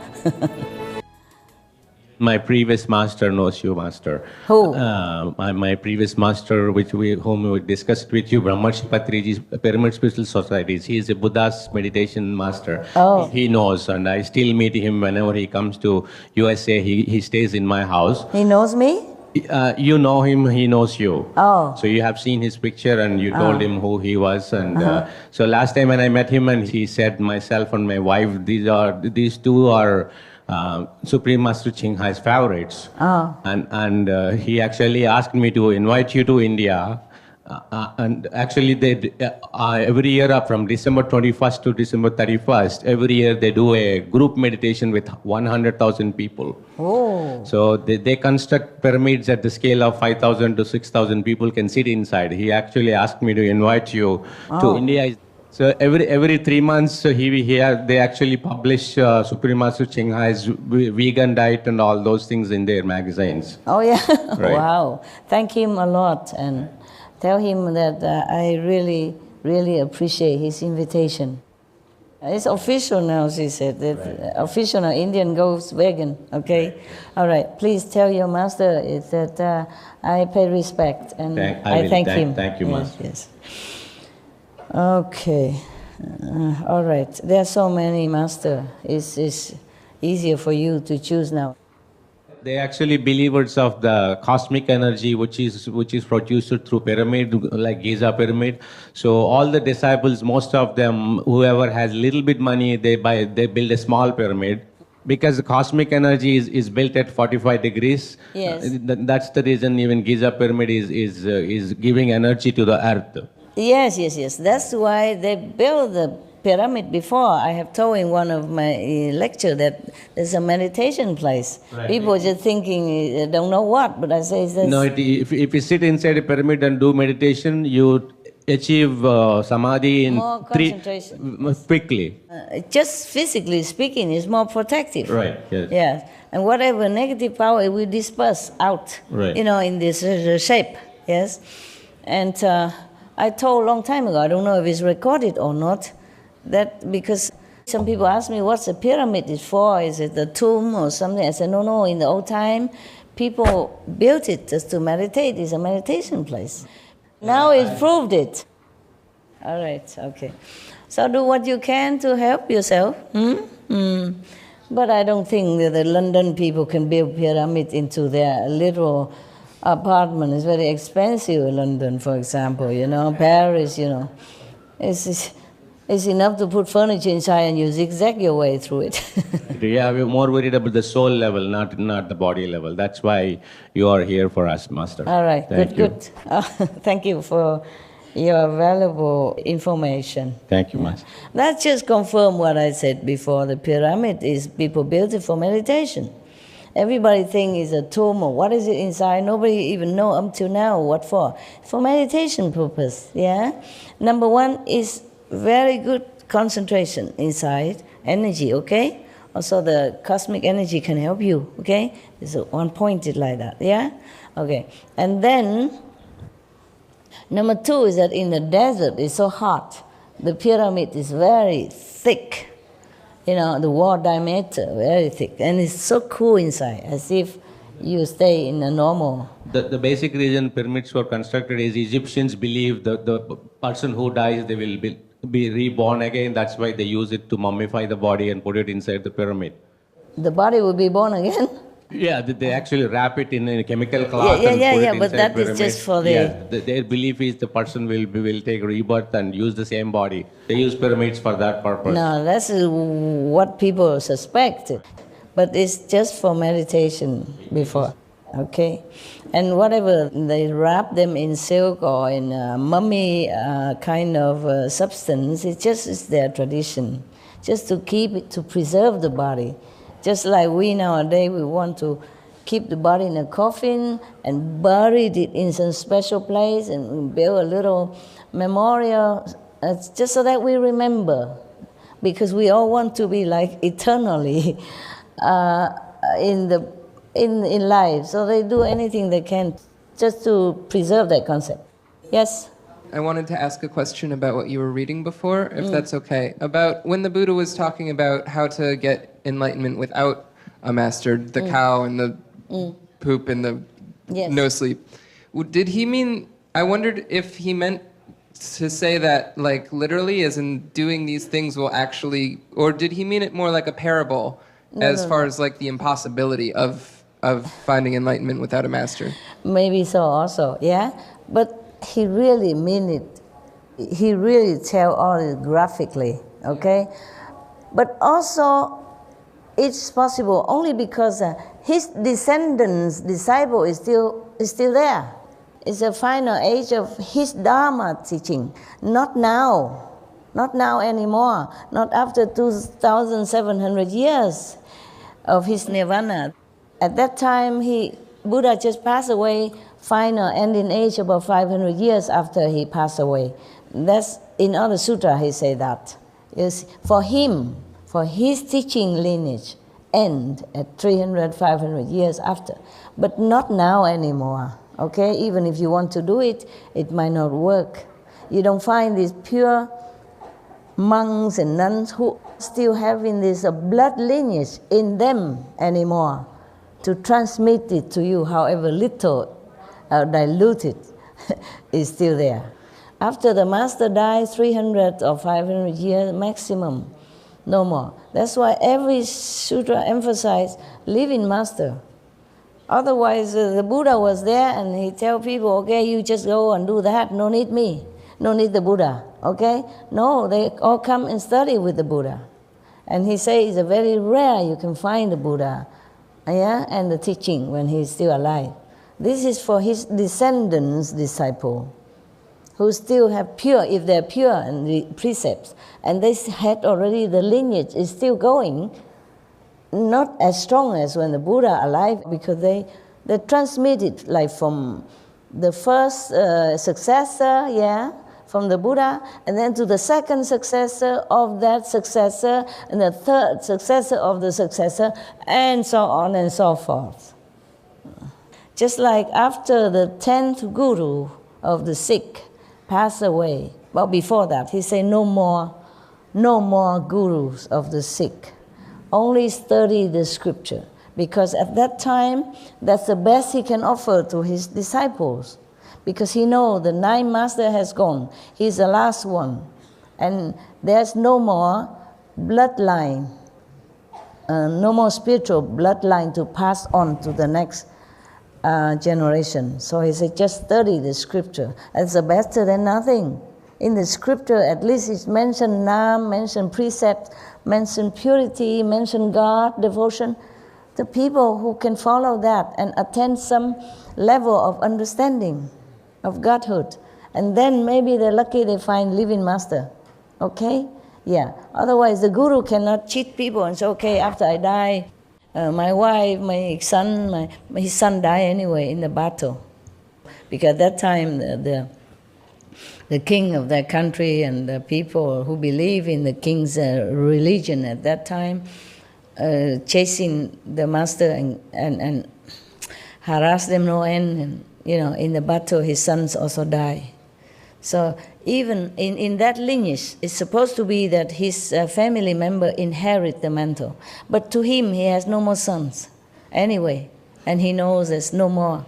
My previous master knows you, Master. Who? My previous master, whom we discussed with you, Brahmarshi Patriji's Pyramid Spiritual Societies. He is a Buddha's meditation master. Oh. He knows, and I still meet him whenever he comes to USA. He stays in my house. He knows me? You know him, he knows you. Oh. So you have seen his picture and you told him who he was. And so last time when I met him, and he said, myself and my wife, these two are Supreme Master CHINGHAI's favorites. Oh. And he actually asked me to invite you to India. And actually, they every year from December 21st to December 31st, every year they do a group meditation with 100,000 people. Oh. So they construct pyramids at the scale of 5,000 to 6,000 people can sit inside. He actually asked me to invite you to India. So every 3 months, so they actually publish Supreme Master CHINGHAI's vegan diet and all those things in their magazines. Oh yeah, Right. wow. Thank him a lot and tell him that I really, really appreciate his invitation. It's official now, she said. That official now, Indian goes vegan, okay? All right, please tell your master that I pay respect and I thank him. Thank you, Master. Yes. Okay. All right. There are so many, Master. It's easier for you to choose now. They actually believers of the cosmic energy, which is produced through pyramid, like Giza pyramid. So all the disciples, most of them, whoever has little bit money, they build a small pyramid. Because the cosmic energy is built at 45 degrees. Yes. That's the reason even Giza pyramid is giving energy to the earth. Yes. That's why they built the pyramid before. I have told in one of my lecture that there's a meditation place. Right. People just thinking, don't know what, but I say that's... No, if you sit inside a pyramid and do meditation, you achieve samadhi in more concentration. Quickly. Just physically speaking, it's more protective. Right, yes. Yeah, and whatever negative power, it will disperse out, Right. in this shape, yes. And I told a long time ago, I don't know if it's recorded or not, that because some people ask me, what's a pyramid is for? Is it a tomb or something? I said, no, in the old time, people built it just to meditate. It's a meditation place. Now it proved it. All right, okay. So do what you can to help yourself. But I don't think that the London people can build pyramid into their little apartment. It's very expensive in London, for example, Paris, It's enough to put furniture inside and you zigzag your way through it. Yeah, we're more worried about the soul level, not the body level. That's why you are here for us, Master. All right, Thank you. good. Thank you for your valuable information. Thank you, Master. That just confirmed what I said before. The pyramid is people built it for meditation. Everybody thinks it's a tomb or what is it inside? Nobody even know up till now what for. For meditation purpose, yeah? Number one is very good concentration inside, energy, okay? Also the cosmic energy can help you, okay? It's one pointed like that, yeah? Okay, and then number two is that in the desert it's so hot. The pyramid is very thick. The wall diameter, very thick. And it's so cool inside, as if you stay in a normal... The basic reason pyramids were constructed is Egyptians believe that the person who dies, they will be reborn again. That's why they use it to mummify the body and put it inside the pyramid. The body will be born again? Yeah, they actually wrap it in a chemical cloth and put it inside but that pyramid. is just for the... Yeah, their belief is the person will take rebirth and use the same body. They use pyramids for that purpose. No, that's what people suspect. But it's just for meditation before, okay? And whatever, they wrap them in silk or in a mummy kind of substance, it's their tradition. Just to keep it, to preserve the body. Just like we nowadays, we want to keep the body in a coffin and bury it in some special place and build a little memorial, just so that we remember. Because we all want to be like eternally in life. So they do anything they can just to preserve that concept. Yes? I wanted to ask a question about what you were reading before, if that's okay. About when the Buddha was talking about how to get enlightenment without a master, the cow and the poop and the no sleep. Did he mean, I wondered if he meant to say that like literally as in doing these things will actually, or did he mean it more like a parable as far as like the impossibility of finding enlightenment without a master? Maybe so also, yeah. But he really mean it. He really tell all it graphically, okay? But also, it's possible only because his disciple is still there. It's the final age of his Dharma teaching. Not now. Not now anymore. Not after 2,700 years of his nirvana. At that time, Buddha just passed away, final ending age about 500 years after he passed away. That's in other sutra he say that. Yes, for him, for his teaching lineage, end at 300, 500 years after. But not now anymore, okay? Even if you want to do it, it might not work. You don't find these pure monks and nuns who still having this blood lineage in them anymore to transmit it to you, however little diluted is still there. After the master died, 300 or 500 years maximum, no more. That's why every sutra emphasizes living master. Otherwise, the Buddha was there and he tell people, okay, you just go and do that, no need me, no need the Buddha, okay? No, they all come and study with the Buddha. And he says it's very rare you can find the Buddha, yeah, and the teaching when he's still alive. This is for his descendants, disciple, who still have pure, if they're pure in the precepts, and they had already the lineage is still going, not as strong as when the Buddha alive, because they transmit it like from the first successor, yeah, from the Buddha, and then to the second successor of that successor, and the third successor of the successor, and so on and so forth. Just like after the 10th guru of the Sikh passed away, well, before that, he said no more gurus of the Sikh. Only study the scripture, because at that time, that's the best he can offer to his disciples. Because he knows the ninth master has gone. He's the last one. And there's no more bloodline, no more spiritual bloodline to pass on to the next generation. So he said, just study the scripture. That's better than nothing. In the scripture, at least it's mentioned Nam, mentioned precept, mentioned purity, mentioned God, devotion. The people who can follow that and attain some level of understanding of Godhood, and then maybe they're lucky they find living master, okay? Yeah, otherwise the guru cannot cheat people and say, okay, after I die, my wife, my son, his son died anyway in the battle. Because at that time, the king of that country and the people who believe in the king's religion at that time, chasing the master and harass them no end, and in the battle his sons also die. So even in that lineage, it's supposed to be that his family member inherit the mantle. But to him, he has no more sons anyway. And he knows there's no more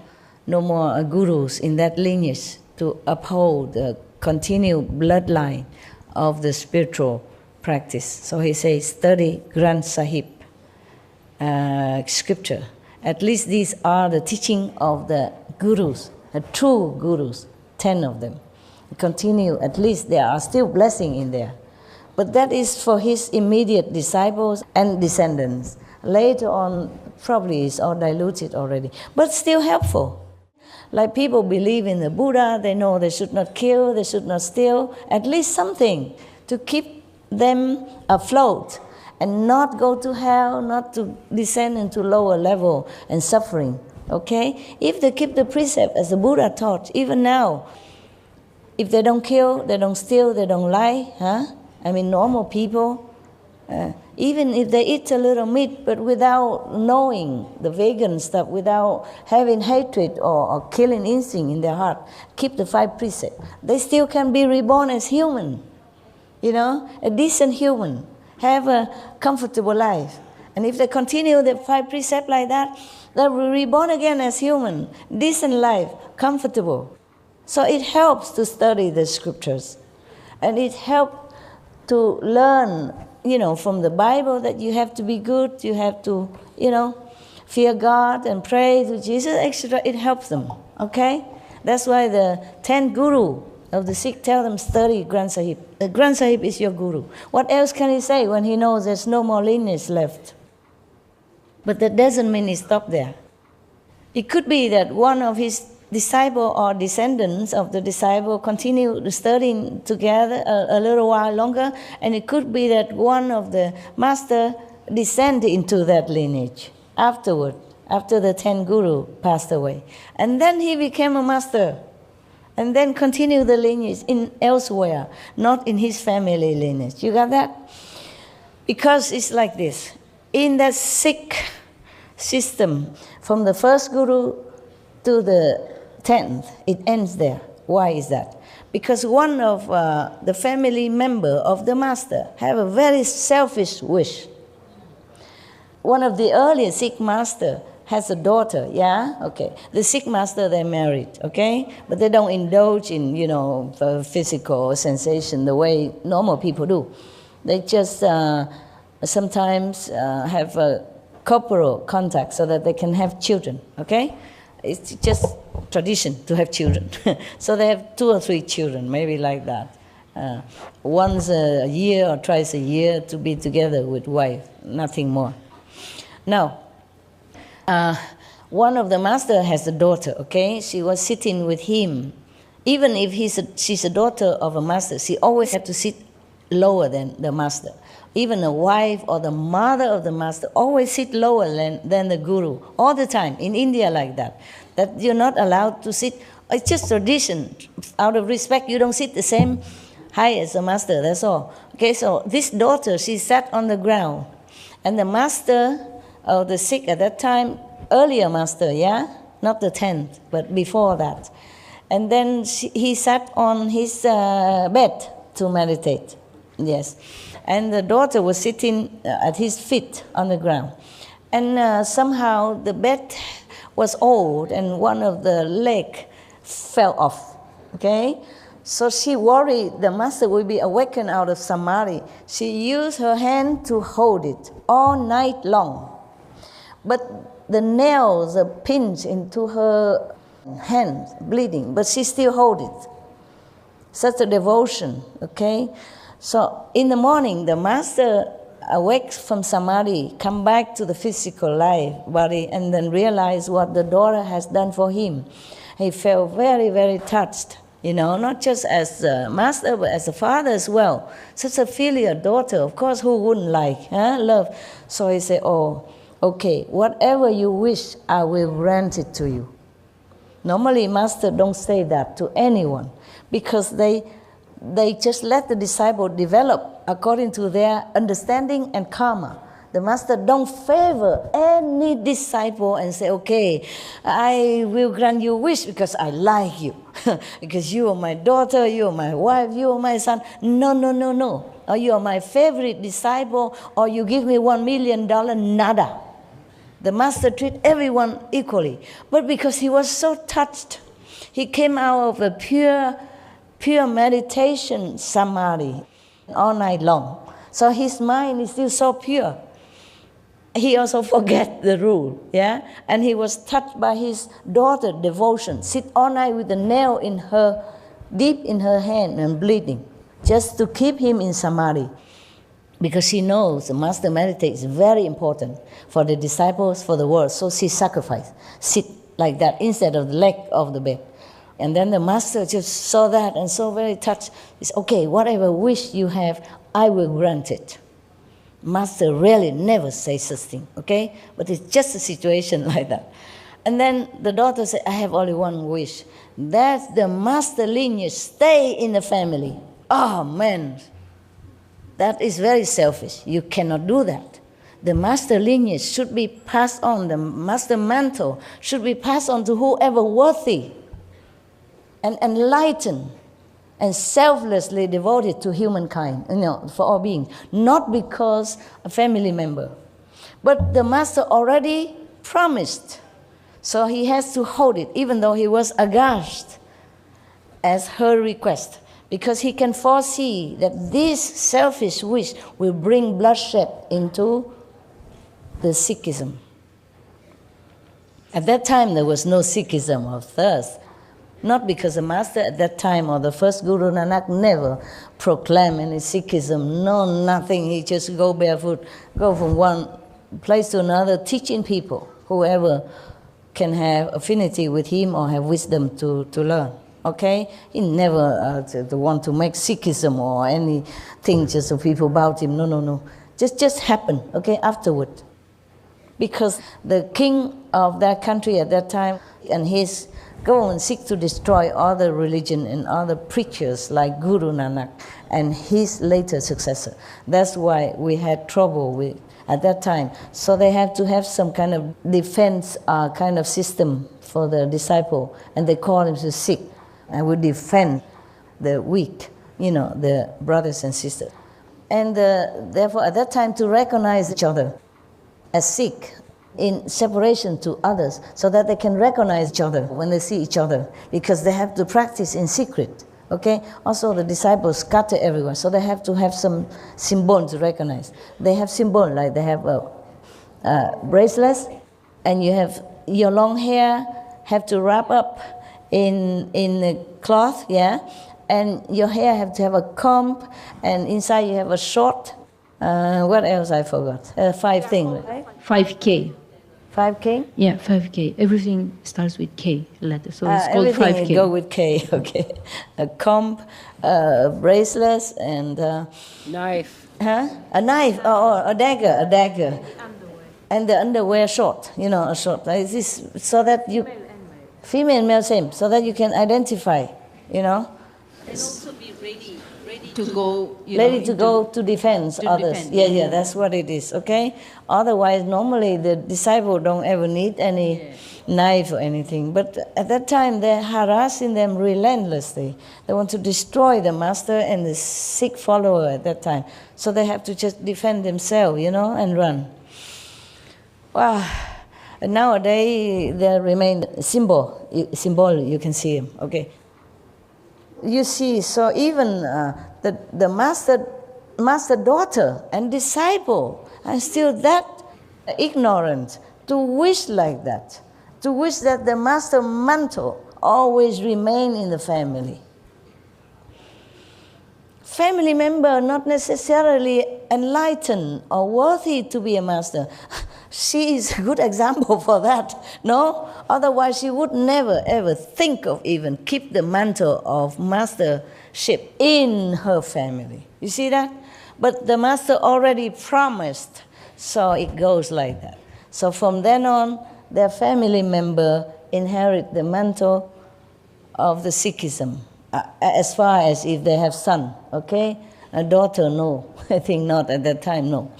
gurus in that lineage to uphold the continued bloodline of the spiritual practice. So he says, study Granth Sahib scripture. At least these are the teaching of the gurus, the true gurus, 10 of them. Continue, at least there are still blessings in there. But that is for his immediate disciples and descendants. Later on, probably it's all diluted already, but still helpful. Like people believe in the Buddha, they know they should not kill, they should not steal, at least something to keep them afloat and not go to hell, not to descend into lower level and suffering, okay? If they keep the precept as the Buddha taught, even now, if they don't kill, they don't steal, they don't lie, I mean, normal people, even if they eat a little meat, but without knowing the vegan stuff, without having hatred or killing instinct in their heart, keep the 5 precepts, they still can be reborn as human, a decent human, have a comfortable life. And if they continue the 5 precepts like that, they will be reborn again as human, decent life, comfortable. So it helps to study the scriptures. And it helps to learn, from the Bible that you have to be good, you have to, fear God and pray to Jesus, etc. It helps them, okay? That's why the 10 guru of the Sikh tell them, study Granth Sahib. The Granth Sahib is your guru. What else can he say when he knows there's no more lineage left? But that doesn't mean he stopped there. It could be that one of his disciple or descendants of the disciple continue studying together a little while longer, and it could be that one of the master descend into that lineage afterward, after the 10 guru passed away. And then he became a master. and then continue the lineage in elsewhere, not in his family lineage. You got that? Because it's like this. In that Sikh system, from the first guru to the 10th, it ends there. Why is that? Because one of the family member of the master have a very selfish wish. One of the earlier Sikh master has a daughter, yeah? Okay. The Sikh master, they're married, okay? But they don't indulge in, physical sensation the way normal people do. They just sometimes have a corporal contact so that they can have children, okay? It's just tradition to have children. So they have 2 or 3 children, maybe like that. Once a year or twice a year to be together with wife, nothing more. Now, one of the master has a daughter, okay? She was sitting with him. Even if she's a daughter of a master, she always had to sit lower than the master. Even a wife or the mother of the master always sit lower than the guru, all the time, in India like that. That you're not allowed to sit, it's just tradition. Out of respect, you don't sit the same height as the master, that's all. Okay, so this daughter, she sat on the ground. And the master of the Sikh at that time, earlier master, yeah? Not the 10th, but before that. And then he sat on his bed to meditate, yes. And the daughter was sitting at his feet on the ground. And somehow the bed was old and one of the leg fell off, okay? So she worried the master will be awakened out of samadhi. She used her hand to hold it all night long. But the nails are pinched into her hand, bleeding, but she still holds it. Such a devotion, okay? So in the morning, the master awakes from samadhi, come back to the physical life, body, and then realize what the daughter has done for him. He felt very, very touched, not just as a master, but as a father as well. Such a filial daughter, of course, who wouldn't like, love? So he said, oh, okay, whatever you wish, I will grant it to you. Normally, master don't say that to anyone because they just let the disciple develop according to their understanding and karma. The master don't favor any disciple and say, okay, I will grant you wish because I like you. Because you are my daughter, you are my wife, you are my son. No. Or you are my favorite disciple, or you give me $1 million, nada. The master treat everyone equally. But because he was so touched, he came out of a pure meditation samadhi all night long. So his mind is still so pure. He also forget the rule, yeah? And he was touched by his daughter's devotion. Sit all night with a nail deep in her hand and bleeding, just to keep him in samadhi. Because she knows the master meditates is very important for the disciples, for the world. So she sacrificed, sit like that instead of the leg of the bed. And then the master just saw that and so very touched. He said, okay, whatever wish you have, I will grant it. Master really never says such thing, okay? But it's just a situation like that. And then the daughter said, I have only one wish. That the master lineage stay in the family. Oh, man. That is very selfish. You cannot do that. The master lineage should be passed on. The master mantle should be passed on to whoever worthy and enlightened and selflessly devoted to humankind, for all beings. Not because a family member. But the master already promised. So he has to hold it, even though he was aghast as her request. Because he can foresee that this selfish wish will bring bloodshed into the Sikhism. At that time, there was no Sikhism of thirst. Not because the master at that time or the first Guru Nanak never proclaimed any Sikhism, no, nothing. He just go barefoot, go from one place to another, teaching people, whoever can have affinity with him or have wisdom to learn. Okay? He never want to make Sikhism or anything just so people about him. No. Just happened, okay, afterward. Because the king of that country at that time and his government seek to destroy other religion and other preachers like Guru Nanak and his later successor. That's why we had trouble with at that time. So they have to have some kind of defense kind of system for the disciple, and they call him to Sikh, and would defend the weak, the brothers and sisters. And therefore, at that time, to recognize each other as Sikh in separation to others, so that they can recognize each other when they see each other, because they have to practice in secret. Okay. Also, the disciples scatter everywhere, so they have to have some symbol to recognize. They have symbol, like they have bracelets, and you have your long hair have to wrap up in a cloth, yeah, and your hair have to have a comb, and inside you have a short. What else I forgot? 5 things. 5K. 5K? Yeah, 5K. Everything starts with K letter, so it's called 5K. Everything go with K, okay. A comb, bracelets, and... knife. Huh? A knife, or a dagger. And the underwear short, a short. So that you... Female, male, same. So that you can identify, And also be ready to go, ready to go to defend others. Defend. Yeah, that's what it is, okay? Otherwise, normally the disciple don't ever need any knife or anything. But at that time, they're harassing them relentlessly. They want to destroy the master and the Sikh follower at that time. So they have to just defend themselves, and run. Wow. And nowadays, there remain symbol, you can see them, okay? You see, so even the master daughter and disciple are still that ignorant to wish like that, to wish that the master mantle always remain in the family. Family member not necessarily enlightened or worthy to be a master. She is a good example for that, no? Otherwise, she would never, ever think of even keep the mantle of mastership in her family. You see that? But the master already promised, so it goes like that. So from then on, their family member inherit the mantle of the Sikhism, as far as if they have son, okay? A daughter, no. I think not at that time, no.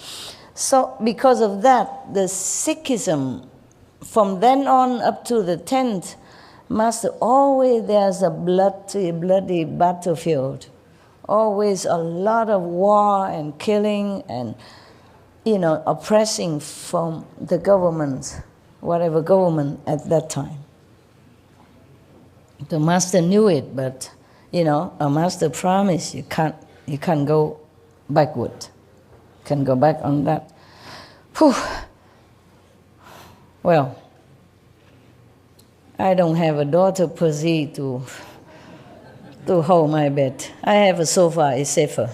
So because of that, the Sikhism, from then on up to the 10th master, always there's a bloody battlefield. Always a lot of war and killing and, oppressing from the government, whatever government at that time. The master knew it, but, a master promised you can't go backward. Can go back on that. Whew. Well, I don't have a daughter per se to hold my bed. I have a sofa, it's safer.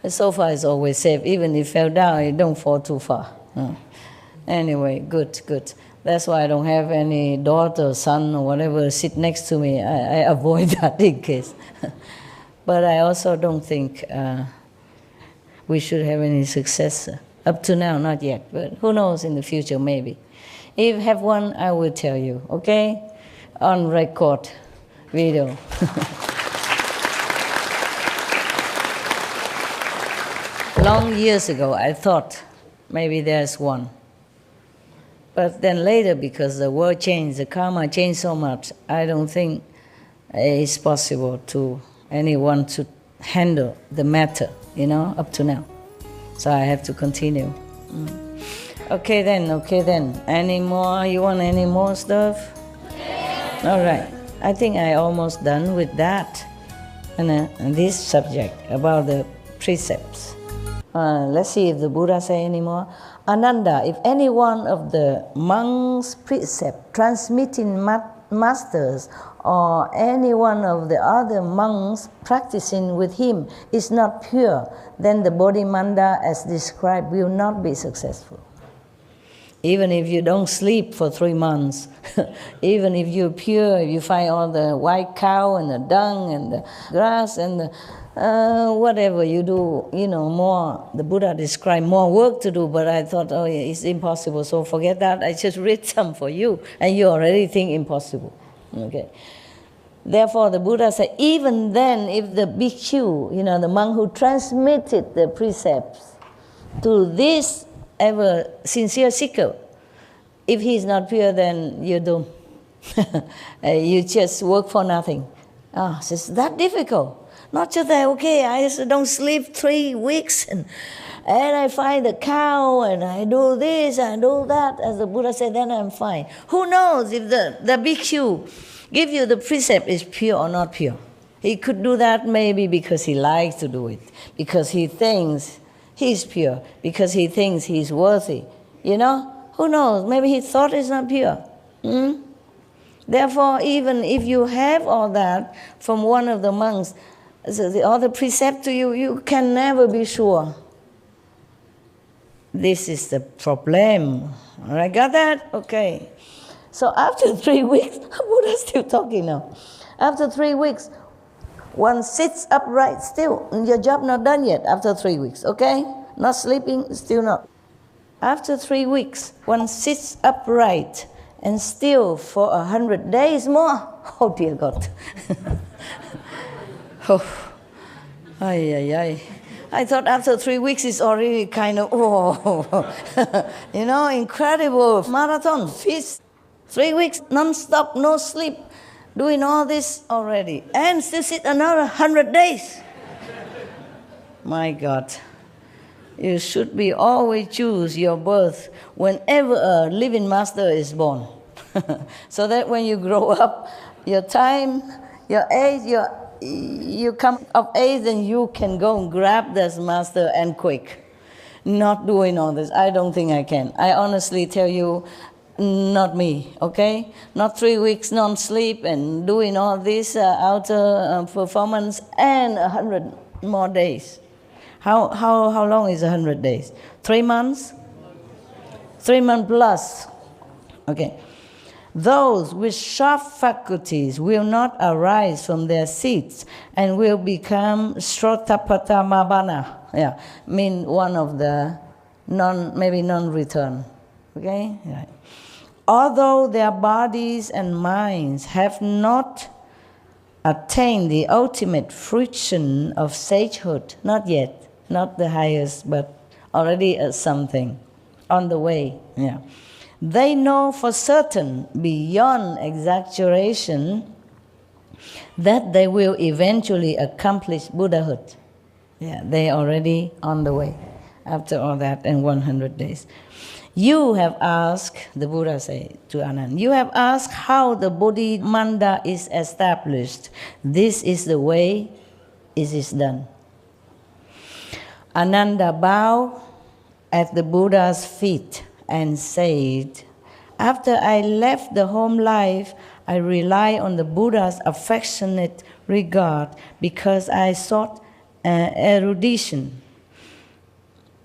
The sofa is always safe. Even if it fell down, it don't fall too far. Anyway, good. That's why I don't have any daughter, son, or whatever sit next to me. I avoid that in case. But I also don't think we should have any successor. Up to now, not yet, but who knows in the future, maybe. If I have one, I will tell you, okay? On record video. Long years ago, I thought maybe there's one. But then later, because the world changed, the karma changed so much, I don't think it's possible to anyone to handle the matter, up to now. So I have to continue. Okay then. Any more? You want any more stuff? Yes. All right. I think I almost done with that. And this subject about the precepts. Let's see if the Buddha say any more. Ananda, if any one of the monks' precept transmitting masters or any one of the other monks practicing with him is not pure, then the Bodhimanda as described will not be successful. Even if you don't sleep for 3 months, even if you're pure, if you find all the white cow and the dung and the grass and the, whatever you do, more, the Buddha described more work to do, but I thought, oh yeah, it's impossible, so forget that. I just read some for you, and you already think impossible. Okay. Therefore, the Buddha said, even then, if the bhikkhu, the monk who transmitted the precepts to this ever sincere seeker, if he is not pure, then you're doomed. You just work for nothing. It's that difficult. Not just that, okay, I just don't sleep 3 weeks, and I find the cow, and I do this, I do that, as the Buddha said, then I'm fine. Who knows if the bhikkhu give you the precept is pure or not pure? He could do that maybe because he likes to do it, because he thinks he's pure, because he thinks he's worthy. Who knows? Maybe he thought it's not pure. Therefore, even if you have all that from one of the monks, the other precept to you, you can never be sure. This is the problem. All right, got that? Okay. So after 3 weeks, Buddha's still talking now. After 3 weeks, one sits upright still. Your job not done yet after 3 weeks, okay? Not sleeping, still not. After 3 weeks, one sits upright and still for 100 days more. Oh dear God. Oh. Ay, ay, ay. I thought after 3 weeks it's already kind of, incredible marathon, feast. 3 weeks, non-stop, no sleep, doing all this already. And still sit another 100 days. My God. You should be always choose your birth whenever a living master is born. So that when you grow up, your time, your age, you come of age, and you can go and grab this master and quick. Not doing all this. I don't think I can. I honestly tell you, not me, okay? Not 3 weeks non-sleep and doing all this outer performance and 100 more days. How long is 100 days? 3 months? 3 months plus. Okay. Those with sharp faculties will not arise from their seats and will become Srotapatamabana. Yeah, mean one of the non-return. Okay? Right. Although their bodies and minds have not attained the ultimate fruition of sagehood, not yet, not the highest, but already something on the way. Yeah. They know for certain, beyond exaggeration, that they will eventually accomplish Buddhahood. Yeah, they are already on the way after all that in 100 days. You have asked, the Buddha said to Ananda, you have asked how the Bodhimanda is established. This is the way it is done. Ananda bowed at the Buddha's feet and said, after I left the home life, I rely on the Buddha's affectionate regard because I sought erudition.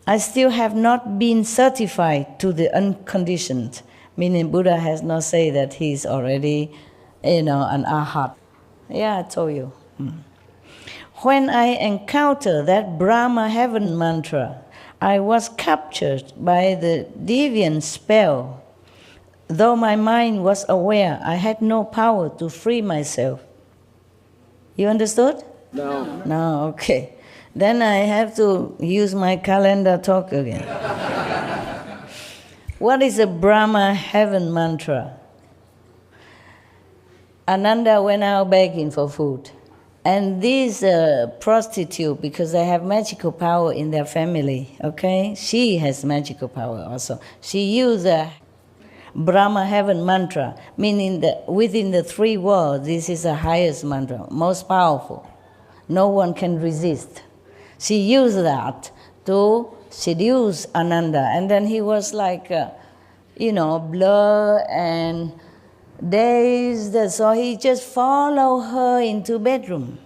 I still have not been certified to the unconditioned, meaning Buddha has not said that he's already, an arhat. Yeah, I told you. When I encountered that Brahma heaven mantra, I was captured by the deviant spell. Though my mind was aware, I had no power to free myself. You understood? No. No, okay. Then I have to use my calendar talk again. What is a Brahma heaven mantra? Ananda went out begging for food. And these prostitute, because they have magical power in their family, okay? She has magical power also. She used a Brahma heaven mantra, meaning that within the 3 worlds, this is the highest mantra, most powerful. No one can resist. She used that to seduce Ananda. And then he was like, blur and dazed. So he just followed her into bedroom.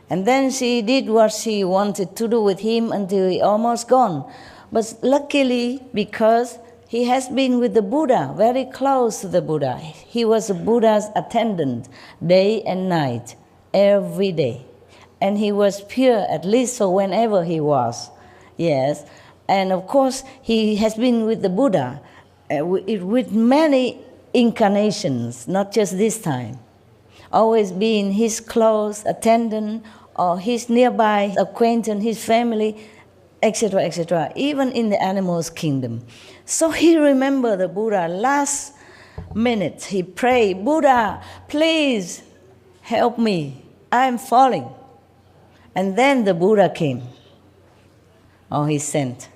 And then she did what she wanted to do with him until he almost gone. But luckily, because he has been with the Buddha, very close to the Buddha. He was the Buddha's attendant day and night, every day. And he was pure, at least so whenever he was. Yes. And of course, he has been with the Buddha with many incarnations, not just this time. Always being his close attendant or his nearby acquaintance, his family, etc., etc., even in the animals' kingdom. So he remembered the Buddha. Last minute, he prayed, Buddha, please help me. I'm falling. And then the Buddha came, or he sent,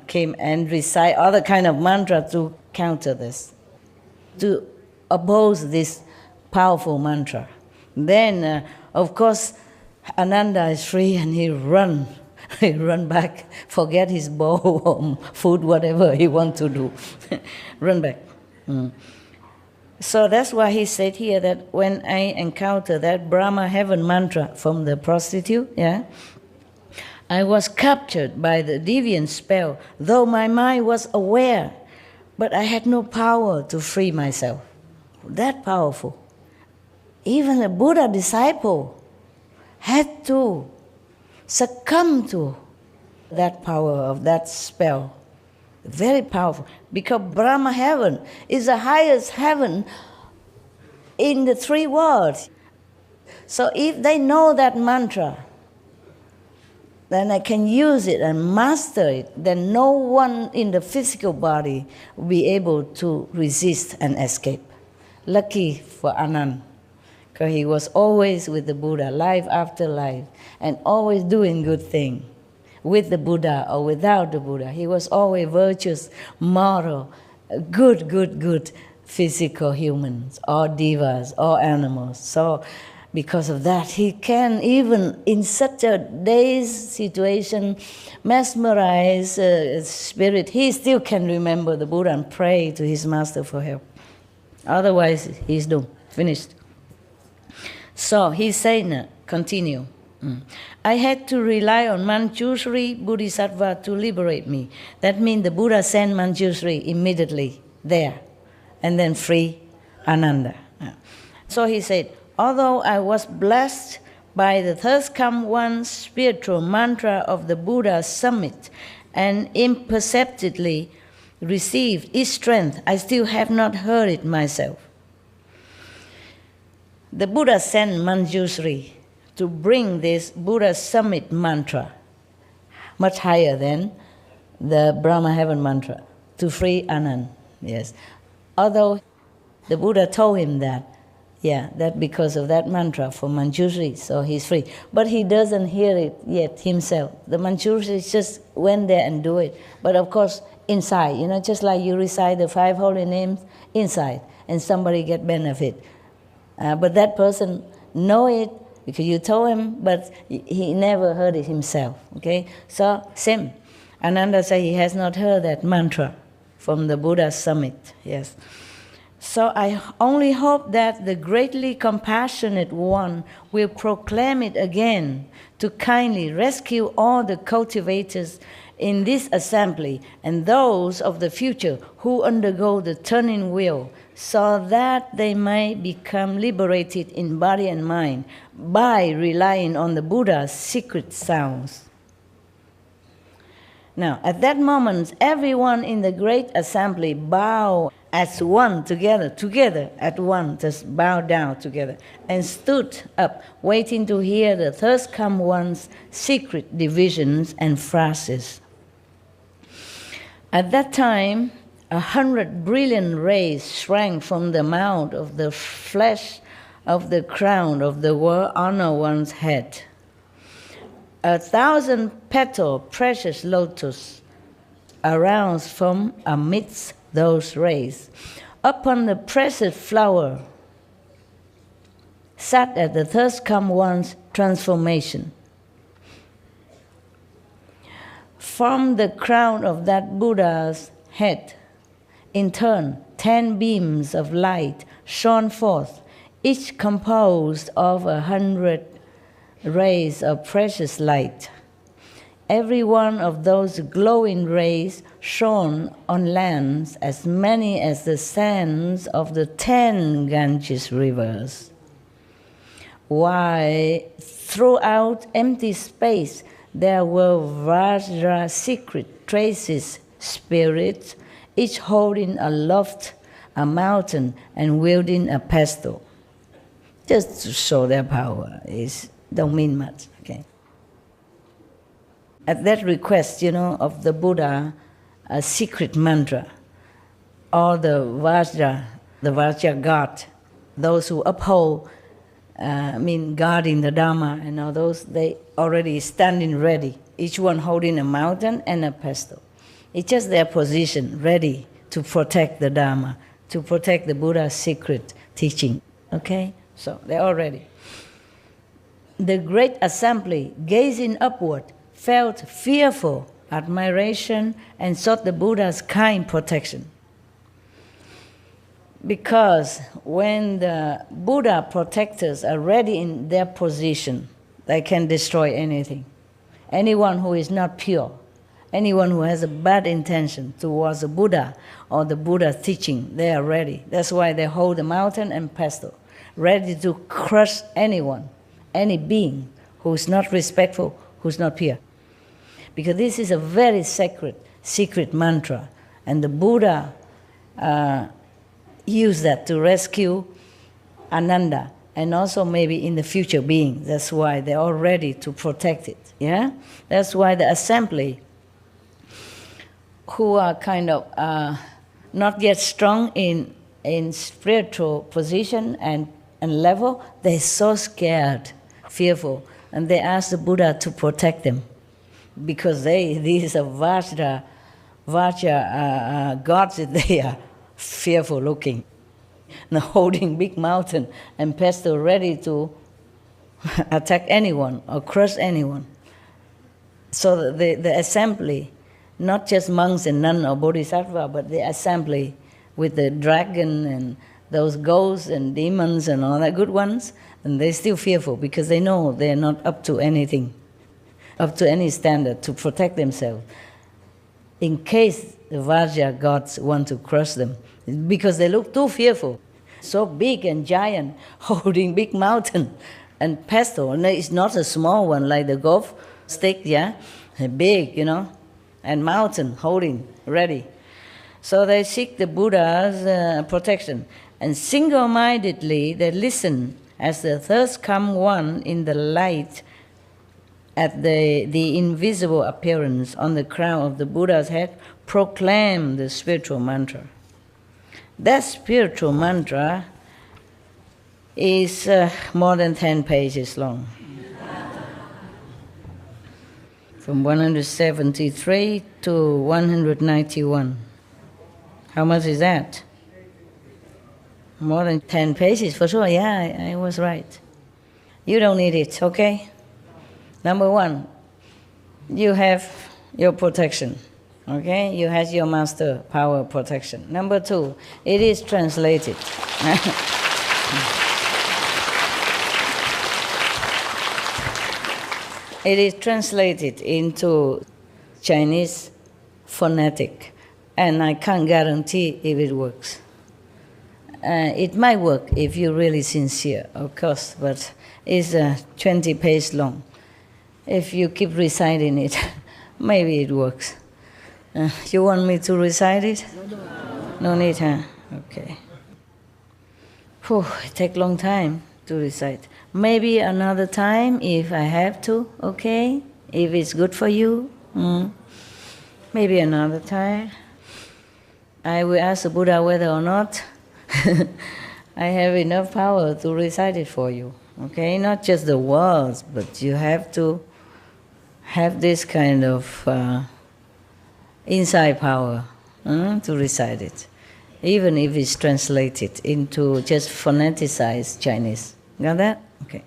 came and recite other kind of mantra to counter this, to oppose this powerful mantra. Then, of course, Ananda is free and he run back, forget his bowl, food, whatever he want to do, run back. So that's why he said here that when I encounter that Brahma heaven mantra from the prostitute, I was captured by the deviant spell, though my mind was aware, but I had no power to free myself. That powerful. Even a Buddha disciple had to succumb to that power of that spell. Very powerful. Because Brahma heaven is the highest heaven in the three worlds. So if they know that mantra, then I can use it and master it, then no one in the physical body will be able to resist and escape. Lucky for Anand, because he was always with the Buddha, life after life, and always doing good things. With the Buddha or without the Buddha, he was always virtuous, moral, good physical humans, or devas, or animals. So because of that, he can, even in such a dazed situation, mesmerize spirit, he still can remember the Buddha and pray to his master for help. Otherwise, he's doomed, finished. So he's saying, continue. I had to rely on Manjushri Bodhisattva to liberate me. That means the Buddha sent Manjushri immediately there and then free Ananda. So he said, although I was blessed by the third come one spiritual mantra of the Buddha's summit and imperceptibly received its strength, I still have not heard it myself. The Buddha sent Manjushri to bring this Buddha summit mantra, much higher than the Brahma heaven mantra, to free Anand. Yes. Although the Buddha told him that, that because of that mantra for Manjushri, so he's free. But he doesn't hear it yet himself. The Manjushri just went there and do it. But of course, inside, just like you recite the 5 holy names inside, and somebody get benefit. But that person know it because you told him, but he never heard it himself. Okay, so same. Ananda said he has not heard that mantra from the Buddha summit. Yes. So I only hope that the greatly compassionate one will proclaim it again to kindly rescue all the cultivators in this assembly and those of the future who undergo the turning wheel, so that they may become liberated in body and mind by relying on the Buddha's secret sounds. Now, at that moment, everyone in the great assembly bowed as one, together at one, just bowed down together, and stood up, waiting to hear the third come one's secret divisions and phrases. At that time, 100 brilliant rays sprang from the mouth of the flesh of the crown of the world honor one's head. 1,000 petal precious lotus arose from amidst those rays. Upon the precious flower sat at the third come one's transformation. From the crown of that Buddha's head, in turn, 10 beams of light shone forth, each composed of 100 rays of precious light. Every one of those glowing rays shone on lands as many as the sands of the 10 Ganges rivers. While throughout empty space there were Vajra secret traces, spirits, each holding aloft a mountain and wielding a pestle. Just to show their power, don't mean much, okay? At that request, of the Buddha, a secret mantra, all the Vajra God, those who uphold, guarding the Dharma and all those, they already standing ready, each one holding a mountain and a pestle. It's just their position, ready to protect the Dharma, to protect the Buddha's secret teaching, okay? So they're all ready. The great assembly, gazing upward, felt fearful admiration and sought the Buddha's kind protection. Because when the Buddha protectors are ready in their position, they can destroy anything. Anyone who is not pure, anyone who has a bad intention towards the Buddha or the Buddha's teaching, they are ready. That's why they hold the mountain and pestle, ready to crush anyone, any being who is not respectful, who is not pure. Because this is a very sacred, secret mantra. And the Buddha used that to rescue Ananda and also maybe in the future beings. That's why they're all ready to protect it. Yeah? That's why the assembly, who are kind of not yet strong in spiritual position and level, they're so scared, fearful, and they ask the Buddha to protect them. Because these are Vajra gods, they are fearful looking, and holding big mountain and pestle ready to attack anyone or crush anyone. So the assembly, not just monks and nuns or bodhisattva, but the assembly with the dragon and those ghosts and demons and all that good ones, and they're still fearful because they know they're not up to anything, up to any standard to protect themselves, in case the Vajra gods want to crush them, because they look too fearful, so big and giant, holding big mountain and pestle, and it's not a small one like the golf stick, yeah, big, and mountain holding, ready. So they seek the Buddha's protection, and single-mindedly they listen as the thirst come one in the light at the invisible appearance on the crown of the Buddha's head, proclaim the spiritual mantra. That spiritual mantra is more than 10 pages long. From 173 to 191. How much is that? More than 10 pages, for sure. Yeah, I was right. You don't need it, okay? Number one, you have your protection, okay? You have your master power protection. Number two, it is translated. It is translated into Chinese phonetic, and I can't guarantee if it works. It might work if you're really sincere, of course, but it's 20 pages long. If you keep reciting it, maybe it works. You want me to recite it? No need, huh? Okay. Whew, it takes a long time to recite. Maybe another time if I have to, okay? If it's good for you. Maybe another time. I will ask the Buddha whether or not I have enough power to recite it for you, okay? Not just the words, but you have to have this kind of inside power to recite it, even if it's translated into just phoneticized Chinese. Got that? Okay.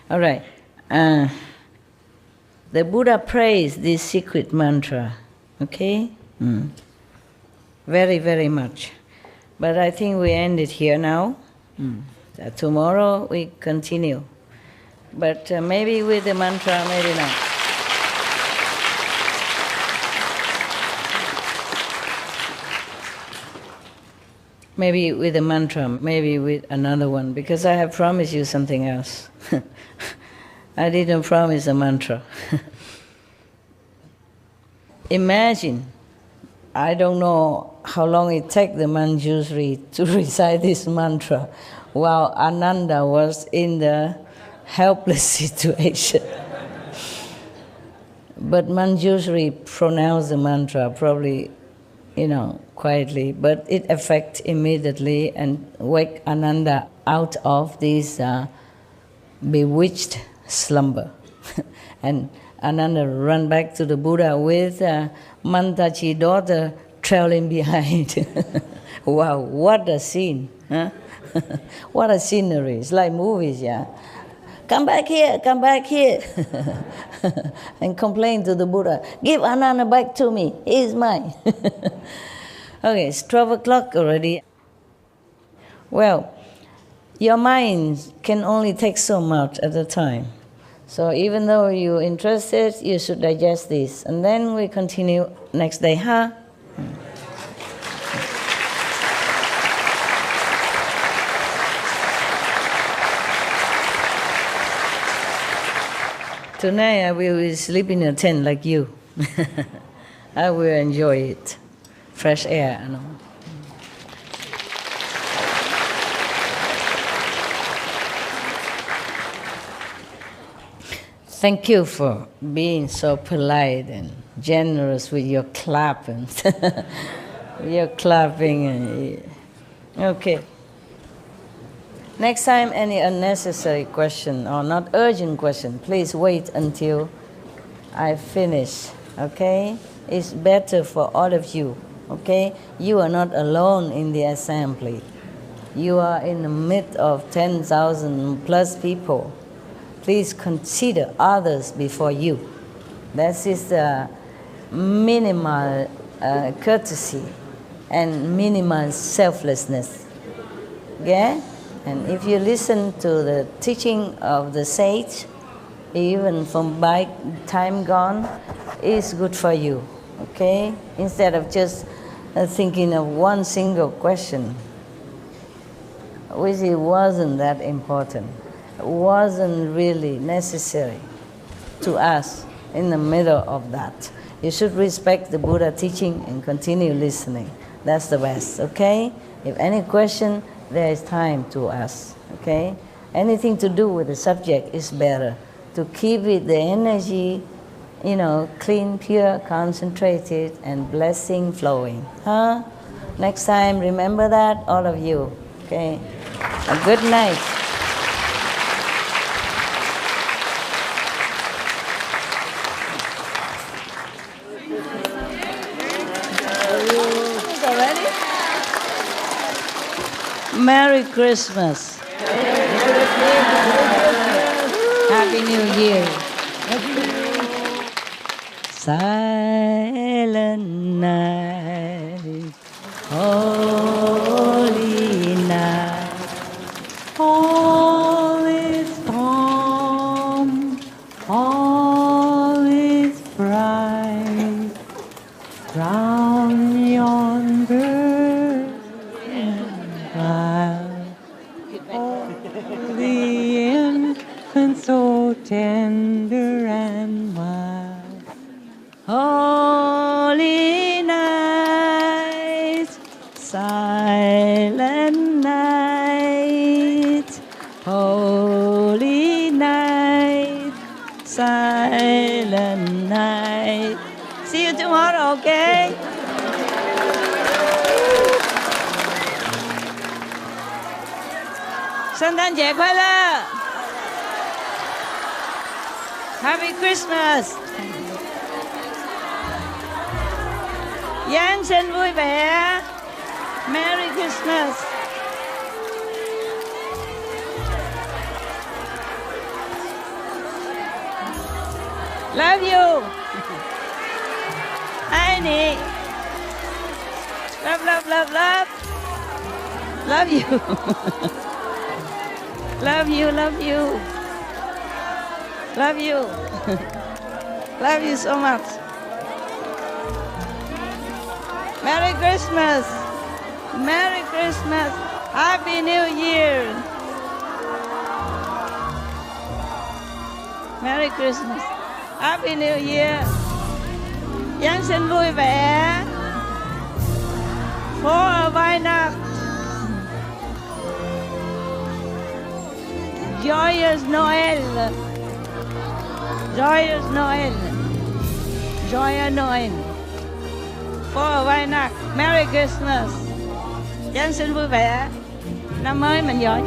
All right. The Buddha praised this secret mantra, okay? Very, very much. But I think we end it here now. Tomorrow we continue. But maybe with the mantra, maybe not. Maybe with a mantra, maybe with another one, because I have promised you something else. I didn't promise a mantra. Imagine, I don't know how long it takes the Manjushri to recite this mantra while Ananda was in the helpless situation. But Manjushri pronounced the mantra probably, quietly, but it affects immediately and wake Ananda out of this bewitched slumber. And Ananda ran back to the Buddha with Mantachi's daughter trailing behind. Wow, what a scene! Huh? What a scenery! It's like movies, yeah. Come back here, and complain to the Buddha. Give Ananda back to me. He is mine. Okay, it's 12 o'clock already. Well, your mind can only take so much at a time. So even though you're interested, you should digest this. And then we continue next day, huh? Tonight I will sleep in a tent like you. I will enjoy it. Fresh air and all. Thank you for being so polite and generous with your clapping. Your clapping. Okay. Next time, any unnecessary question or not urgent question, please wait until I finish, okay? It's better for all of you, okay? You are not alone in the assembly. You are in the midst of 10,000 plus people. Please consider others before you. That is the minimal courtesy and minimal selflessness, okay? And if you listen to the teaching of the sage, even from by time gone, it's good for you, okay? Instead of just thinking of one single question, which it wasn't that important, wasn't really necessary to us in the middle of that. You should respect the Buddha teaching and continue listening. That's the best, okay? If any question, there is time to ask, okay? Anything to do with the subject is better. To keep it, the energy, clean, pure, concentrated, and blessing flowing. Huh? Next time, remember that, all of you, okay? A good night. Merry Christmas. Happy New Year. Silent night, holy night, all is calm, all is bright, round yonder the infant so tender and mild. Holy night, silent night, holy night, silent night. See you tomorrow, okay? Happy Christmas. Giáng sinh vui vẻ. Merry Christmas. Love you. Annie. Love, love, love, love. Love you. Love you, love you. Love you. Love you so much. Merry Christmas. Merry Christmas. Happy New Year. Merry Christmas. Happy New Year. Giáng sinh vui vẻ. Frohe Weihnacht. Joyous Noel. Joyous Noel. Joyous Noel. Frohe Weihnacht. Merry Christmas. Giáng sinh vui vẻ. Năm mới mình giỏi.